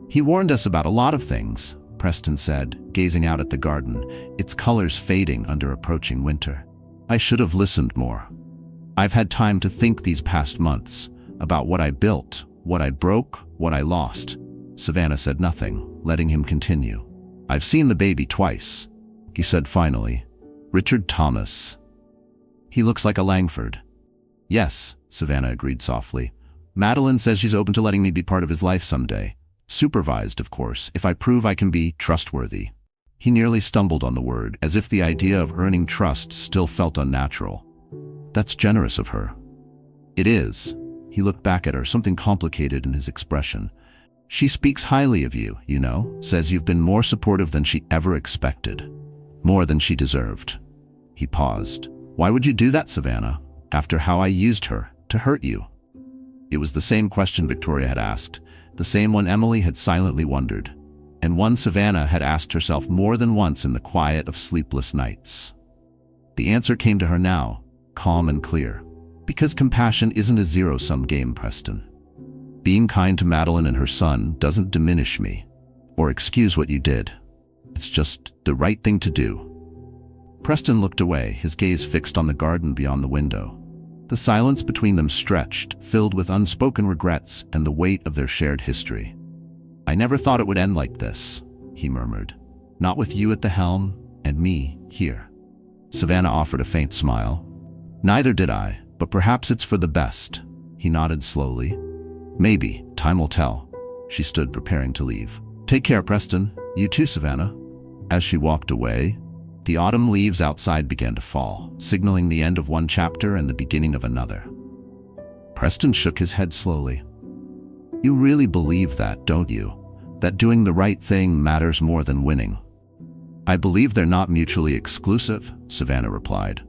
He warned us about a lot of things, Preston said, gazing out at the garden, its colors fading under approaching winter. I should have listened more. I've had time to think these past months, about what I built, what I broke, what I lost. Savannah said nothing, letting him continue. I've seen the baby twice, he said finally. Richard Thomas. He looks like a Langford. Yes, Savannah agreed softly. Madeline says she's open to letting me be part of his life someday. Supervised, of course, if I prove I can be trustworthy. He nearly stumbled on the word, as if the idea of earning trust still felt unnatural. That's generous of her. It is. He looked back at her, something complicated in his expression. She speaks highly of you, you know, says you've been more supportive than she ever expected. More than she deserved. He paused. Why would you do that, Savannah? After how I used her, to hurt you? It was the same question Victoria had asked, the same one Emily had silently wondered, and one Savannah had asked herself more than once in the quiet of sleepless nights. The answer came to her now, calm and clear. Because compassion isn't a zero-sum game, Preston. Being kind to Madeline and her son doesn't diminish me, or excuse what you did. It's just the right thing to do. Preston looked away, his gaze fixed on the garden beyond the window. The silence between them stretched, filled with unspoken regrets and the weight of their shared history. I never thought it would end like this, he murmured. Not with you at the helm, and me here. Savannah offered a faint smile. Neither did I, but perhaps it's for the best. He nodded slowly. Maybe, time will tell. She stood preparing to leave. Take care, Preston. You too, Savannah. As she walked away, the autumn leaves outside began to fall, signaling the end of one chapter and the beginning of another. Preston shook his head slowly. You really believe that, don't you? That doing the right thing matters more than winning? I believe they're not mutually exclusive, Savannah replied.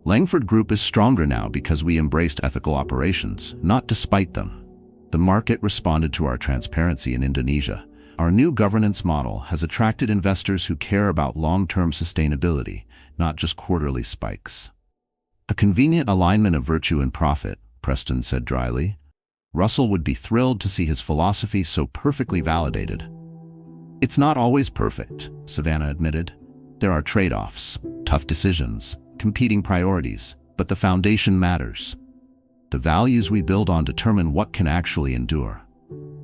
Langford Group is stronger now because we embraced ethical operations, not despite them. The market responded to our transparency in Indonesia. Our new governance model has attracted investors who care about long-term sustainability, not just quarterly spikes. A convenient alignment of virtue and profit, Preston said dryly. Russell would be thrilled to see his philosophy so perfectly validated. It's not always perfect, Savannah admitted. There are trade-offs, tough decisions, competing priorities, but the foundation matters. The values we build on determine what can actually endure.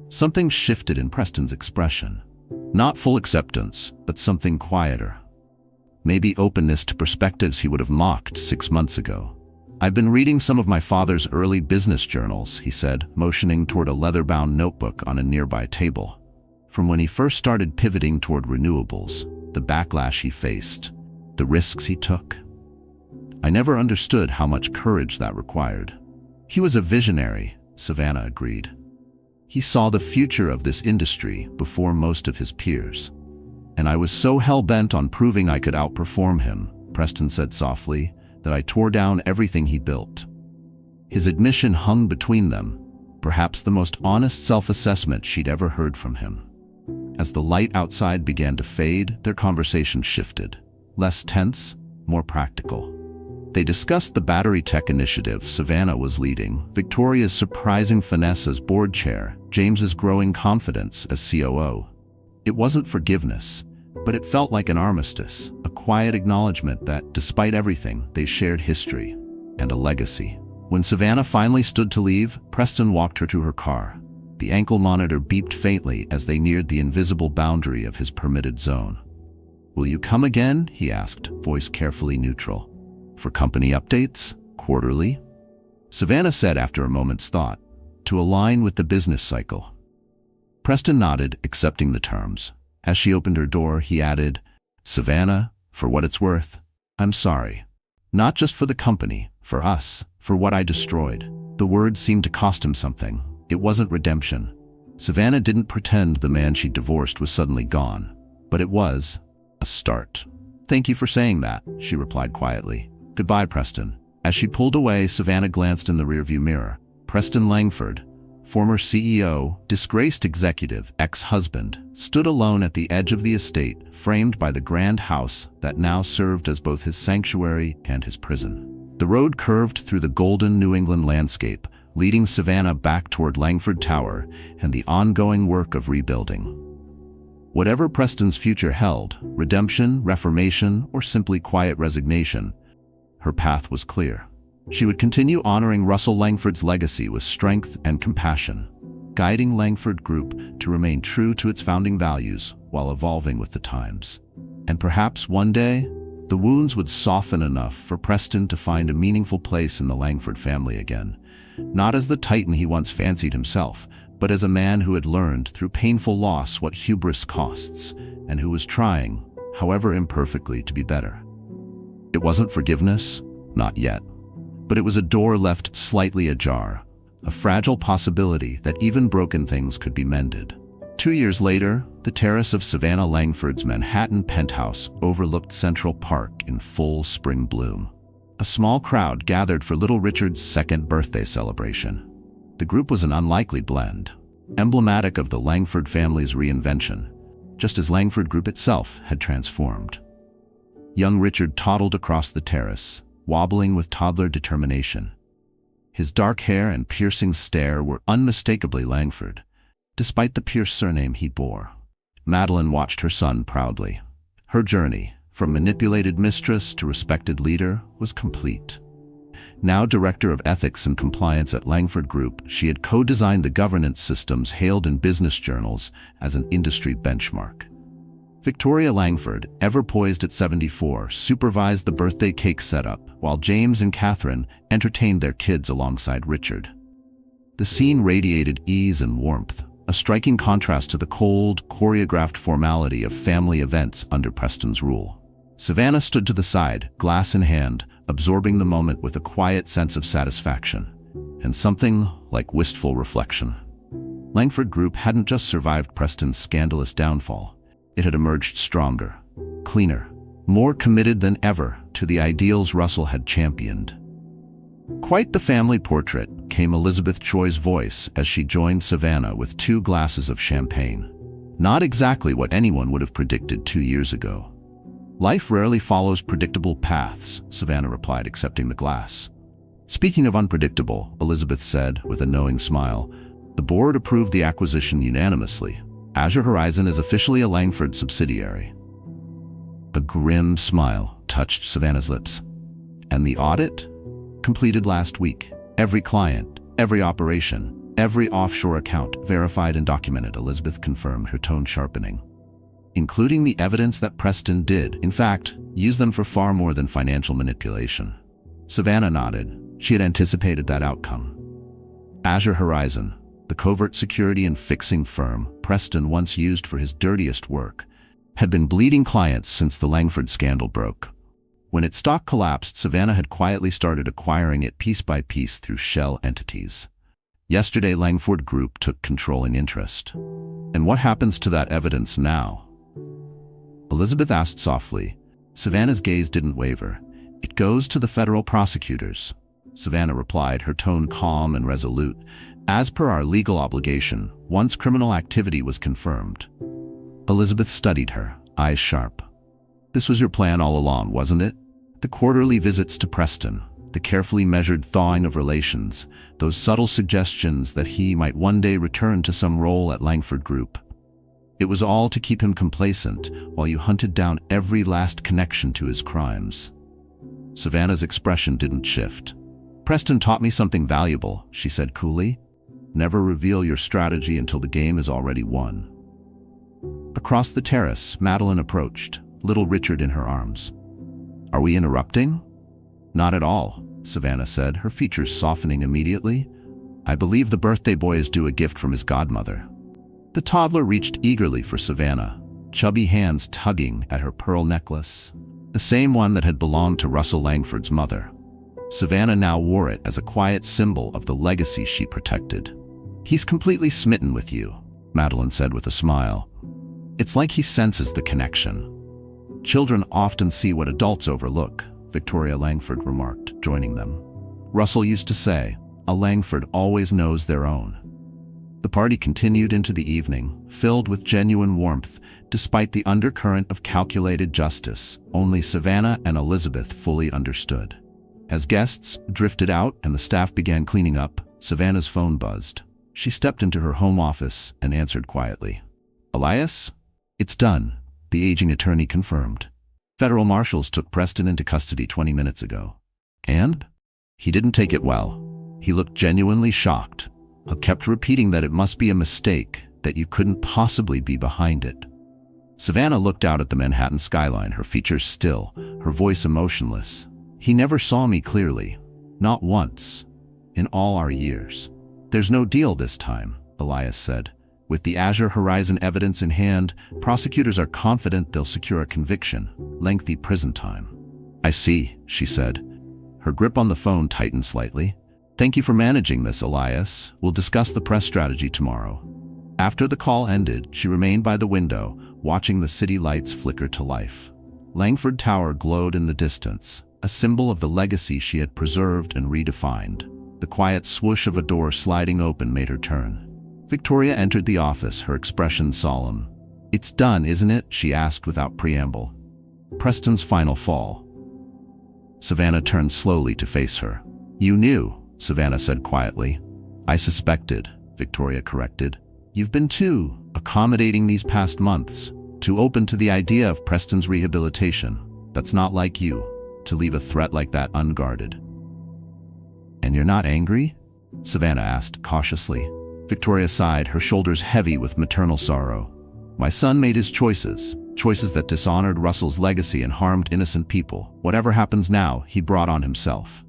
Something shifted in Preston's expression. Not full acceptance, but something quieter. Maybe openness to perspectives he would have mocked 6 months ago. I've been reading some of my father's early business journals, he said, motioning toward a leather-bound notebook on a nearby table. From when he first started pivoting toward renewables, the backlash he faced, the risks he took. I never understood how much courage that required. He was a visionary, Savannah agreed. He saw the future of this industry before most of his peers. And I was so hell-bent on proving I could outperform him, Preston said softly, that I tore down everything he built. His admission hung between them, perhaps the most honest self-assessment she'd ever heard from him. As the light outside began to fade, their conversation shifted. less tense, more practical. They discussed the battery tech initiative Savannah was leading, Victoria's surprising finesse as board chair, James's growing confidence as COO. It wasn't forgiveness, but it felt like an armistice, a quiet acknowledgement that, despite everything, they shared history and a legacy. When Savannah finally stood to leave, Preston walked her to her car. The ankle monitor beeped faintly as they neared the invisible boundary of his permitted zone. "Will you come again?" he asked, voice carefully neutral. "For company updates? Quarterly?" Savannah said after a moment's thought, "To align with the business cycle." Preston nodded, accepting the terms. As she opened her door, he added, "Savannah, for what it's worth, I'm sorry. Not just for the company, for us, for what I destroyed." The words seemed to cost him something. It wasn't redemption. Savannah didn't pretend the man she'd divorced was suddenly gone, but it was a start. "Thank you for saying that," she replied quietly. "Goodbye, Preston." As she pulled away, Savannah glanced in the rearview mirror. Preston Langford, former CEO, disgraced executive, ex-husband, stood alone at the edge of the estate, framed by the grand house that now served as both his sanctuary and his prison. The road curved through the golden New England landscape, leading Savannah back toward Langford Tower and the ongoing work of rebuilding. Whatever Preston's future held, redemption, reformation, or simply quiet resignation, her path was clear. She would continue honoring Russell Langford's legacy with strength and compassion, guiding Langford Group to remain true to its founding values while evolving with the times. And perhaps one day, the wounds would soften enough for Preston to find a meaningful place in the Langford family again, not as the titan he once fancied himself, but as a man who had learned through painful loss what hubris costs, and who was trying, however imperfectly, to be better. It wasn't forgiveness, not yet. But it was a door left slightly ajar, a fragile possibility that even broken things could be mended. 2 years later, the terrace of Savannah Langford's Manhattan penthouse overlooked Central Park in full spring bloom. A small crowd gathered for little Richard's second birthday celebration. The group was an unlikely blend, emblematic of the Langford family's reinvention, just as Langford Group itself had transformed. Young Richard toddled across the terrace, wobbling with toddler determination. His dark hair and piercing stare were unmistakably Langford, despite the Pierce surname he bore. Madeline watched her son proudly. Her journey, from manipulated mistress to respected leader, was complete. Now Director of Ethics and Compliance at Langford Group, she had co-designed the governance systems hailed in business journals as an industry benchmark. Victoria Langford, ever poised at 74, supervised the birthday cake setup, while James and Catherine entertained their kids alongside Richard. The scene radiated ease and warmth, a striking contrast to the cold, choreographed formality of family events under Preston's rule. Savannah stood to the side, glass in hand, absorbing the moment with a quiet sense of satisfaction, and something like wistful reflection. Langford Group hadn't just survived Preston's scandalous downfall. It had emerged stronger, cleaner, more committed than ever to the ideals Russell had championed. Quite the family portrait, came Elizabeth Choi's voice as she joined Savannah with 2 glasses of champagne. Not exactly what anyone would have predicted 2 years ago. "Life rarely follows predictable paths," Savannah replied, accepting the glass. "Speaking of unpredictable," Elizabeth said with a knowing smile, "the board approved the acquisition unanimously. Azure Horizon is officially a Langford subsidiary." A grim smile touched Savannah's lips. "And the audit?" "Completed last week. Every client, every operation, every offshore account verified and documented," Elizabeth confirmed, her tone sharpening. "Including the evidence that Preston did, in fact, use them for far more than financial manipulation." Savannah nodded. She had anticipated that outcome. Azure Horizon, the covert security and fixing firm Preston once used for his dirtiest work, had been bleeding clients since the Langford scandal broke. When its stock collapsed, Savannah had quietly started acquiring it piece by piece through shell entities. Yesterday, Langford Group took controlling interest. "And what happens to that evidence now?" Elizabeth asked softly. Savannah's gaze didn't waver. "It goes to the federal prosecutors," Savannah replied, her tone calm and resolute. "As per our legal obligation, once criminal activity was confirmed." Elizabeth studied her, eyes sharp. This was your plan all along, wasn't it? The quarterly visits to Preston, the carefully measured thawing of relations, those subtle suggestions that he might one day return to some role at Langford Group. It was all to keep him complacent while you hunted down every last connection to his crimes. Savannah's expression didn't shift. Preston taught me something valuable, she said coolly. Never reveal your strategy until the game is already won. Across the terrace, Madeline approached, little Richard in her arms. Are we interrupting? Not at all, Savannah said, her features softening immediately. I believe the birthday boy is due a gift from his godmother. The toddler reached eagerly for Savannah, chubby hands tugging at her pearl necklace, the same one that had belonged to Russell Langford's mother. Savannah now wore it as a quiet symbol of the legacy she protected. He's completely smitten with you, Madeline said with a smile. It's like he senses the connection. Children often see what adults overlook, Victoria Langford remarked, joining them. Russell used to say, a Langford always knows their own. The party continued into the evening, filled with genuine warmth, despite the undercurrent of calculated justice only Savannah and Elizabeth fully understood. As guests drifted out and the staff began cleaning up, Savannah's phone buzzed. She stepped into her home office and answered quietly. Elias? It's done, the aging attorney confirmed. Federal marshals took Preston into custody 20 minutes ago. And? He didn't take it well. He looked genuinely shocked. I kept repeating that it must be a mistake, that you couldn't possibly be behind it. Savannah looked out at the Manhattan skyline, her features still, her voice emotionless. He never saw me clearly. Not once. In all our years. There's no deal this time, Elias said. With the Azure Horizon evidence in hand, prosecutors are confident they'll secure a conviction, lengthy prison time. I see, she said. Her grip on the phone tightened slightly. Thank you for managing this, Elias. We'll discuss the press strategy tomorrow. After the call ended, she remained by the window, watching the city lights flicker to life. Langford Tower glowed in the distance, a symbol of the legacy she had preserved and redefined. The quiet swoosh of a door sliding open made her turn. Victoria entered the office, her expression solemn. It's done, isn't it? She asked without preamble. Preston's final fall. Savannah turned slowly to face her. You knew, Savannah said quietly. I suspected, Victoria corrected. You've been too accommodating these past months, too open to the idea of Preston's rehabilitation. That's not like you, to leave a threat like that unguarded. And you're not angry? Savannah asked cautiously. Victoria sighed, her shoulders heavy with maternal sorrow. My son made his choices that dishonored Russell's legacy and harmed innocent people. Whatever happens now, he brought on himself.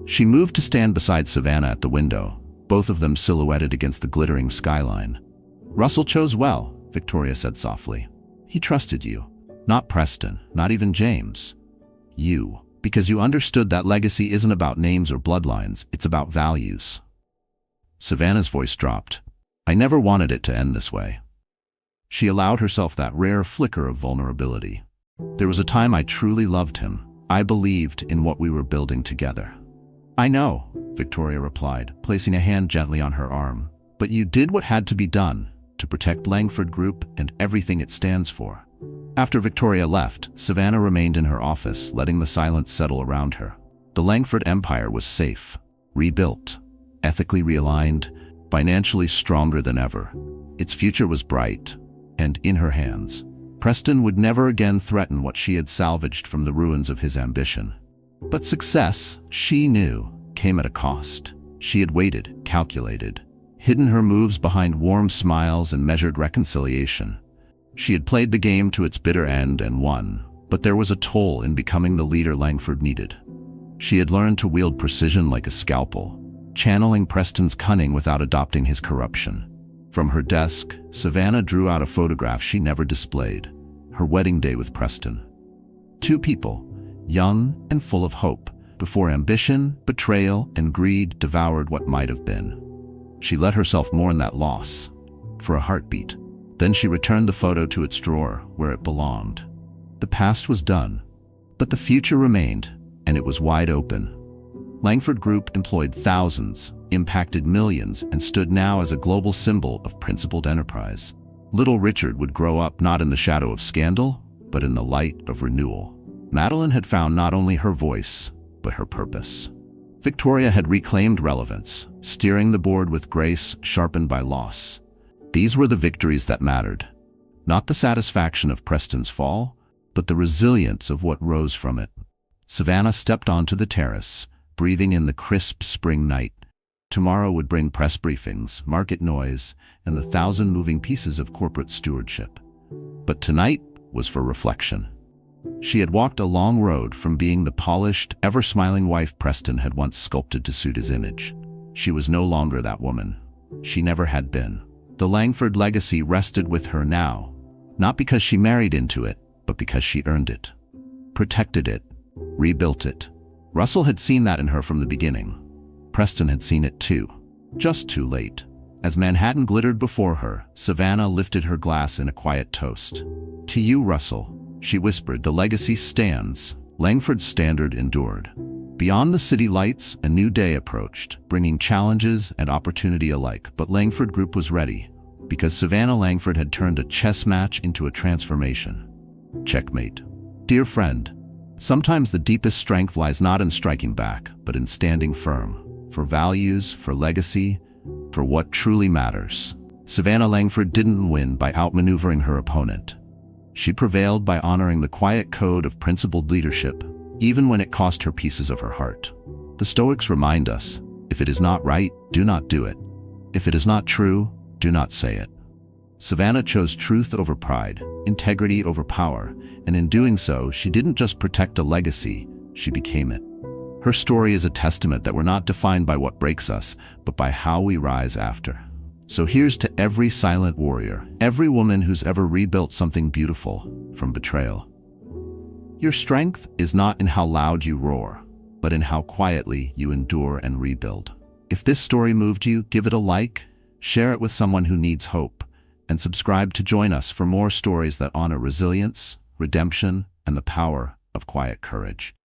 She moved to stand beside Savannah at the window, both of them silhouetted against the glittering skyline. Russell chose well, Victoria said softly. He trusted you. Not Preston, not even James. You. Because you understood that legacy isn't about names or bloodlines, it's about values. Savannah's voice dropped. I never wanted it to end this way. She allowed herself that rare flicker of vulnerability. There was a time I truly loved him. I believed in what we were building together. I know, Victoria replied, placing a hand gently on her arm. But you did what had to be done to protect Langford Group and everything it stands for. After Victoria left, Savannah remained in her office, letting the silence settle around her. The Langford empire was safe, rebuilt, ethically realigned, financially stronger than ever. Its future was bright, and in her hands. Preston would never again threaten what she had salvaged from the ruins of his ambition. But success, she knew, came at a cost. She had waited, calculated, hidden her moves behind warm smiles and measured reconciliation. She had played the game to its bitter end and won, but there was a toll in becoming the leader Langford needed. She had learned to wield precision like a scalpel, channeling Preston's cunning without adopting his corruption. From her desk, Savannah drew out a photograph she never displayed, her wedding day with Preston. Two people, young and full of hope, before ambition, betrayal, and greed devoured what might have been. She let herself mourn that loss, for a heartbeat. Then she returned the photo to its drawer, where it belonged. The past was done, but the future remained, and it was wide open. Langford Group employed thousands, impacted millions, and stood now as a global symbol of principled enterprise. Little Richard would grow up not in the shadow of scandal, but in the light of renewal. Madeline had found not only her voice, but her purpose. Victoria had reclaimed relevance, steering the board with grace sharpened by loss. These were the victories that mattered. Not the satisfaction of Preston's fall, but the resilience of what rose from it. Savannah stepped onto the terrace, breathing in the crisp spring night. Tomorrow would bring press briefings, market noise, and the 1,000 moving pieces of corporate stewardship. But tonight was for reflection. She had walked a long road from being the polished, ever-smiling wife Preston had once sculpted to suit his image. She was no longer that woman. She never had been. The Langford legacy rested with her now, not because she married into it, but because she earned it, protected it, rebuilt it. Russell had seen that in her from the beginning. Preston had seen it too, just too late. As Manhattan glittered before her, Savannah lifted her glass in a quiet toast. "To you, Russell," she whispered, "the legacy stands." Langford's standard endured. Beyond the city lights, a new day approached, bringing challenges and opportunity alike. But Langford Group was ready, because Savannah Langford had turned a chess match into a transformation. Checkmate. Dear friend, sometimes the deepest strength lies not in striking back, but in standing firm. For values, for legacy, for what truly matters. Savannah Langford didn't win by outmaneuvering her opponent. She prevailed by honoring the quiet code of principled leadership, even when it cost her pieces of her heart. The Stoics remind us, if it is not right, do not do it. If it is not true, do not say it. Savannah chose truth over pride, integrity over power, and in doing so, she didn't just protect a legacy, she became it. Her story is a testament that we're not defined by what breaks us, but by how we rise after. So here's to every silent warrior, every woman who's ever rebuilt something beautiful from betrayal. Your strength is not in how loud you roar, but in how quietly you endure and rebuild. If this story moved you, give it a like, share it with someone who needs hope, and subscribe to join us for more stories that honor resilience, redemption, and the power of quiet courage.